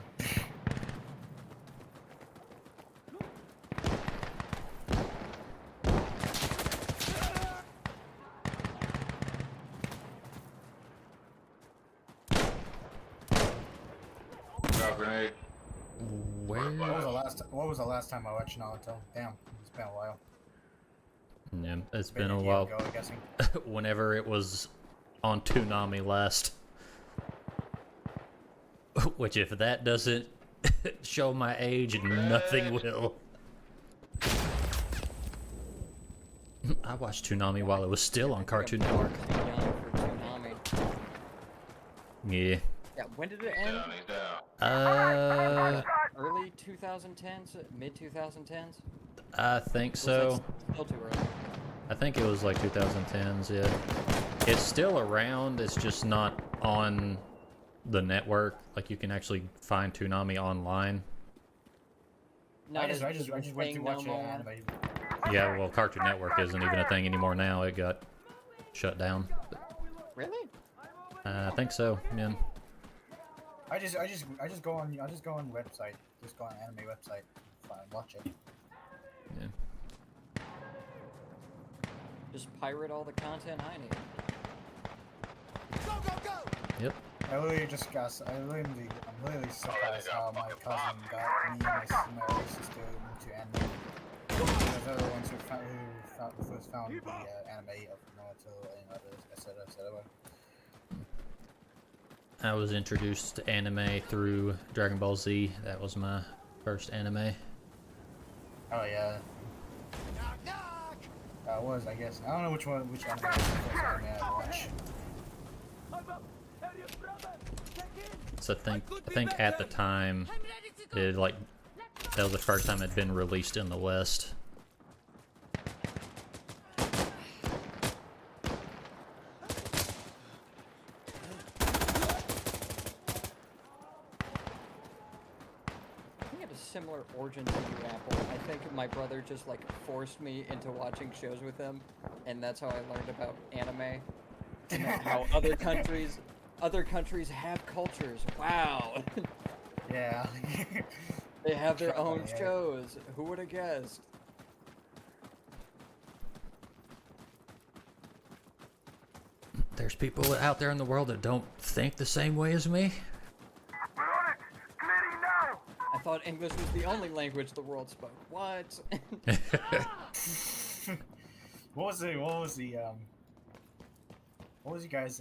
Drop grenade. Where? What was the last time I watched Naruto? Damn, it's been a while. Yeah, it's Maybe been a year while. ago, I'm guessing. Whenever it was on Toonami last. Which, if that doesn't show my age, nothing will. I watched Toonami while it was still on Cartoon Network. Too young for Toonami. Yeah. Yeah, when did it end? Down, he's down. Early 2010s, mid 2010s. I think Was so. that still too early? I think it was like 2010s, yeah. It's still around, it's just not on the network. Like, you can actually find Toonami online. Not I just as big went a to thing watch no an more. anime. Yeah, well, Cartoon Network isn't even a thing anymore now. It got shut down. Really? I think so, yeah. I just go on website. Just go on anime website. Watch it. Yeah. Just pirate all the content I need. Go, go, go. Yep. I'm really surprised how my cousin got me and my older sister into anime. Because they're the ones who found the anime of Naruto and others, etc., etc. I was introduced to anime through Dragon Ball Z. That was my first anime. Oh yeah. Was I guess I don't know which anime was the first anime I watched. So I think at the time, it like that was the first time it'd been released in the West. Similar origin to you, Apple. I think my brother just like forced me into watching shows with him, and that's how I learned about anime. And how other countries have cultures. Wow. Yeah. They have their Shut my own head. shows. Who would have guessed? There's people out there in the world that don't think the same way as me. I thought English was the only language the world spoke. What? What was you guys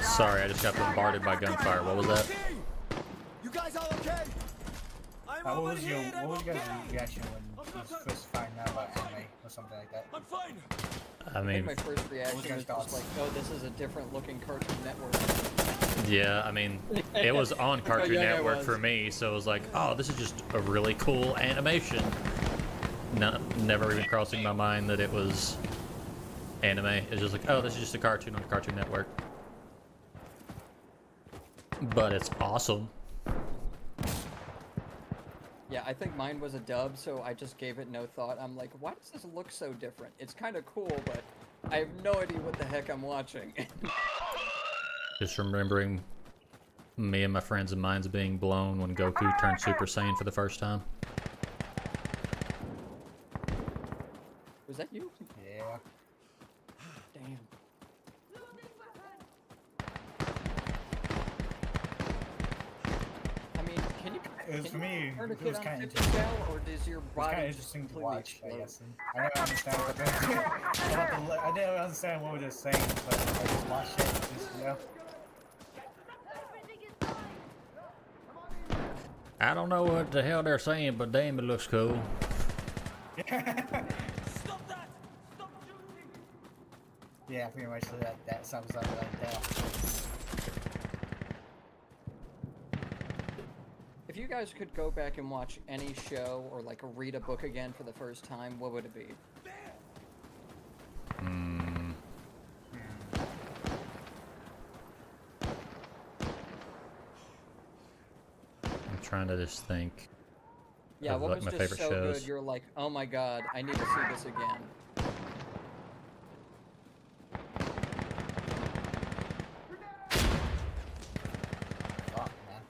Sorry, I just got bombarded by gunfire. What was that? You guys all okay? what was your guys' reaction when you first find out about anime or something like that? I'm fine. I I mean, think my first reaction was just thoughts? like, oh, this is a different looking Cartoon Network. yeah, I mean, it was on Cartoon young I Network was. for me, so it was like, oh, this is just a really cool animation. Never even crossing my mind that it was anime. It's just like, oh, this is just a cartoon on Cartoon Network. But it's awesome. Yeah, I think mine was a dub, so I just gave it no thought. I'm like, why does this look so different? It's kind of cool, but I have no idea what the heck I'm watching. Just remembering me and my friends' minds being blown when Goku turned Super Saiyan for the first time. Was that you? Yeah. Damn. I mean, can you It was for me. turn a It kid was on kind of 50 cal, or does your It's body kind of just interesting to completely watch, I explode? guess. I didn't understand what I didn't understand what we were just saying, so I just watched it. I don't know what the hell they're saying, but damn, it looks cool. Stop that! Stop shooting! Yeah, pretty much that sums up like that. If you guys could go back and watch any show or like read a book again for the first time, what would it be? I'm trying to just think. Yeah, Of, what like, was my just favorite so shows. good? You're like, oh my god, I need to see this again. Fuck, man.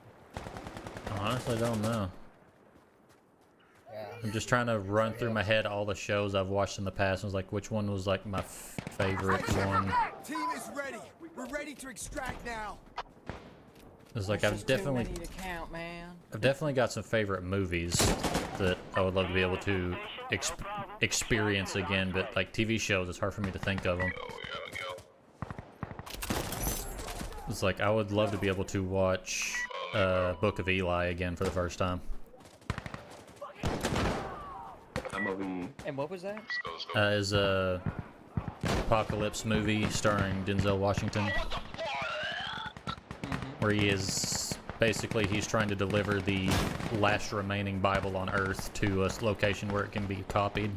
I honestly don't know. Yeah. I'm just trying to run through my head all the shows I've watched in the past. And was like, which one was like my favorite one? Team is ready. We're ready to extract now. It's like There's I've just too definitely, many to count, man. I've definitely got some favorite movies that I would love to be able to experience again. But like TV shows, it's hard for me to think of them. It's like I would love to be able to watch Book of Eli again for the first time. And what was that? Is a apocalypse movie starring Denzel Washington, where he is basically he's trying to deliver the last remaining Bible on Earth to a location where it can be copied.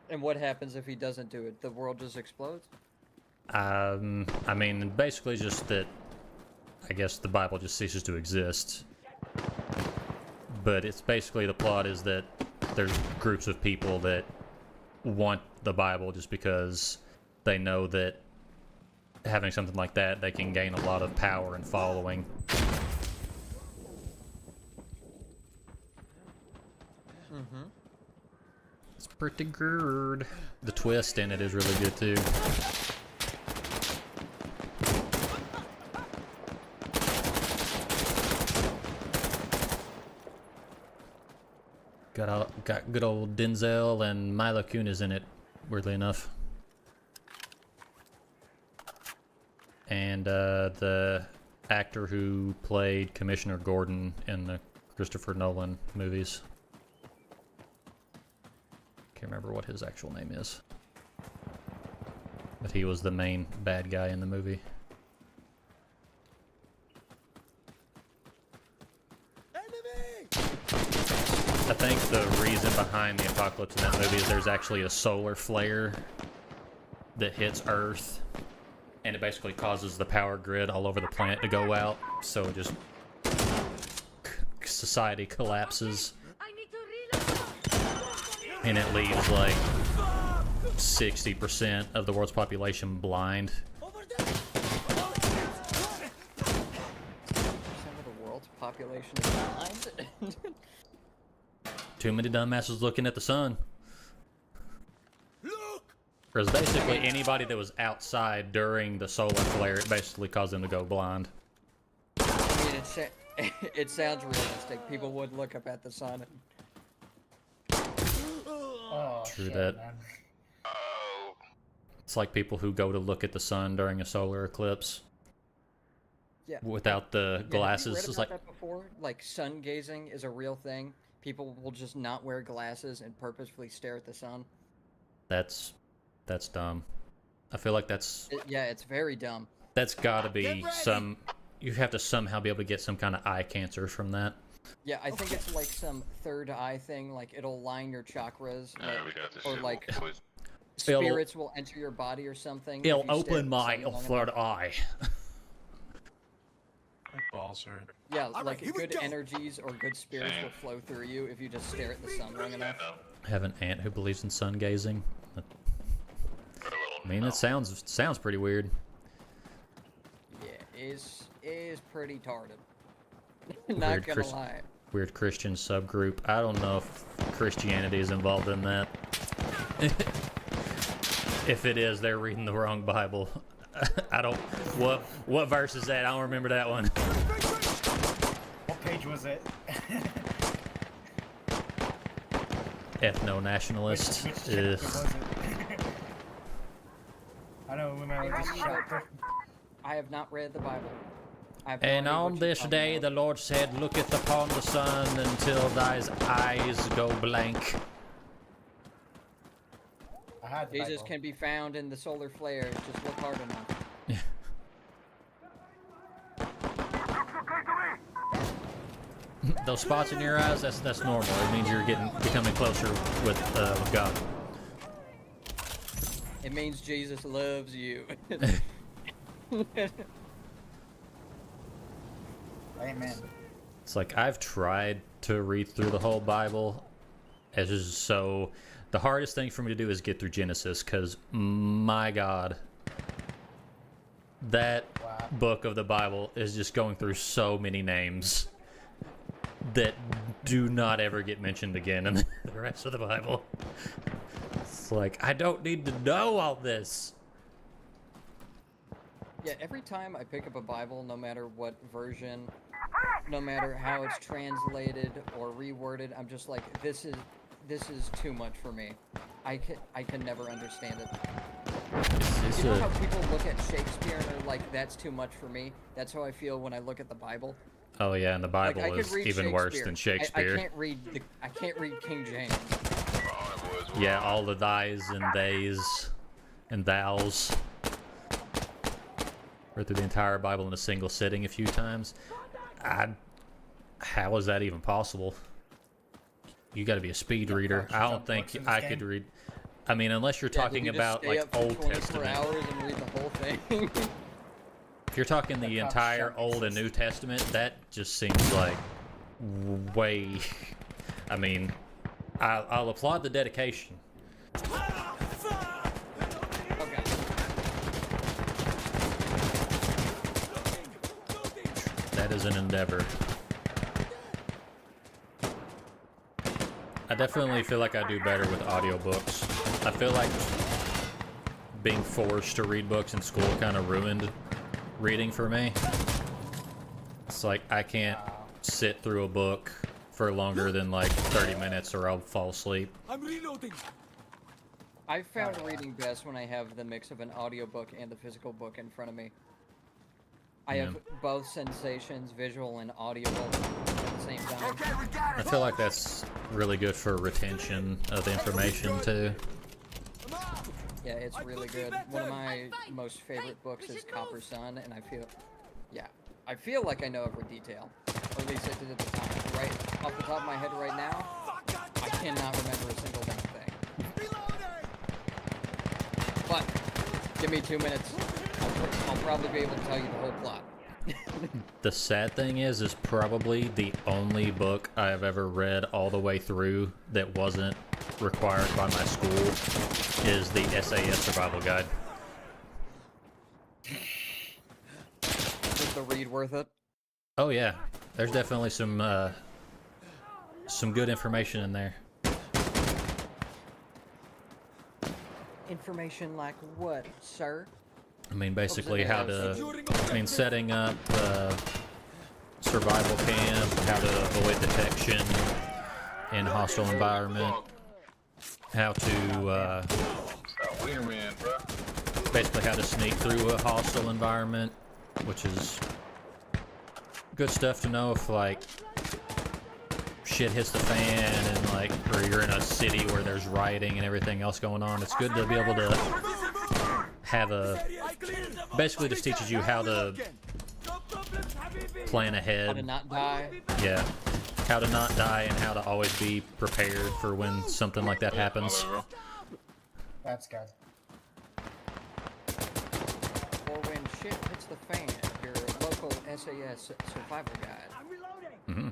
And what happens if he doesn't do it? The world just explodes? I mean, basically just that. I guess the Bible just ceases to exist. But it's basically the plot is that there's groups of people that want the Bible just because they know that having something like that, they can gain a lot of power and following. It's pretty good. The twist in it is really good too. Got good old Denzel and Mila Kunis in it, weirdly enough. And the actor who played Commissioner Gordon in the Christopher Nolan movies. Can't remember what his actual name is. But he was the main bad guy in the movie. I think the reason behind the apocalypse in that movie is there's actually a solar flare that hits Earth, and it basically causes the power grid all over the planet to go out, so it just society collapses, and it leaves like 60% of the world's population blind. Some of the world's population is blind. Too many dumbasses looking at the sun. Because basically anybody that was outside during the solar flare, it basically caused them to go blind. I mean, it sounds realistic. People would look up at the sun. Oh, True shit, that. man. It's like people who go to look at the sun during a solar eclipse Yeah. without the glasses. Have you It's read like, about that before? Like sun gazing is a real thing. People will just not wear glasses and purposefully stare at the sun. that's dumb. I feel like that's Yeah, it's very dumb. gotta be some, you have to somehow be able to get some kind of eye cancer from that. Yeah, I think it's like some third eye thing. Like it'll line your chakras, Alright, we got this or shit. like Please. spirits will enter your body or something. if It'll you stare open at the my sun long third enough. eye. Balls hurt. Yeah, right, like here we good go. energies or good spirits will flow through you if you just stare at the sun long enough. Stand up. I have an aunt who believes in sun gazing. Put a little I mean, it sounds pretty weird. Yeah, is pretty tarded. Not Weird gonna lie. Weird Christian subgroup. I don't know if Christianity is involved in that. If it is, they're reading the wrong Bible. I don't. What verse is that? I don't remember that one. What page was it? Ethno-nationalist. Which chapter Ugh. was it? I don't remember this chapter. I have not read the Bible. I have no And idea on what you're this talking day about. the Lord said, Looketh upon the sun until thy eyes go blank. I had the Jesus Bible. can be found in the solar flare. Just look hard enough. Those spots in your eyes, that's normal. It means you're becoming closer with God. It means Jesus loves you. Amen. It's like I've tried to read through the whole Bible. It's just so the hardest thing for me to do is get through Genesis, because my God, that Wow. book of the Bible is just going through so many names that do not ever get mentioned again in the rest of the Bible. It's like, I don't need to know all this. Yeah, every time I pick up a Bible, no matter what version, no matter how it's translated or reworded, I'm just like, this is too much for me. I can never understand it. It's You know a- how people look at Shakespeare and are like, that's too much for me? That's how I feel when I look at the Bible. oh yeah, and the Like, Bible I could is read even worse than I Shakespeare. can't read King James. Yeah, all the thys and theys and thous. Read through the entire Bible in a single sitting a few times. How is that even possible? You got to be a speed reader. I don't think books in this I game? could read. I mean, unless you're Yeah, did talking you just about stay like up for Old 24 Testament. hours and read the whole thing. If you're talking the That entire chunk Old and exists. New Testament, that just seems like way. I mean, I'll applaud the dedication. Okay. That is an endeavor. I definitely feel like I do better with audiobooks. I feel like being forced to read books in school kind of ruined reading for me. It's like I can't sit through a book for longer than like 30 minutes or I'll fall asleep. I'm reloading. I found reading best when I have the mix of an audiobook and the physical book in front of me. I have both sensations, visual and audible, at the same time. Okay, we got I it. feel like that's really good for retention of information too. Yeah, it's really good. One of my most favorite books is Copper Sun, and I feel like I know every detail. Or at least I did at the time. Right off the top of my head right now, I cannot remember a single damn thing. But, give me 2 minutes, I'll probably be able to tell you the whole plot. The sad thing is probably the only book I have ever read all the way through that wasn't required by my school is the SAS Survival Guide. Was the read worth it? Oh yeah, there's definitely some good information in there. Information like what, sir? I mean, basically how to, setting up survival camp, how to avoid detection in hostile environment, how to, basically how to sneak through a hostile environment, which is good stuff to know if, like, shit hits the fan and, like, or you're in a city where there's rioting and everything else going on. It's good to be able to have a, basically just teaches you how to plan ahead. How to not die? Yeah. How to not die and how to always be prepared for when something like that happens. That's good. Or when shit hits the fan, your local SAS survival guide. Mm-hmm.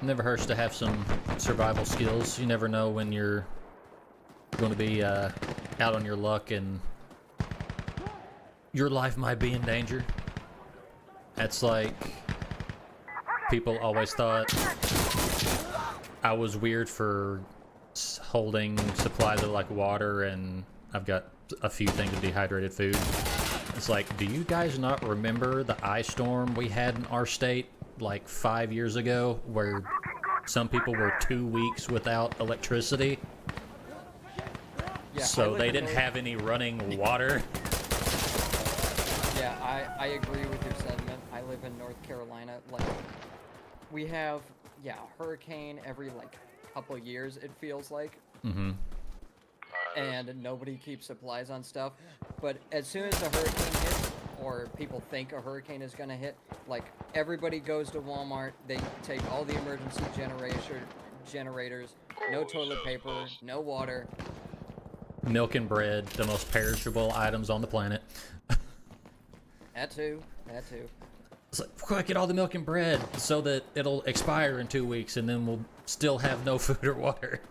Never hurts to have some survival skills. You never know when you're going to be out on your luck and your life might be in danger. That's like, people always thought I was weird for holding supplies of like water, and I've got a few things of dehydrated food. It's like, do you guys not remember the ice storm we had in our state like 5 years ago where some people were 2 weeks without electricity? Yeah, So they didn't have any running water. Yeah, I agree with your sentiment. I live in North Carolina. Like, we have, a hurricane every, like, couple years, it feels like. Mm-hmm. And nobody keeps supplies on stuff. But as soon as a hurricane hits, or people think a hurricane is going to hit, like, everybody goes to Walmart, they take all the emergency generators, no toilet paper, no water. Milk and bread, the most perishable items on the planet. That too. It's like, quick, get all the milk and bread so that it'll expire in 2 weeks and then we'll still have no food or water.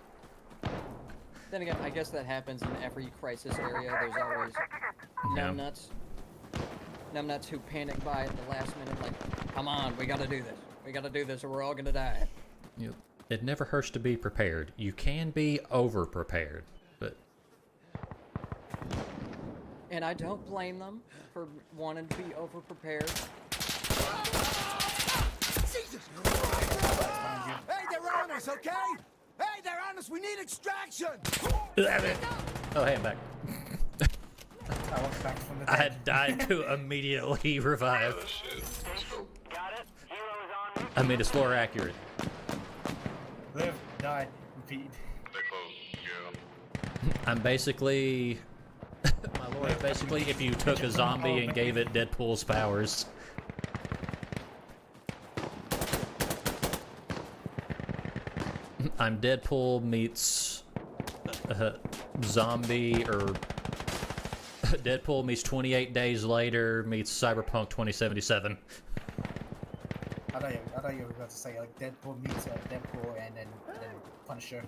Then again, I guess that happens in every crisis area. There's always numbnuts who panic by at the last minute, like, come on, we gotta do this. We gotta do this or we're all gonna die. It never hurts to be prepared. You can be over-prepared, but... And I don't blame them for wanting to be over-prepared. Hey, they're on us, okay? Hey, they're on us. We need extraction. Oh, hey, I'm back. I walked back from the I had died to immediately revive. I mean, it's more accurate. Live, die, repeat. I'm basically... My lord, basically, if you took a zombie and gave it Deadpool's powers. I'm Deadpool meets zombie, or Deadpool meets 28 Days Later meets Cyberpunk 2077. I thought you were about to say like Deadpool meets Deadpool and then Punisher.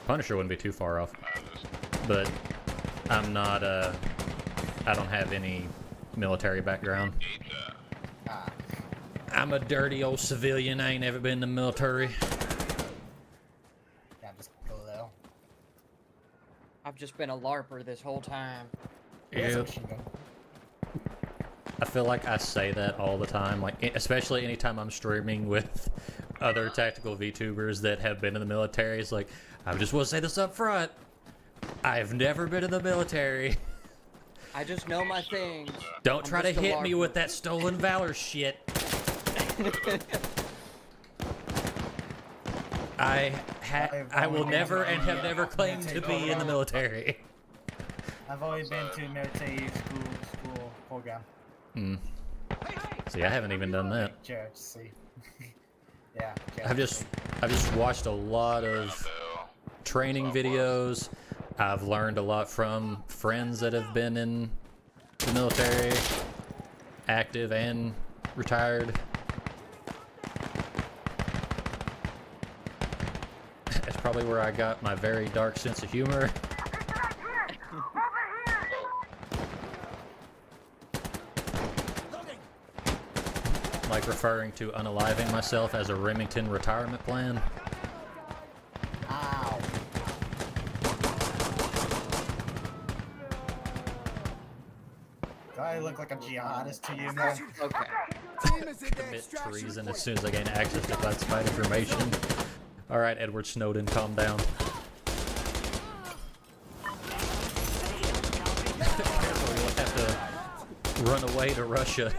Punisher wouldn't be too far off, but I'm not. I don't have any military background. I'm a dirty old civilian. I ain't ever been in the military. Yeah, just go there. I've just been a LARPer this whole time. He has a Yep. machine gun. I feel like I say that all the time, like especially anytime I'm streaming with other tactical VTubers that have been in the military. It's like, I just want to say this up front. I've never been in the military. I just know my things. Don't I'm try to just a hit me logger. with that stolen valor shit. I will never and have never claimed to be in the military. I've only been to military school program. Hmm. See, I haven't even done that. Church, see. Yeah. I've just watched a lot of training videos. I've learned a lot from friends that have been in the military, active and retired. That's probably where I got my very dark sense of humor. Like referring to unaliving myself as a Remington retirement plan. Ow. Do I look like a jihadist to you, man? Okay. Team is in the Commit extraction treason point. as soon as I gain access to classified information. Alright, Edward Snowden, calm down. Careful, you'll have to run away to Russia.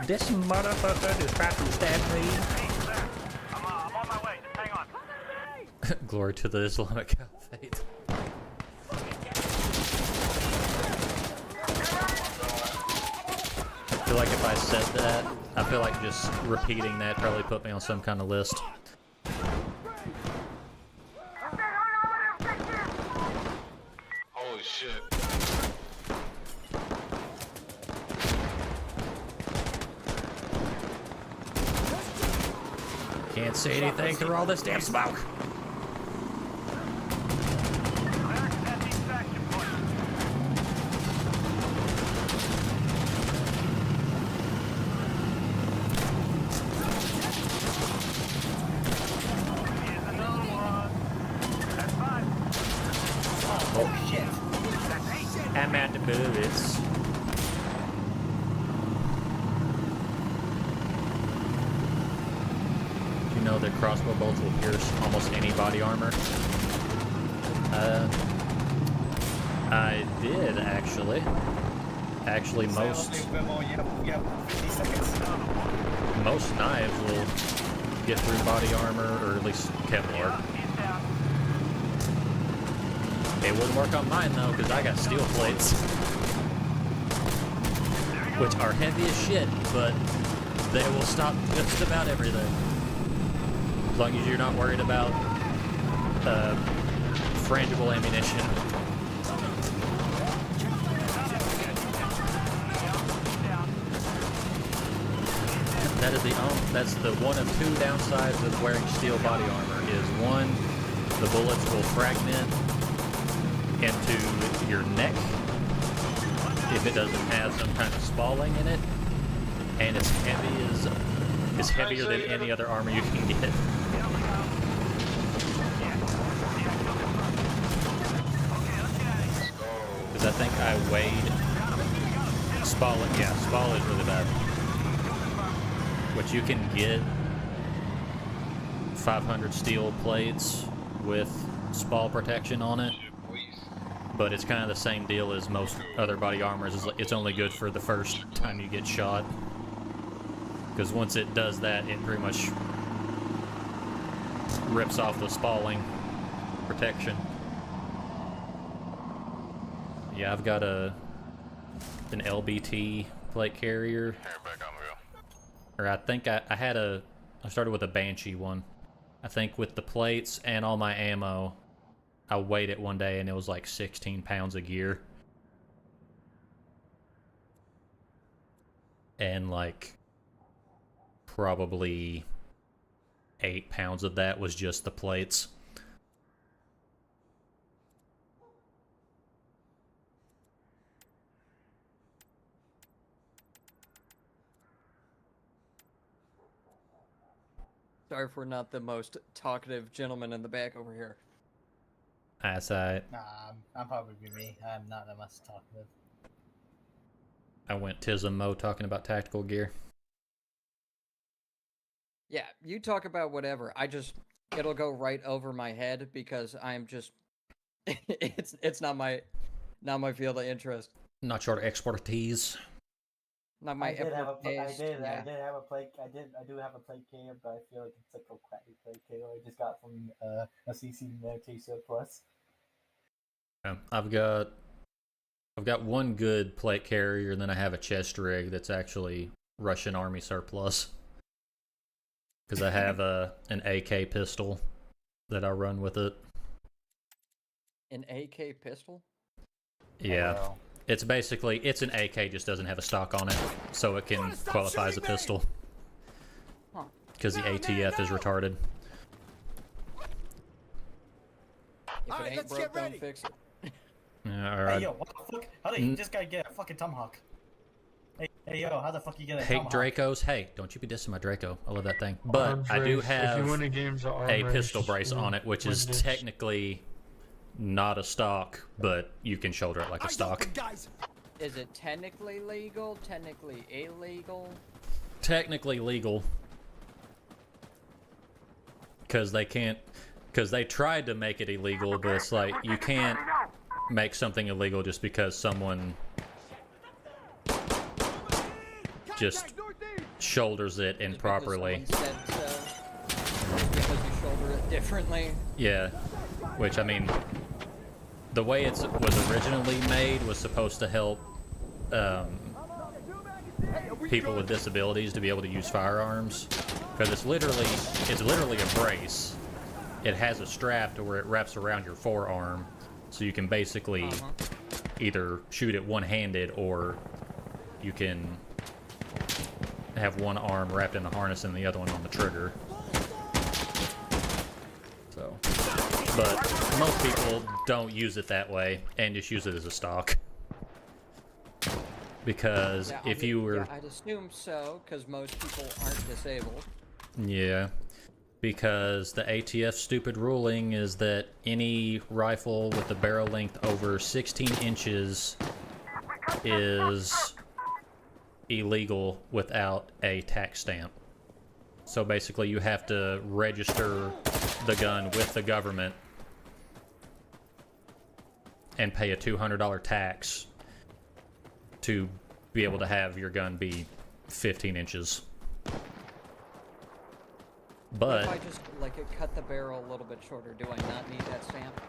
This motherfucker just tried to stab me. I'm on my way. Just hang on. Glory to the Islamic Caliphate. I feel like if I said that, I feel like just repeating that probably put me on some kind of list. Holy shit. Can't see anything through all this damn smoke. At the extraction point. Here's another one. That's 5. Oh shit. That's 8. I'm at the bullets. You know that crossbow bolts will pierce almost any body armor? I did actually. Actually, most You have 50 seconds. most knives will get through body armor, or at least Kevlar. He's down. It wouldn't work on mine though, because I got steel plates, which are heavy as shit, but they will stop just about everything. As long as you're not worried about frangible ammunition. That's the one of two downsides of wearing steel body armor is one, the bullets will fragment into your neck if it doesn't have some kind of spalling in it, and it's heavier than any other armor you can get. Because I think I weighed spalling. Yeah, spall is really bad. Which you can get 500 steel plates with spall protection on it, but it's kind of the same deal as most other body armors. It's only good for the first time you get shot, because once it does that, it pretty much rips off the spalling protection. Yeah, I've got an LBT plate carrier. Here, back on the wheel. Or I think I started with a Banshee one. I think with the plates and all my ammo, I weighed it one day and it was like 16 pounds of gear. And like probably 8 pounds of that was just the plates. Sorry if we're not the most talkative gentleman in the back over here. Eyesight. Nah, I'm probably me. I'm not that much to talk with. I went Tism mode talking about tactical gear. Yeah, you talk about whatever. It'll go right over my head because I'm just it's not my field of interest. Not your expertise. Not my I did have a expertise. Yeah. I do have a plate K, but I feel like it's like a crappy plate K I just got from a CC Meditation Plus. I've got one good plate carrier, and then I have a chest rig that's actually Russian Army surplus. Because I have an AK pistol that I run with it. An AK pistol? Yeah. Oh, wow. It's an AK, just doesn't have a stock on it, so it can qualify as a pistol. Because the ATF is retarded. If it ain't broke, don't fix it. Yeah, alright. Hey yo, what the fuck? How did this guy get a fucking tomahawk? Hey yo, how the fuck you get a Hate tomahawk? Dracos. Hey, don't you be dissing my Draco. I love that thing. But I do have a pistol brace on it, which is technically not a stock, but you can shoulder it like a stock. Is it technically legal? Technically illegal? Technically legal. Because they tried to make it illegal, but it's like, you can't make something illegal just because someone just shoulders it improperly. Because someone said so. Because you shoulder it differently. Yeah, which, I mean, the way it was originally made was supposed to help people with disabilities to be able to use firearms, because it's literally a brace. It has a strap to where it wraps around your forearm, so you can basically either shoot it one-handed, or you can have one arm wrapped in the harness and the other one on the trigger. So, but most people don't use it that way and just use it as a stock. Because Yeah, if you were... Yeah, I'd assume so, because most people aren't disabled. Yeah. Because the ATF stupid ruling is that any rifle with a barrel length over 16 inches is illegal without a tax stamp. So basically you have to register the gun with the government and pay a $200 tax to be able to have your gun be 15 inches. But if I just cut the barrel a little bit shorter, do I not need that stamp?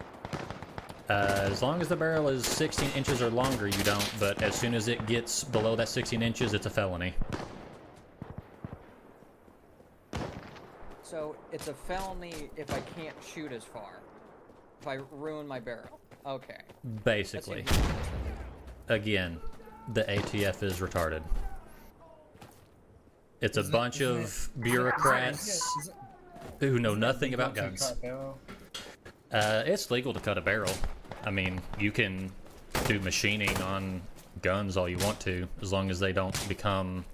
as long as the barrel is 16 inches or longer, you don't, but as soon as it gets below that 16 inches, it's a felony. So it's a felony if I can't shoot as far. If I ruin my barrel. Okay. Basically. Again, the ATF is retarded. It's a bunch of bureaucrats who know nothing about guns. It's legal to cut a barrel. I mean, you can do machining on guns all you want to, as long as they don't become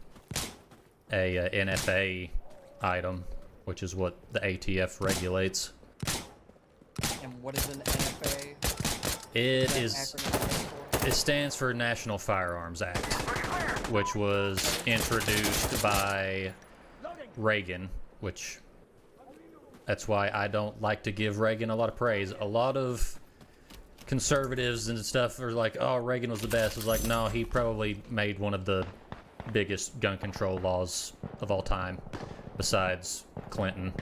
a NFA item, which is what the ATF regulates. And what is an NFA? It stands for National Firearms Act, which was introduced by Reagan, which that's why I don't like to give Reagan a lot of praise. A lot of conservatives and stuff are like, oh, Reagan was the best. It's like, no, he probably made one of the biggest gun control laws of all time, besides Clinton.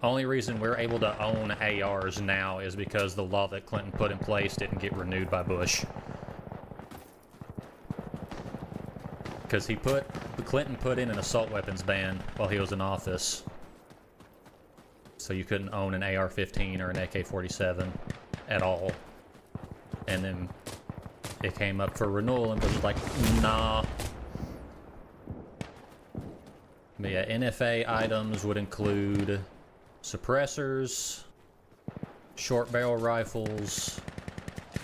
Only reason we're able to own ARs now is because the law that Clinton put in place didn't get renewed by Bush. Because Clinton put in an assault weapons ban while he was in office. So you couldn't own an AR-15 or an AK-47 at all. And then it came up for renewal and Bush was like, nah. But yeah, NFA items would include suppressors, short barrel rifles,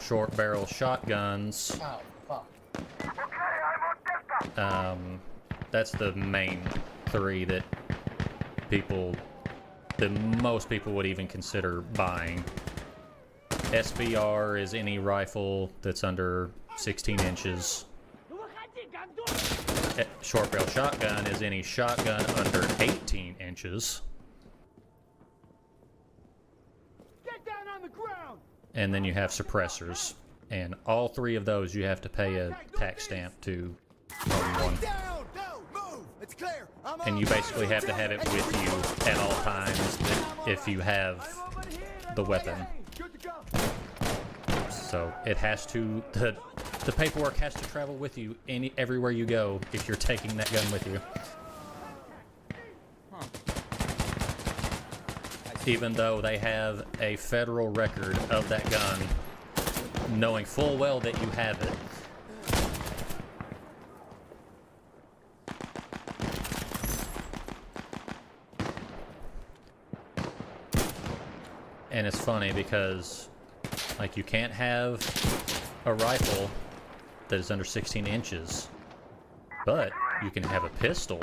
short barrel shotguns. Oh, fuck. That's the main three that most people would even consider buying. SBR is any rifle that's under 16 inches. Short barrel shotgun is any shotgun under 18 inches. Get down on the ground. And then you have suppressors. And all three of those you have to pay a tax stamp to own one. Down. No, move. It's clear. I'm And you on. basically have to have it with you at all times if you have the weapon. Good to go. So it has to, the paperwork has to travel with you everywhere you go if you're taking that gun with you. Huh. Even though they have a federal record of that gun, knowing full well that you have it. And it's funny because, like, you can't have a rifle that is under 16 inches, but you can have a pistol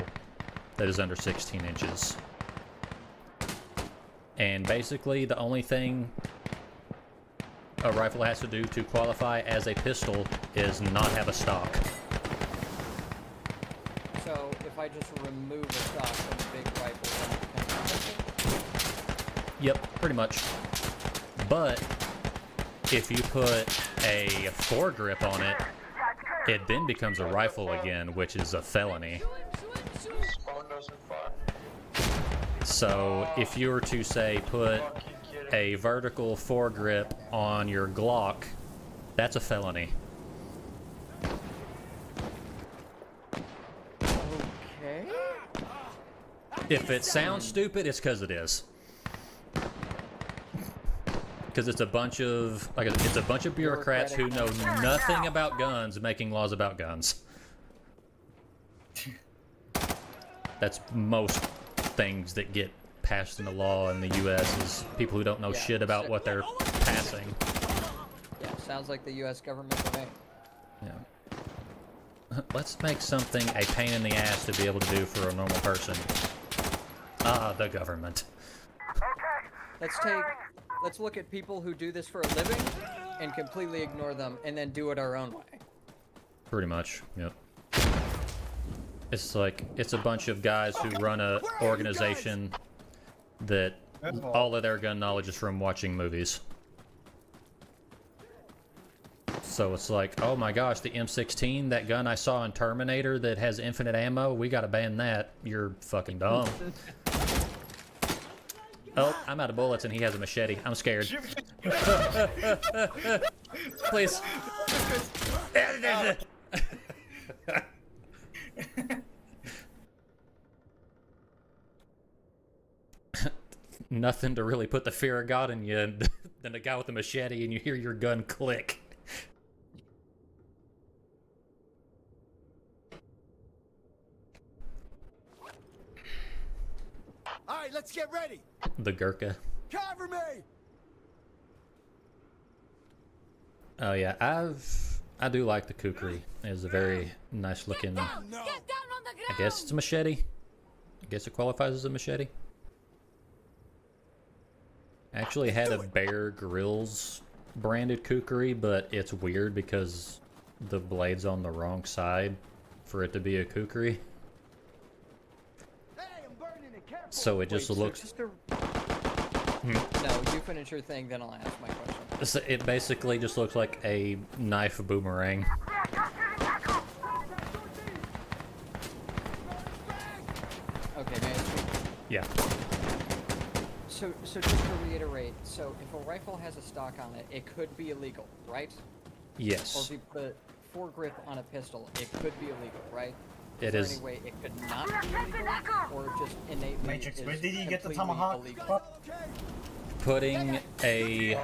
that is under 16 inches. And basically, the only thing a rifle has to do to qualify as a pistol is not have a stock. So if I just remove a stock from a big rifle, then it becomes a pistol? Yep, pretty much. But if you put a foregrip on it, it then becomes a rifle again, which is a felony. So if you were to, say, put a vertical foregrip on your Glock, that's a felony. Okay. If it sounds stupid, it's because it is. Because it's a bunch of, like, it's a bunch of bureaucrats who know nothing about guns making laws about guns. That's most things that get passed into law in the U.S. is people who don't know shit about what they're passing. Yeah, sounds like the U.S. government to me. Yeah. Let's make something a pain in the ass to be able to do for a normal person. Ah, the government. Let's look at people who do this for a living and completely ignore them and then do it our own way. Pretty much, yep. It's like, it's a bunch of guys who run a organization that all of their gun knowledge is from watching movies. So it's like, oh my gosh, the M16, that gun I saw in Terminator that has infinite ammo, we gotta ban that. You're fucking dumb. Oh, I'm out of bullets and he has a machete. I'm scared. Please. Nothing to really put the fear of God in you than a guy with a machete and you hear your gun click. All right, let's get ready. The Gurkha. Cover me. Oh yeah, I do like the Kukri. It's a very nice looking. Get down on the ground. I guess it's a machete. I guess it qualifies as a machete. I actually had a Bear Grylls branded Kukri, but it's weird because the blade's on the wrong side for it to be a Kukri. Hey, I'm burning it. Careful. So it just looks. No, you finish your thing, then I'll ask my question. It basically just looks like a knife boomerang. Okay, man. Yeah. So just to reiterate, so if a rifle has a stock on it, it could be illegal, right? Or Yes. if you put foregrip on a pistol, it could be illegal, right? It there is. any way it could not be illegal, or just innately Matrix, is where did you get the completely tomahawk? illegal? Putting a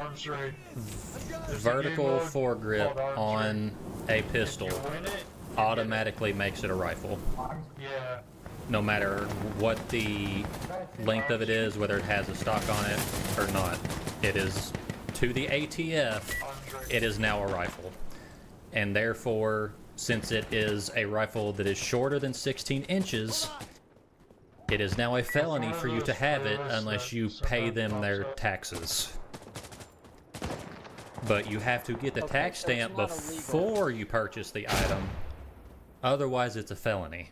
vertical foregrip on a pistol automatically makes it a rifle. Yeah. No matter what the length of it is, whether it has a stock on it or not. It is, to the ATF, it is now a rifle. And therefore, since it is a rifle that is shorter than 16 inches, it is now a felony for you to have it unless you pay them their taxes. But you have to get the Okay, tax so it's stamp not illegal. before you purchase the item. Otherwise, it's a felony.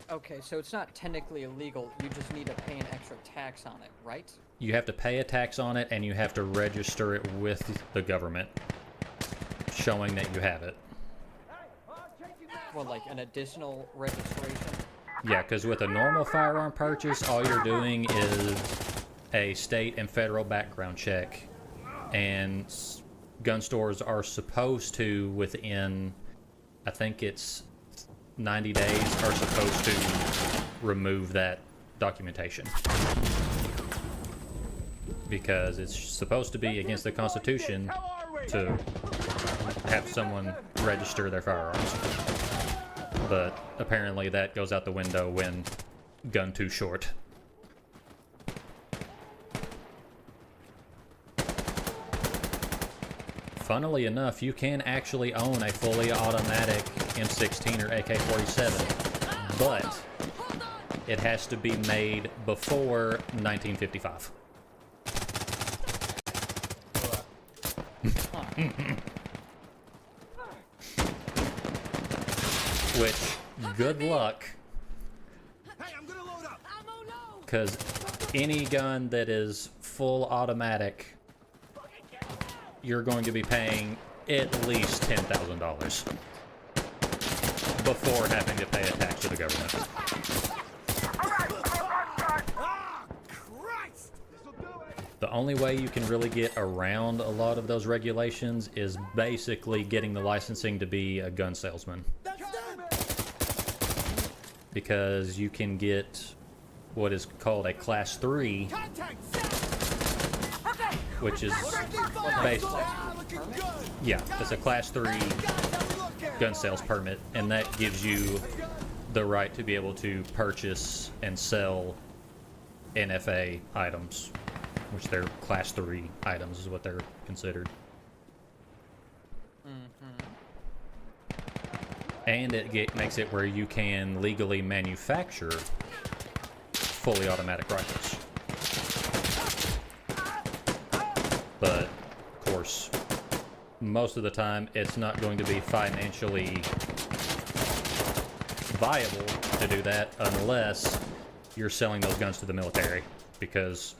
Okay, so it's not technically illegal. You just need to pay an extra tax on it, right? You have to pay a tax on it, and you have to register it with the government, showing that you have it. Well, like an additional registration. Yeah, because with a normal firearm purchase, all you're doing is a state and federal background check. And gun stores are supposed to, within, I think it's 90 days, are supposed to remove that documentation. Because it's supposed to be against the Constitution to have someone register their firearms. But apparently that goes out the window when gun too short. Funnily enough, you can actually own a fully automatic M16 or AK-47, but it has to be made before 1955. Which, good luck, because any gun that is full automatic, you're going to be paying at least $10,000 before having to pay a tax to the government. The only way you can really get around a lot of those regulations is basically getting the licensing to be a gun salesman. Because you can get what is called a Class 3, which is basically, yeah, it's a Class 3 gun sales permit, and that gives you the right to be able to purchase and sell NFA items, which they're Class 3 items is what they're considered. And it makes it where you can legally manufacture fully automatic rifles. But, of course, most of the time it's not going to be financially viable to do that unless you're selling those guns to the military, because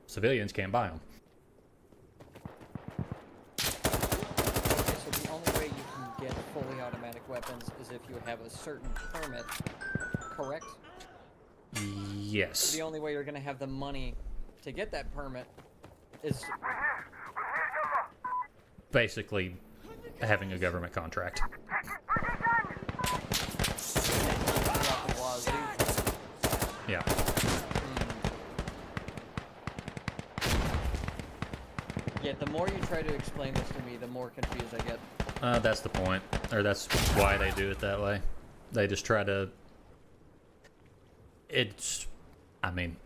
civilians can't buy them. So the only way you can get fully automatic weapons is if you have a certain permit, correct? Yes. The only way you're going to have the money to get that permit is basically having a government contract. Yeah. Yeah, the more you try to explain this to me, the more confused I get. That's the point. Or that's why they do it that way. They just try to... It's... I mean,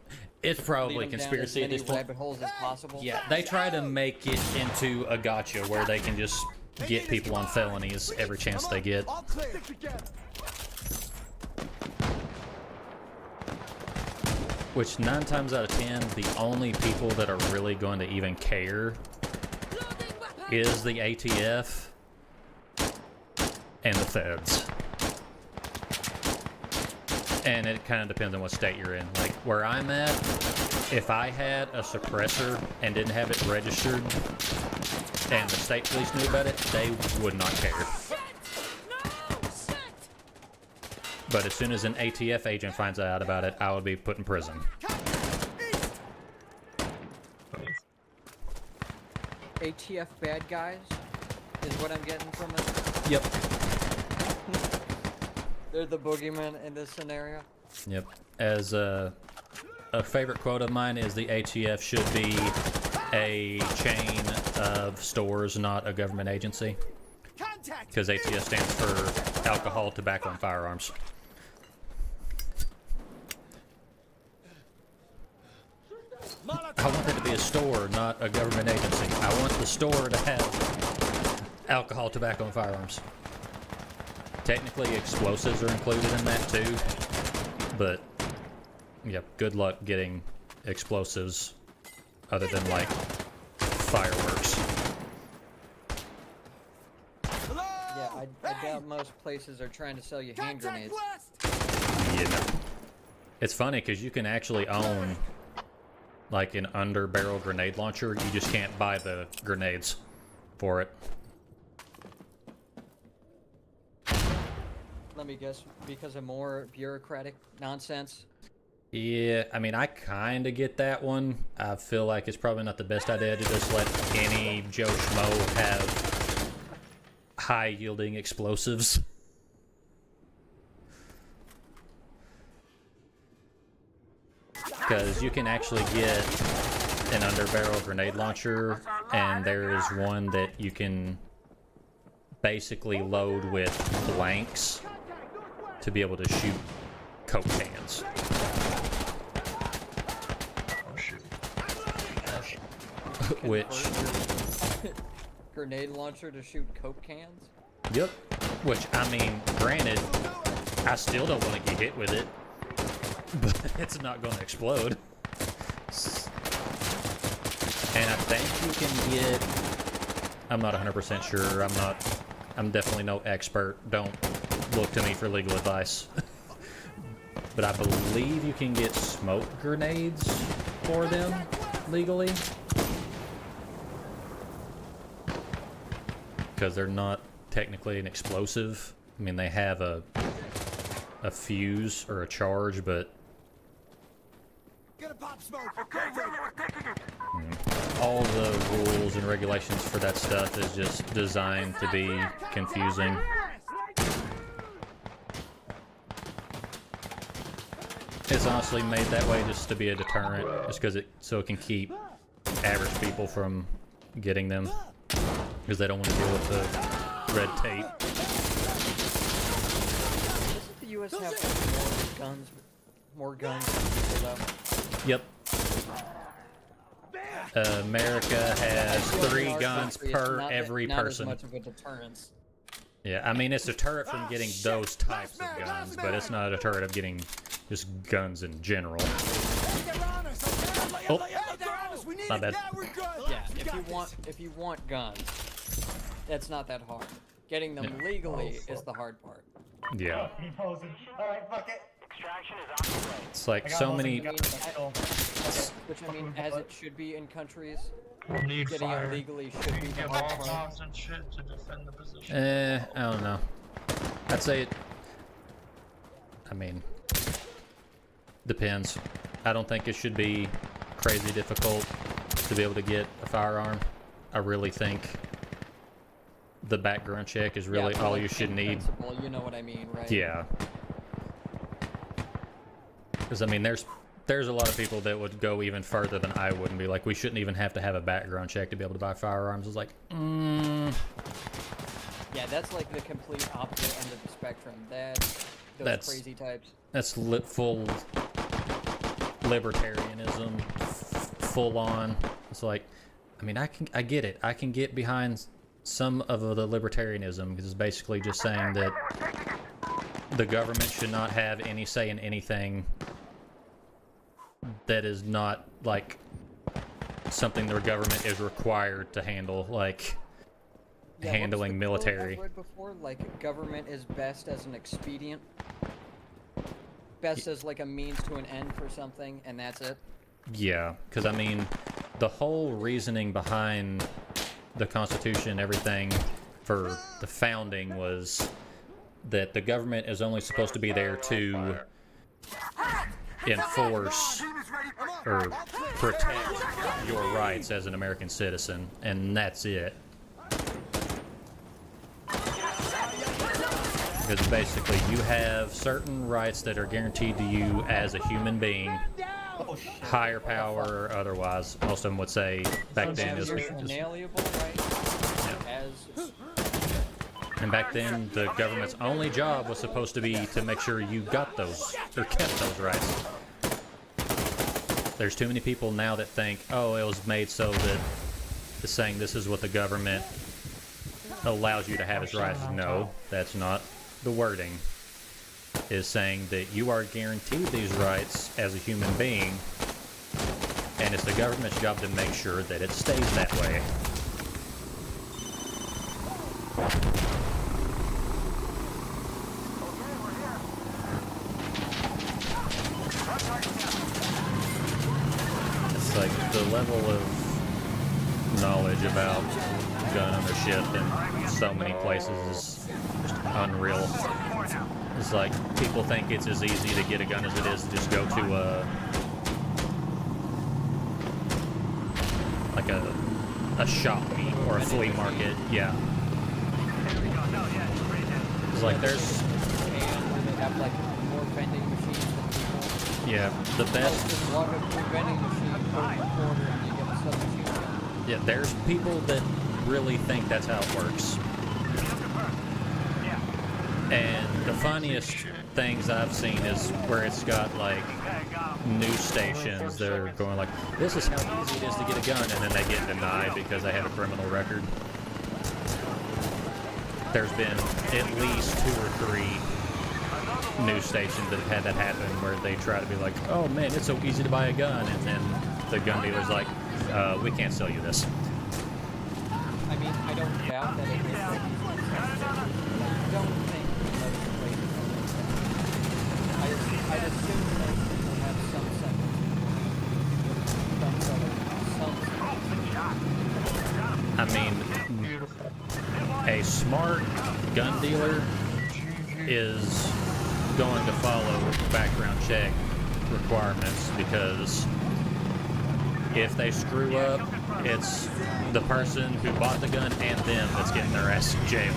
it's probably conspiracy at this point. Rabbit holes as possible. Yeah, they try to make it into a gotcha where they can just get people on felonies every chance they get. Which 9 times out of 10, the only people that are really going to even care is the ATF and the feds. And it kind of depends on what state you're in. Like, where I'm at, if I had a suppressor and didn't have it registered, and the state police knew about it, they would not care. But as soon as an ATF agent finds out about it, I would be put in prison. ATF bad guys is what I'm getting from it. Yep. They're the boogeyman in this scenario. Yep. As a favorite quote of mine is the ATF should be a chain of stores, not a government agency. Because ATF stands for alcohol, tobacco, and firearms. I want it to be a store, not a government agency. I want the store to have alcohol, tobacco, and firearms. Technically, explosives are included in that too, but yep, good luck getting explosives other than like fireworks. Hello? Yeah, I Hey! doubt most places are trying to sell you hand Contact grenades. west! You know. It's funny because you can actually own like an under-barrel grenade launcher. You just can't buy the grenades for it. Let me guess, because of more bureaucratic nonsense. Yeah, I mean, I kind of get that one. I feel like it's probably not the best idea to just let any Joe Schmo have high-yielding explosives. Because you can actually get an under-barrel grenade launcher, and there is one that you can basically load with blanks to be able to shoot Coke cans. Which, Grenade launcher to shoot Coke cans? yep. Which, I mean, granted, I still don't want to get hit with it, but it's not going to explode. And I think you can get, I'm not 100% sure, I'm definitely no expert, don't look to me for legal advice. But I believe you can get smoke grenades for them legally. Because they're not technically an explosive. I mean, they have a fuse or a charge, but Gonna pop smoke. all the rules and regulations for that stuff is just designed to be confusing. It's honestly made that way just to be a deterrent, just because so it can keep average people from getting them, because they don't want to deal with the red tape. Doesn't the U.S. have like, more guns than people, though? Yep. America has 3 our guns country, it's per not every not person. As much of a deterrence. Yeah, I mean, it's a deterrent from getting those types of guns, but it's not a deterrent of getting just guns in general. Oh, my bad. Yeah, if you want guns, that's not that hard. Getting them legally is the hard part. Yeah. Alright, fuck it. It's like I got so most of many. the guns, I still- Which I mean, as it should be in countries, Need getting fire. it legally should be the Get hard part. bombs and shit to defend the position. I don't know. I'd say it. I mean, depends. I don't think it should be crazy difficult to be able to get a firearm. I really think the background check is really Yeah, all like, you should in need. principle, you know what I mean, right? Yeah. Because I mean, there's a lot of people that would go even further than I would and be like, we shouldn't even have to have a background check to be able to buy firearms. It's like, Yeah, that's like the complete opposite end of the spectrum. Those That's- crazy types. that's full libertarianism, full on. It's like, I mean, I get it. I can get behind some of the libertarianism, because it's basically just saying that the government should not have any say in anything that is not like something the government is required to handle, like Yeah, what was handling the quote military. I've read before, like government is best as an expedient, best as like a means to an end for something, and that's it. Yeah, because I mean, the whole reasoning behind the Constitution and everything for the founding was that the government is only supposed to be there to enforce or protect your rights as an American citizen, and that's it. Because basically you have certain rights that are guaranteed to you as a human being, higher power or otherwise. Most of them would say back then is You're inalienable, right? As and back then the government's only job was supposed to be to make sure you got those or kept those rights. There's too many people now that think, oh, it was made so that it's saying this is what the government allows you to have as rights. No, that's not the wording. Is saying that you are guaranteed these rights as a human being, and and it's the government's job to make sure that it stays that way. It's like the level of knowledge about gun ownership in so many places is just unreal. It's like people think it's as easy to get a gun as it is to just go to a shop meet or a flea market. Yeah. It's like there's And they have like more vending machines than people. yeah, the best. Just walk up to a vending machine, put in a quarter, and you get a submachine gun. Yeah, there's people that really think that's how it works. And the funniest things I've seen is where it's got like news stations that are going like, this is how easy it is to get a gun, and then they get denied because they have a criminal record. There's been at least 2 or 3 news stations that have had that happen where they try to be like, oh man, it's so easy to buy a gun, and then the gun dealer's like, we can't sell you this. I mean, I don't doubt that it is like easy to sell, but I don't think most places are like that. I'd assume most people have some sense of I mean, a smart gun dealer is going to follow background check requirements, because if they screw up, it's the person who bought the gun and them that's getting their ass in jail.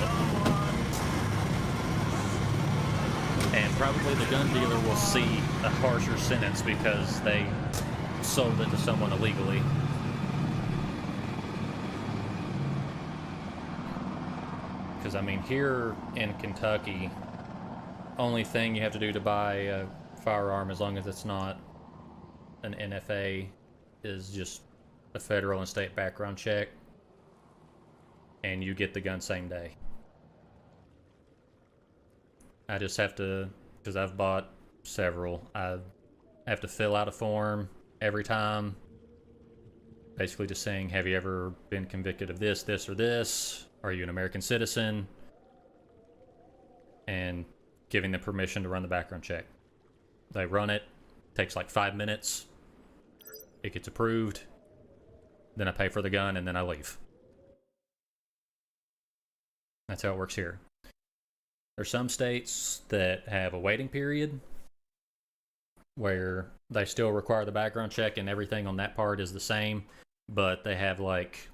And probably the gun dealer will see a harsher sentence because they sold it to someone illegally. Because, I mean, here in Kentucky, only thing you have to do to buy a firearm, as long as it's not an NFA, is just a federal and state background check, and you get the gun same day. I just have to, because I've bought several, I have to fill out a form every time, basically just saying, have you ever been convicted of this, this, or this? Are you an American citizen? And giving them permission to run the background check. They run it, takes like 5 minutes, it gets approved, then I pay for the gun, and then I leave. That's how it works here. There's some states that have a waiting period where they still require the background check and everything on that part is the same, but they have like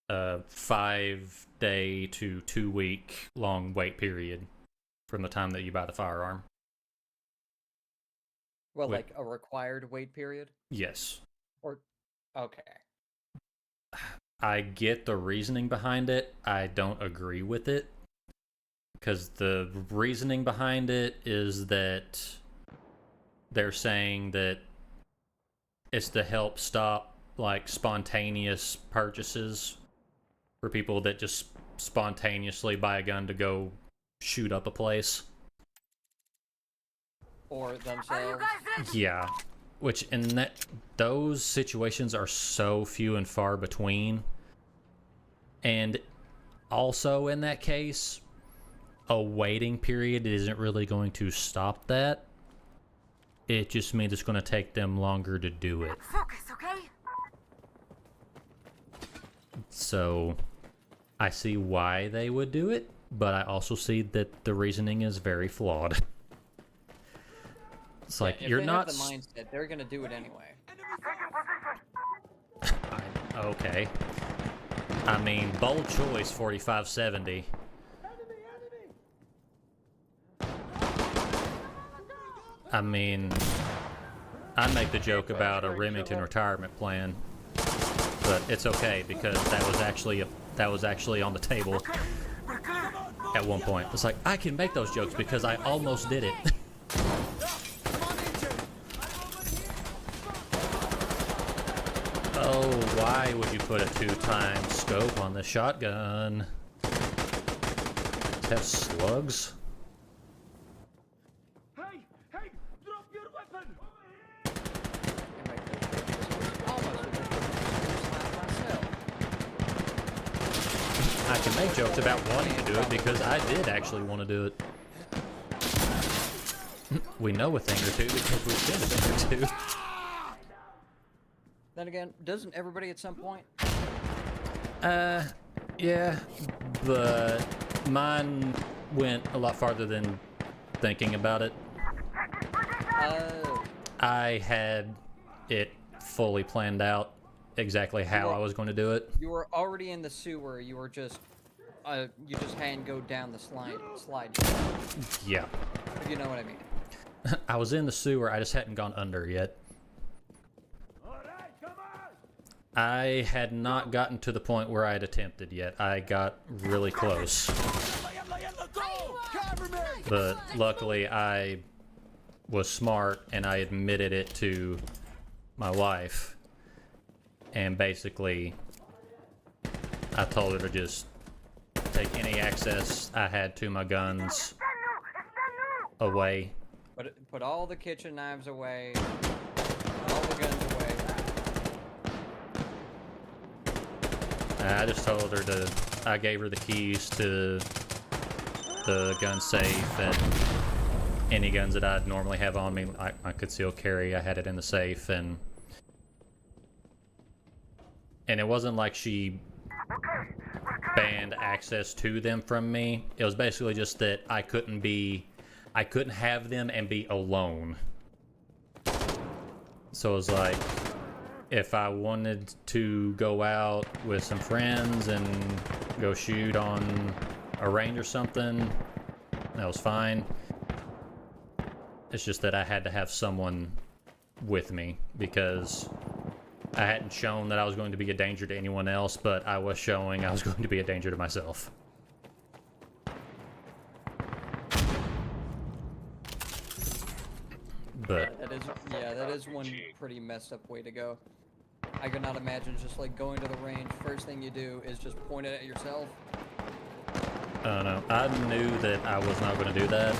a 5-day to 2-week long wait period from the time that you buy the firearm. Well, like a required wait period? Yes. Or, okay. I get the reasoning behind it. I don't agree with it. Because the reasoning behind it is that they're saying that it's to help stop like spontaneous purchases for people that just spontaneously buy a gun to go shoot up a place. Or themselves. Yeah. Which in those situations are so few and far between. And also in that case, a waiting period isn't really going to stop that. It just means it's going to take them longer to do it. Focus, okay? So I see why they would do it, but I also see that the reasoning is very flawed. It's like, you're not... If they have the mindset, they're going to do it anyway. Okay. I mean, bold choice, 4570. I mean, I make the joke about a Remington retirement plan, but it's okay because that was actually on the table at one point. It's like, I can make those jokes because I almost did it. Oh, why would you put a 2-time scope on the shotgun? Does it have slugs? can make jokes about wanting to do it because I did actually want to do it. We know a thing or two because we've seen a thing or two. Then again, doesn't everybody at some point? Yeah, but mine went a lot farther than thinking about it. Oh. I had it fully planned out exactly how I was going to do it. You were already in the sewer. You were just, you just hadn't go down the slide. Yeah. If you know what I mean. I was in the sewer, I just hadn't gone under yet. I had not gotten to the point where I had attempted yet. I got really close. But luckily I was smart and I admitted it to my wife. And basically, I told her to just take any access I had to my guns away. Put all the kitchen knives away, all the guns away. I just told her to, I gave her the keys to the gun safe and any guns that I'd normally have on me, I could still carry. I had it in the safe, and it wasn't like she banned access to them from me. It was basically just that I couldn't have them and be alone. So it was like, if I wanted to go out with some friends and go shoot on a range or something, that was fine. It's just that I had to have someone with me because I hadn't shown that I was going to be a danger to anyone else, but I was showing I was going to be a danger to myself. But that is one pretty messed up way to go. I could not imagine just like going to the range. First thing you do is just point it at yourself. No, I knew that I was not going to do that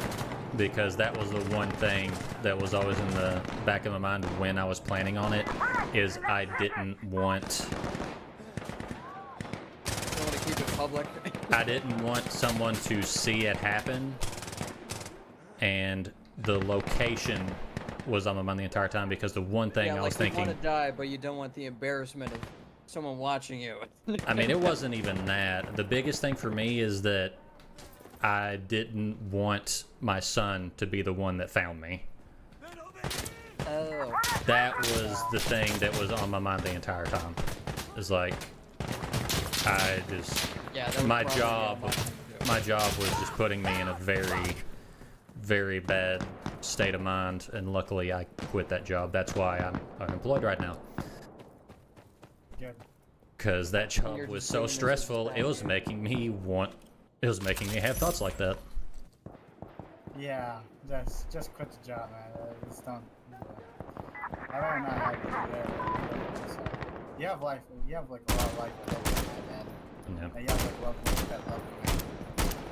because that was the one thing that was always in the back of my mind when I was planning on it. Is I didn't want. You want to keep it public. I didn't want someone to see it happen, and the location was on my mind the entire time because the one thing I was thinking. You want to die, but you don't want the embarrassment of someone watching you. I mean, it wasn't even that. The biggest thing for me is that I didn't want my son to be the one that found me. Oh. That was the thing that was on my mind the entire time. It's like, I just, my job was just putting me in a very, very bad state of mind, and luckily I quit that job. That's why I'm unemployed right now. Because that job was so stressful, it was making me have thoughts like that. Yeah, just quit the job, man. Just don't. I don't know how to do that. So, you have like a lot of life left, man. Yeah. And you have like love, man.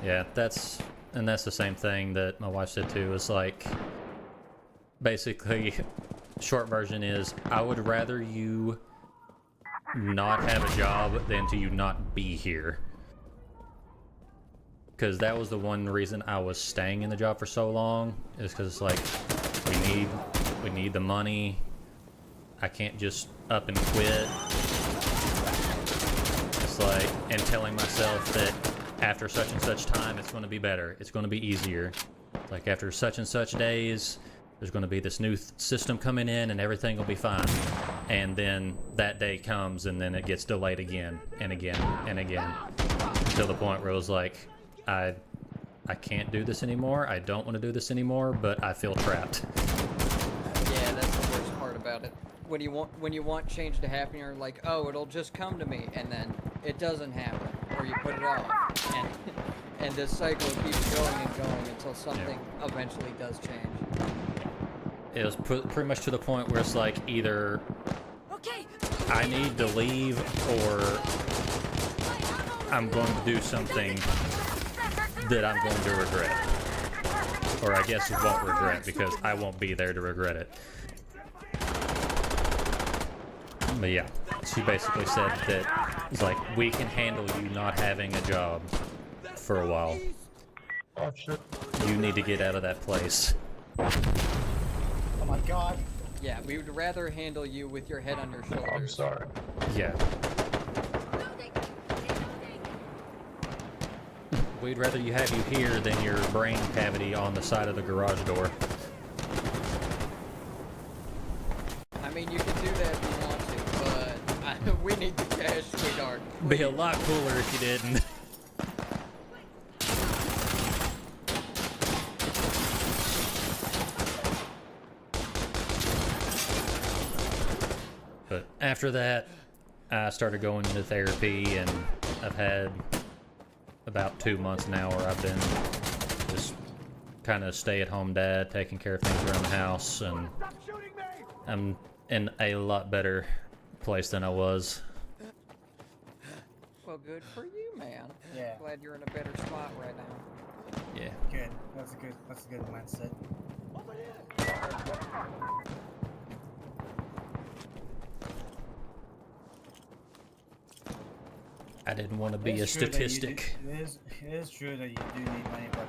Yeah, that's the same thing that my wife said too. Is like, basically, short version is, I would rather you not have a job than to you not be here. Because that was the one reason I was staying in the job for so long, is because it's like, we need the money. I can't just up and quit. It's like, and telling myself that after such and such time, it's going to be better. It's going to be easier. Like after such and such days, there's going to be this new system coming in and everything will be fine. And then that day comes and then it gets delayed again and again and again. Until the point where it was like, I can't do this anymore. I don't want to do this anymore, but I feel trapped. Yeah, that's the worst part about it. When you want change to happen, you're like, oh, it'll just come to me, and then it doesn't happen, or you put it off, and this cycle keeps going and going until something eventually does change. It was pretty much to the point where it's like either I need to leave or I'm going to do something that I'm going to regret. Or I guess won't regret because I won't be there to regret it. But yeah, she basically said that It's like, we can handle you not having a job for a while. Oh shit. You need to get out of that place. Oh my god. Yeah, we would rather handle you with your head on your shoulders. I'm sorry. Yeah. We'd rather you have you here than your brain cavity on the side of the garage door. I mean, you can do that if you want to, but we need the cash, sweetheart. Be a lot cooler if you didn't. But after that, I started going into therapy, and I've had about 2 months now where I've been just kind of stay-at-home dad, taking care of things around the house, and I'm in a lot better place than I was. Well, good for you, man. Yeah. Glad you're in a better spot right now. Yeah. Good. That's a good mindset. I didn't want to be a It's true that you do- statistic. It is true that you do need money, but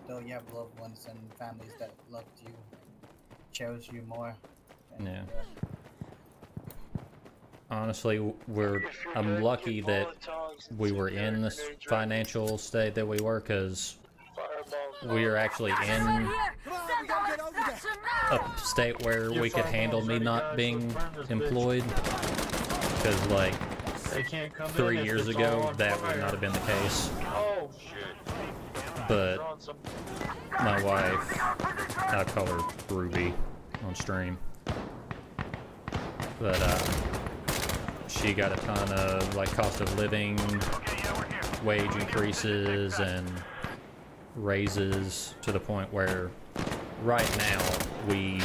though you have loved ones and families that loved you, chose you more. And, Yeah. Honestly, I'm lucky that we were in this financial state that we were, because we are actually in Here! Send our extraction now! a state where we could handle me not being employed. Because, like, They can't come in 3 if years it's ago, all on that would fire. not have been the case. Oh shit. But Throwing some- my wife, I call her Ruby on stream, but she got a ton of like cost of living, wage increases, and raises to the point where right now we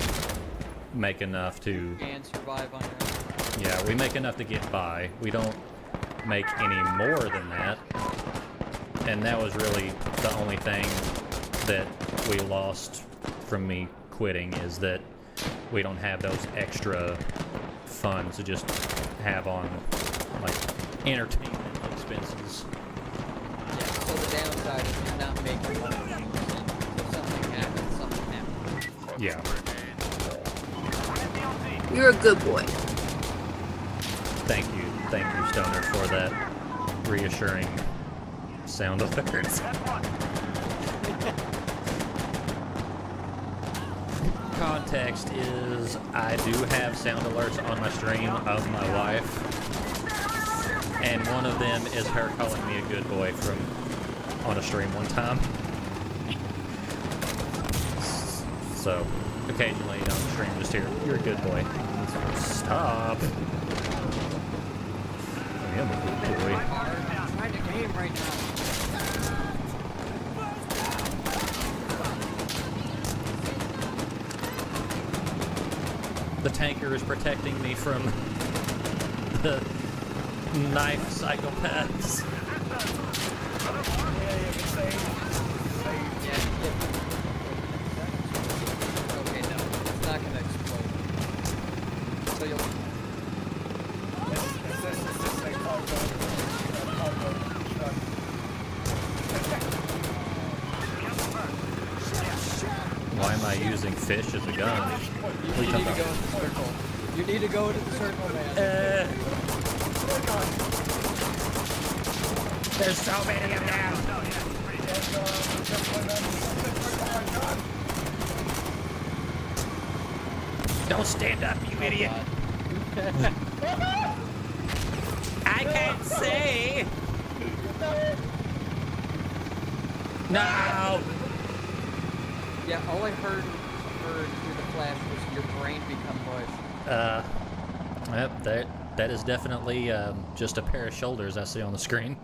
make enough to, And survive on your own. yeah, we make enough to get by. We don't make any more than that, and that was really the only thing that we lost from me quitting, is that we don't have those extra funds to just have on like entertainment expenses. Yeah, so the downside is you're not making money. If something happens, something happens. Yeah. You're a good boy. Thank you, Stoner, for that reassuring sound alerts. Context is I do have sound alerts on my stream of my wife, and one of them is her calling me a good boy from on a stream one time. So occasionally on the stream just hear, "You're a good boy." Stop. I am a good boy. I'm trying to game right now. The tanker is protecting me from the knife psychopaths. Okay, no, it's not gonna explode. So you'll. Why am I using fish as a gun? You need to go in the circle. You need to go into the circle, man. There's so many of them. Don't stand up, you idiot. I can't see. No. Yeah, all I heard through the flash was your brain become mush. Yep, that is definitely just a pair of shoulders I see on the screen.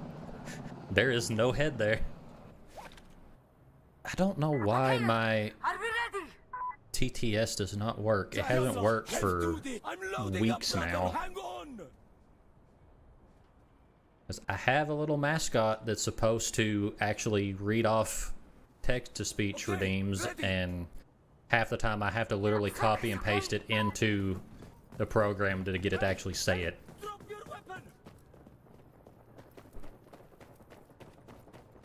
There is no head there. I don't know why my Are we ready? TTS does not work. It hasn't worked for weeks now. 'Cause I have a little mascot that's supposed to actually read off text-to-speech redeems, and half the time I have to literally copy and paste it into the program to get it to actually say it.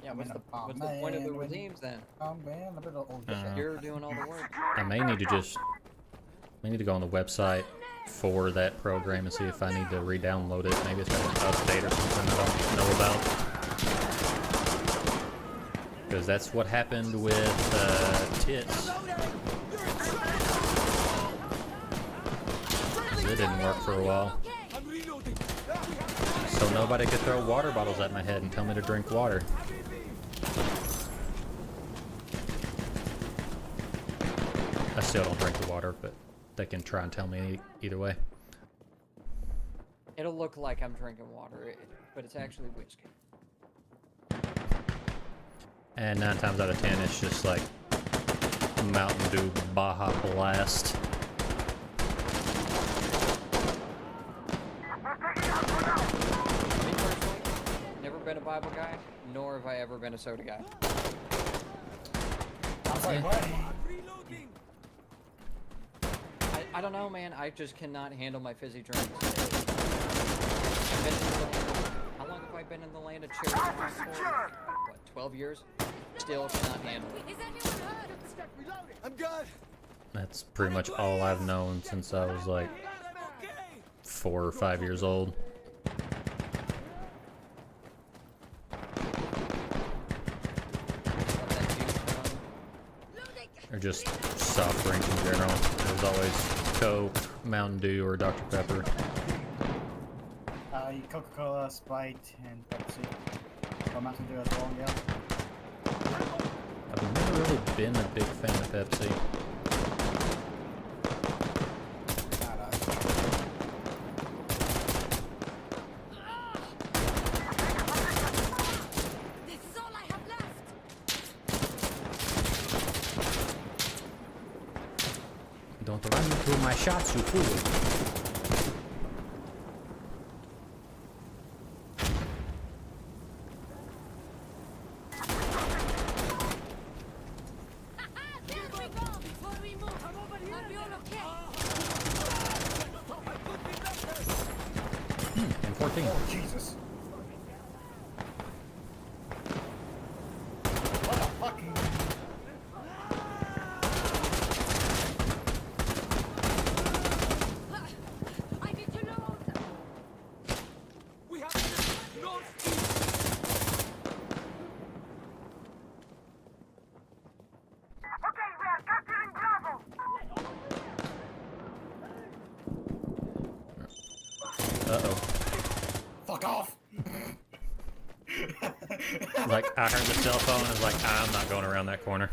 Yeah, what's the Oh, point of the man, when- redeems then? Oh man, a bit of old shit. You're doing all the work. I may need to go on the website for that program and see if I need to re-download it. Maybe it's got an update or something I don't know about. Because that's what happened with Tits. It didn't work for a while. So nobody could throw water bottles at my head and tell me to drink water. I still don't drink the water, but they can try and tell me either way. It'll look like I'm drinking water, but it's actually whiskey. And 9 times out of 10, it's just like Mountain Dew Baja Blast. Me personally, never been a Bible guy, nor have I ever been a soda guy. I was like, what? I don't know, man. I just cannot handle my fizzy drinks. How long have I been in the land of cherry wine for? What, 12 years? Still cannot handle it. I'm good. That's pretty much all I've known since I was like 4 or 5 years old. Or just soft drinks in general. It was always Coke, Mountain Dew, or Dr. Pepper. Coca-Cola, Sprite, and Pepsi. Or Mountain Dew as well, yeah. I've never really been a big fan of Pepsi. This is all I have left. Don't run into my shots, you fool. There we go. Before we move, I'll be all okay. M14. Oh, Jesus. What the fuck? I need to load. We have northeast. Okay, we are capturing Bravo. Uh-oh. Fuck off! Like, I heard the cell phone and was like, I'm not going around that corner.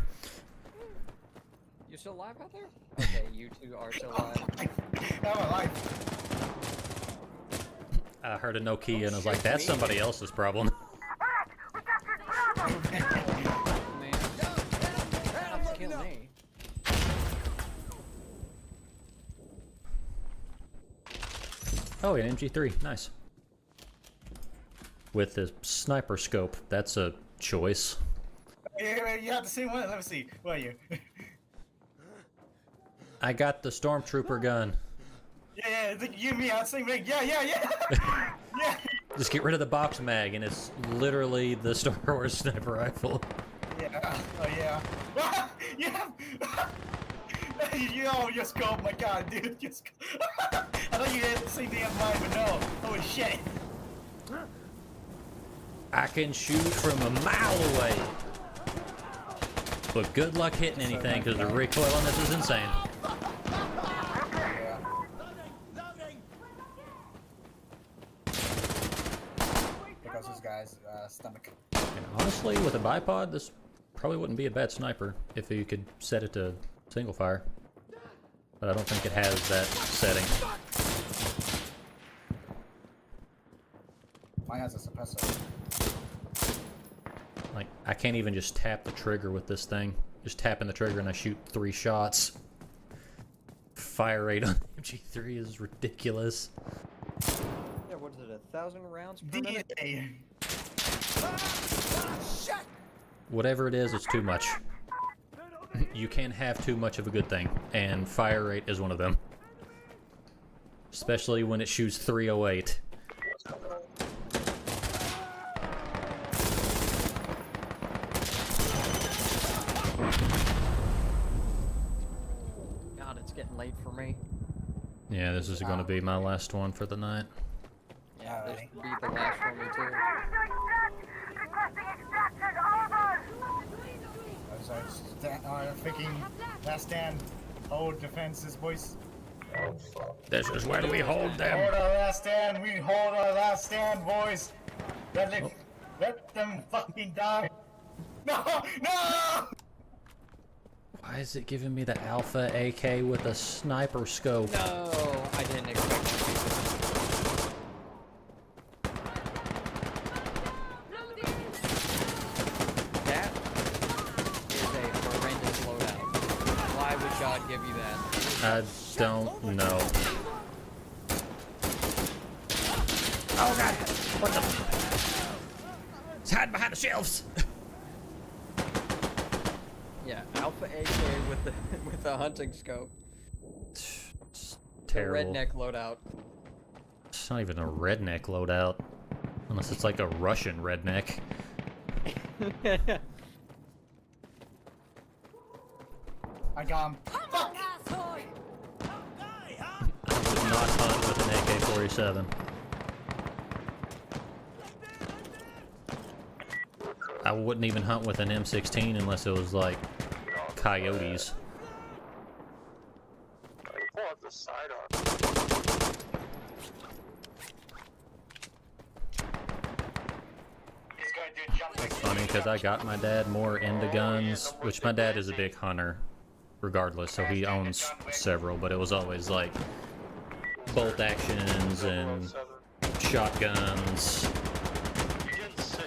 You still alive out there? Okay, you two are still alive. How am I alive? I heard a Nokia and I was like, that's somebody else's problem. Man, that's killing me. Oh, an MG3. Nice. With the sniper scope. That's a choice. Yeah, you have the same one. Let me see. What are you? I got the Stormtrooper gun. Yeah, you and me are the same thing. Yeah. Yeah. Just get rid of the box mag and it's literally the Star Wars sniper rifle. Yeah. Oh, yeah. Yeah. Yo, your scope, my god, dude. Your scope. I thought you had the same thing on mine, but no. Holy shit. I can shoot from a mile away. But good luck hitting anything because the recoil on this is insane. There goes this guy's stomach. And honestly, with a bipod, this probably wouldn't be a bad sniper if you could set it to single fire. But I don't think it has that setting. Mine has a suppressor. Like, I can't even just tap the trigger with this thing. Just tapping the trigger and I shoot 3 shots. Fire rate on MG3 is ridiculous. Yeah, what is it, 1,000 rounds per minute? Whatever it is, it's too much. You can't have too much of a good thing, and fire rate is one of them. Especially when it shoots 308. getting late for me. Yeah, this is going to be my last one for the night. Yeah, this would be the last for me too. Requesting extraction, over! Freaking last stand. Hold defenses, boys. This is where we hold Hold them. our last stand. We hold our last stand, boys. Let them fucking die. No! No! Why is it giving me the Alpha AK with a sniper scope? No, I didn't expect it to. That is a horrendous loadout. Why would God give you that? I don't know. Oh god! What the? It's hiding behind the shelves! Yeah, Alpha AK with the hunting scope. It's The terrible. redneck loadout. It's not even a redneck loadout. Unless it's like a Russian redneck. I got him. Fuck! I would not hunt with an AK-47. I wouldn't even hunt with an M16 unless it was like coyotes. Pull out the side arm. It's funny because I got my dad more into guns, which my dad is a big hunter regardless, so he owns several, but it was always like bolt actions and shotguns.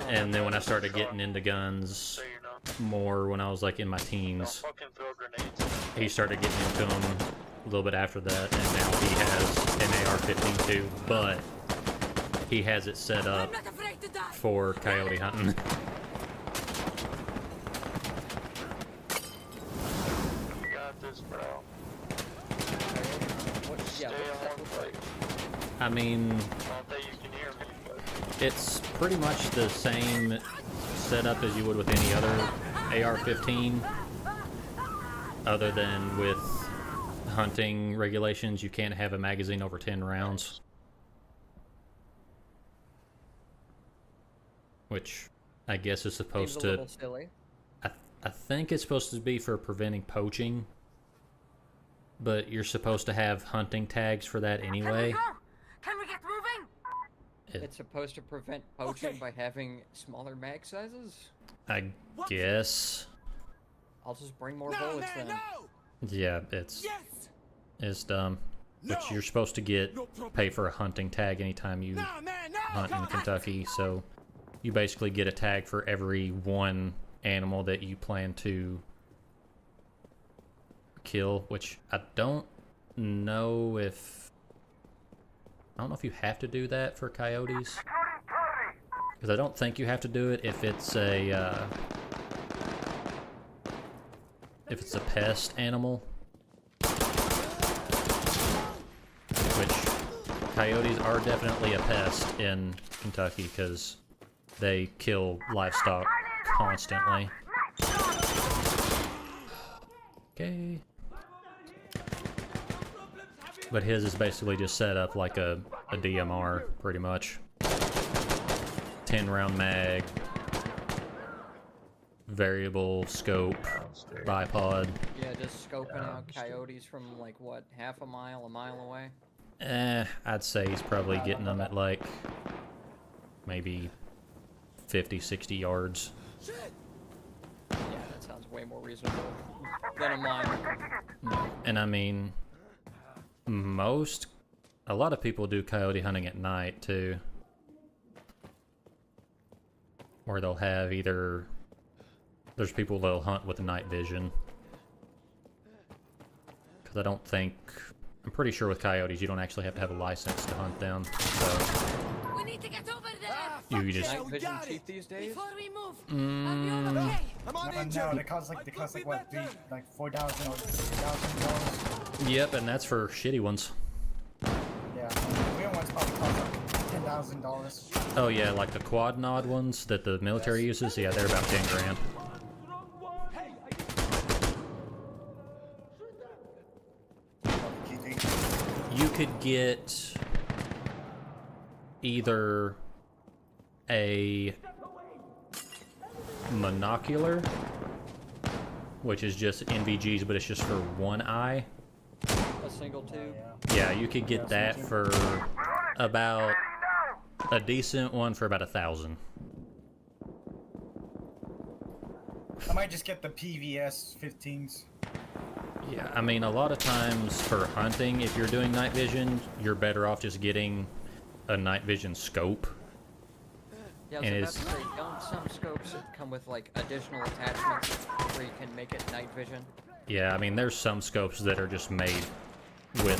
And then when I started getting into guns more when I was like in my teens, he started getting into them a little bit after that, and now he has an AR-15 too, but he has it set up for coyote hunting. Got this, bro. Yeah, what's that look like? I mean, I don't think you can hear me, but it's pretty much the same setup as you would with any other AR-15, other than with hunting regulations, you can't have a magazine over 10 rounds. Which I guess is supposed Seems a to... little silly. I think it's supposed to be for preventing poaching, but you're supposed to have hunting tags for that anyway. Can we get moving? It's supposed to prevent poaching by having smaller mag sizes? I guess. I'll just bring more bullets then. Yeah, it's dumb. But you're supposed to pay for a hunting tag anytime you hunt in Kentucky, so you basically get a tag for every one animal that you plan to kill, which I don't know if you have to do that for coyotes, because I don't think you have to do it if it's a pest animal, which coyotes are definitely a pest in Kentucky because they kill livestock constantly. Okay. But his is basically just set up like a DMR, pretty much. 10-round mag, variable scope, bipod. Yeah, just scoping out coyotes from like what, half a mile away? I'd say he's probably getting them at like maybe 50, 60 yards. Yeah, that sounds way more reasonable than a mile. And I mean, a lot of people do coyote hunting at night too. Or they'll have there's people that'll hunt with night vision. Because I'm pretty sure with coyotes you don't actually have to have a license to hunt them. So We need to get over there. you just... Night vision cheap these days? Before we move, are we all okay? No, they cost like what, like $4,000 or $3,000. Yep, and that's for shitty ones. Yeah, the real ones probably cost like $10,000. Oh yeah, like the quad nod ones that the military uses, yeah, they're about 10 grand. you could get either a monocular, which is just NVGs, but it's just for one eye. A single tube. Yeah, you could get that for about a decent one for about 1,000. I might just get the PVS 15s. Yeah, I mean, a lot of times for hunting, if you're doing night vision, you're better off just getting a night vision scope. Yeah, I was about to say, don't some scopes come with like additional attachments where you can make it night vision? Yeah, I mean, there's some scopes that are just made with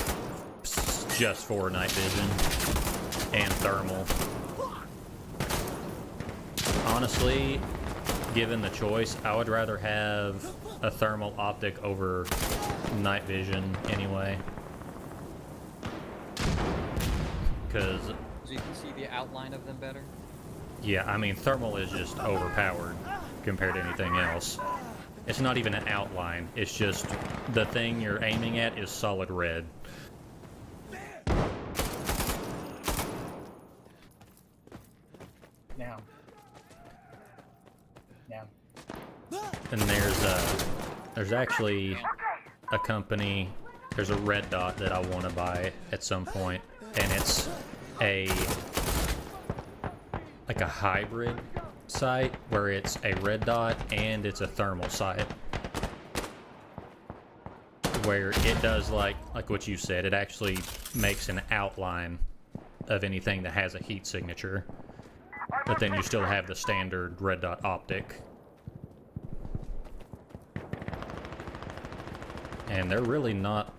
just for night vision and thermal. Honestly, given the choice, I would rather have a thermal optic over night vision anyway. Because, So you can see the outline of them better? yeah, I mean, thermal is just overpowered compared to anything else. It's not even an outline, it's just the thing you're aiming at is solid red. Now. Now. And there's actually a company, there's a red dot that I want to buy at some point, and it's like a hybrid sight where it's a red dot and it's a thermal sight, where it does like what you said, it actually makes an outline of anything that has a heat signature, but then you still have the standard red dot optic. And they're really not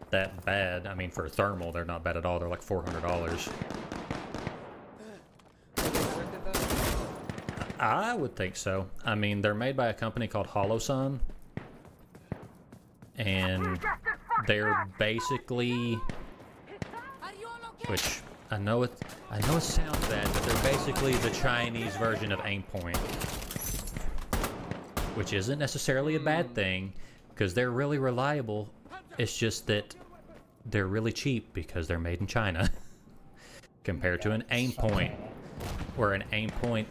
that bad. I mean, for thermal, they're not bad at all. They're like $400. I would think so. I mean, they're made by a company called Holosun. And they're basically... Which, I know it sounds bad, but they're basically the Chinese version of Aimpoint. Which isn't necessarily a bad thing, because they're really reliable. It's just that they're really cheap because they're made in China. Compared to an Aimpoint, where an Aimpoint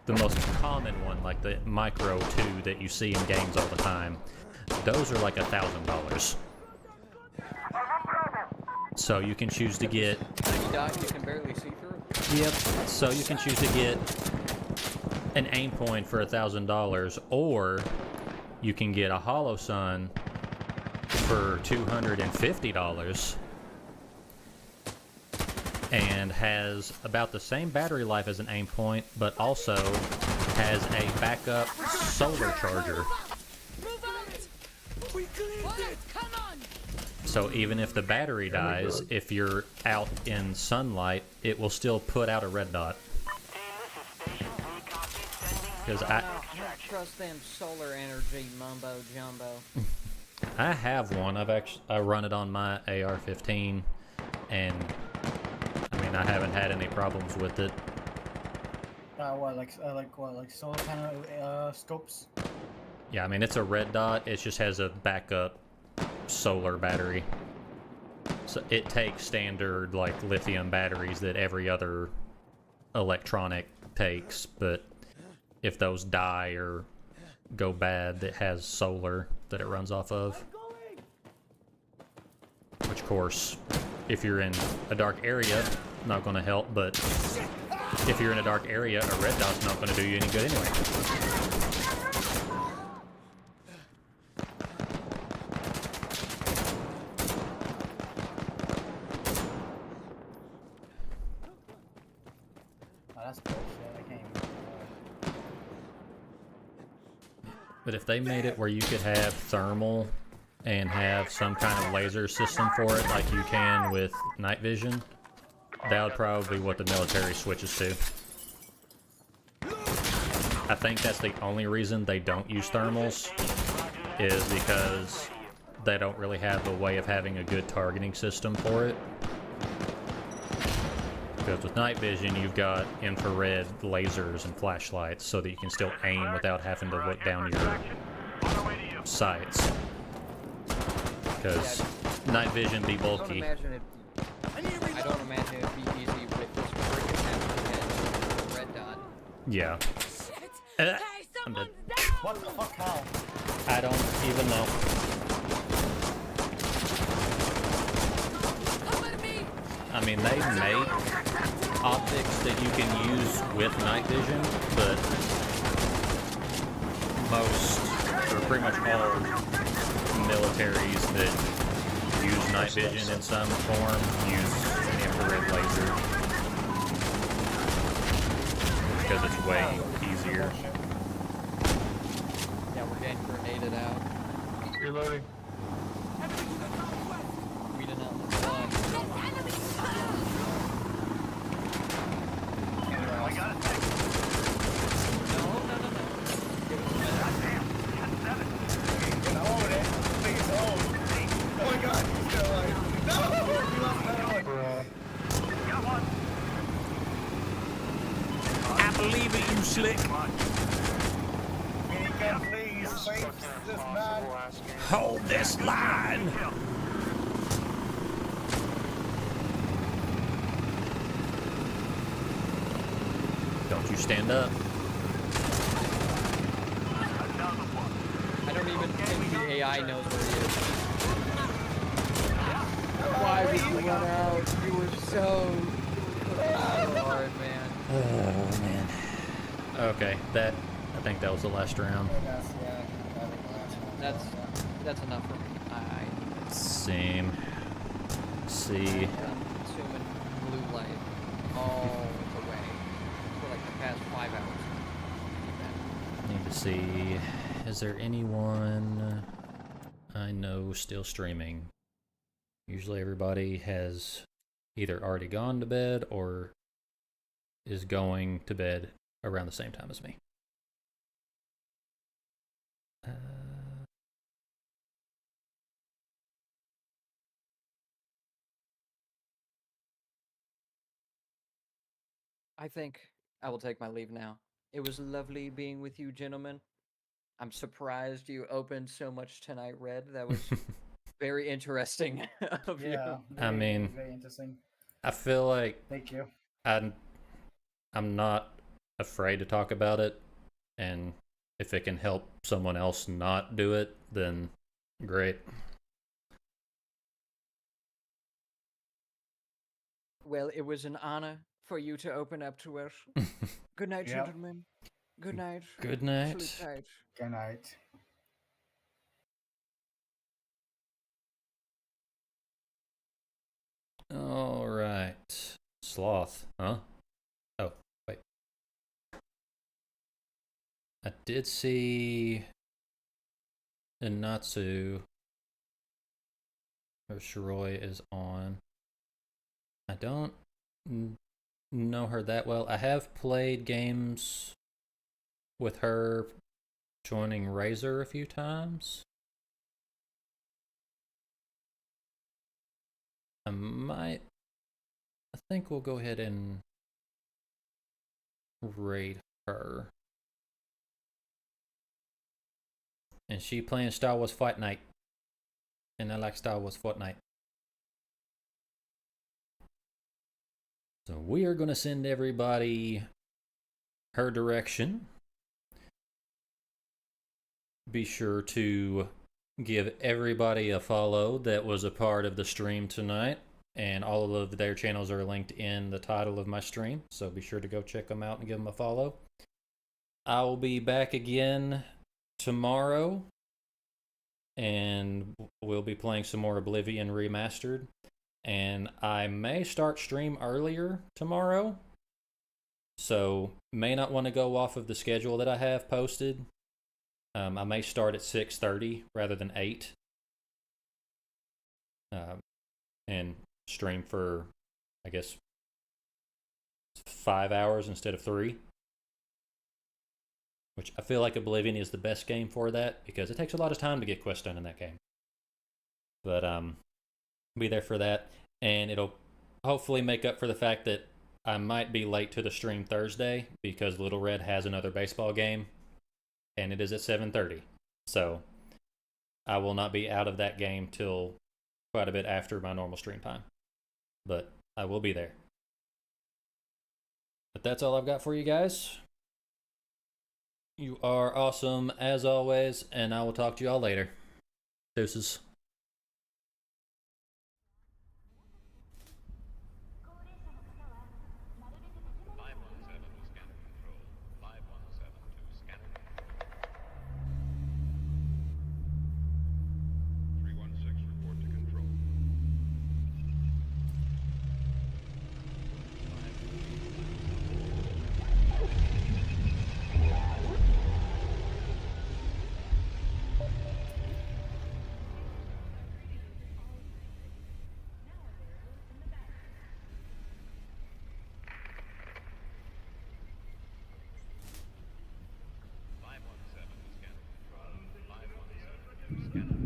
the most common one, like the Micro 2 that you see in games all the time, those are like $1,000. So you can choose to get... You can barely see through? Yep, so you can choose to get an Aimpoint for $1,000, or you can get a Holosun for $250 and has about the same battery life as an Aimpoint, but also has a backup solar charger. So even if the battery dies, if you're out in sunlight, it will still put out a red dot. Because I trust them solar energy mumbo jumbo. I have one. I run it on my AR-15, and I mean I haven't had any problems with it. Like solar panel scopes? Yeah, I mean it's a red dot. It just has a backup solar battery. So it takes standard like lithium batteries that every other electronic takes, but if those die or go bad, it has solar that it runs off of. Which, of course, if you're in a dark area, not going to help, but if you're in a dark area, a red dot's not going to do you any good anyway. Oh, that's bullshit. I can't even... But if they made it where you could have thermal and have some kind of laser system for it like you can with night vision, that would probably be what the military switches to. I think that's the only reason they don't use thermals, is because they don't really have a way of having a good targeting system for it. Because with night vision, you've got infrared lasers and flashlights so that you can still aim without having to look down your sights. Because night vision be I don't bulky? imagine it. I don't imagine it'd be easy with this freaking head red dot. Yeah. Shit! Uh, Hey, I'm dead. someone's down! What the fuck? How? I don't even know. Come at me! I mean, they make optics that you can use with night vision, but most, or pretty much all militaries that use night vision in some form use infrared laser. Because it's way easier. Yeah, we're getting grenaded out. Reloading. Weeding out the blood. Get over there. Please hold. Oh my god, he's still alive. No! We lost another one. I believe it, you slick. Minigun, please. Save this man. Hold this line. Don't you stand up. I don't even think the AI knows where he is. Why did you run out? You were so hard, man. Oh, man. Okay, I think that was the last round. That's, yeah, I think the last one. That's enough for me. I Same. See. am consuming blue light all the way for like the past 5 hours. Need to see. Is there anyone I know still streaming? Usually everybody has either already gone to bed or is going to bed around the same time as me. I think I will take my leave now. It was lovely being with you, gentlemen. I'm surprised you opened so much tonight, Red. That was very interesting of you. Yeah. I mean, very interesting. I feel like Thank you. I'm not afraid to talk about it, and if it can help someone else not do it, then great. Well, it was an honor for you to open up to us. Good night, Yep. gentlemen. Good night. Good night. Sleep tight. Good night. All right. Sloth, huh? Oh, wait. I did see Inatsu or Shiroi is on. I don't know her that well. I have played games with her joining Razor a few times. I think we'll go ahead and raid her. And she playing Star Wars Fight Night. And I like Star Wars Fortnite. So we are going to send everybody her direction. Be sure to give everybody a follow that was a part of the stream tonight. And all of their channels are linked in the title of my stream. So be sure to go check them out and give them a follow. I will be back again tomorrow. And we'll be playing some more Oblivion Remastered. And I may start stream earlier tomorrow. So may not want to go off of the schedule that I have posted. I may start at 6:30 rather than 8. And stream for, I guess, 5 hours instead of 3. Which I feel like Oblivion is the best game for that, because it takes a lot of time to get quests done in that game. But be there for that, and it'll hopefully make up for the fact that I might be late to the stream Thursday, because Little Red has another baseball game, and it is at 7:30. So I will not be out of that game till quite a bit after my normal stream time. But I will be there. But that's all I've got for you guys. You are awesome as always, and I will talk to you all later. Deuces. Scanner.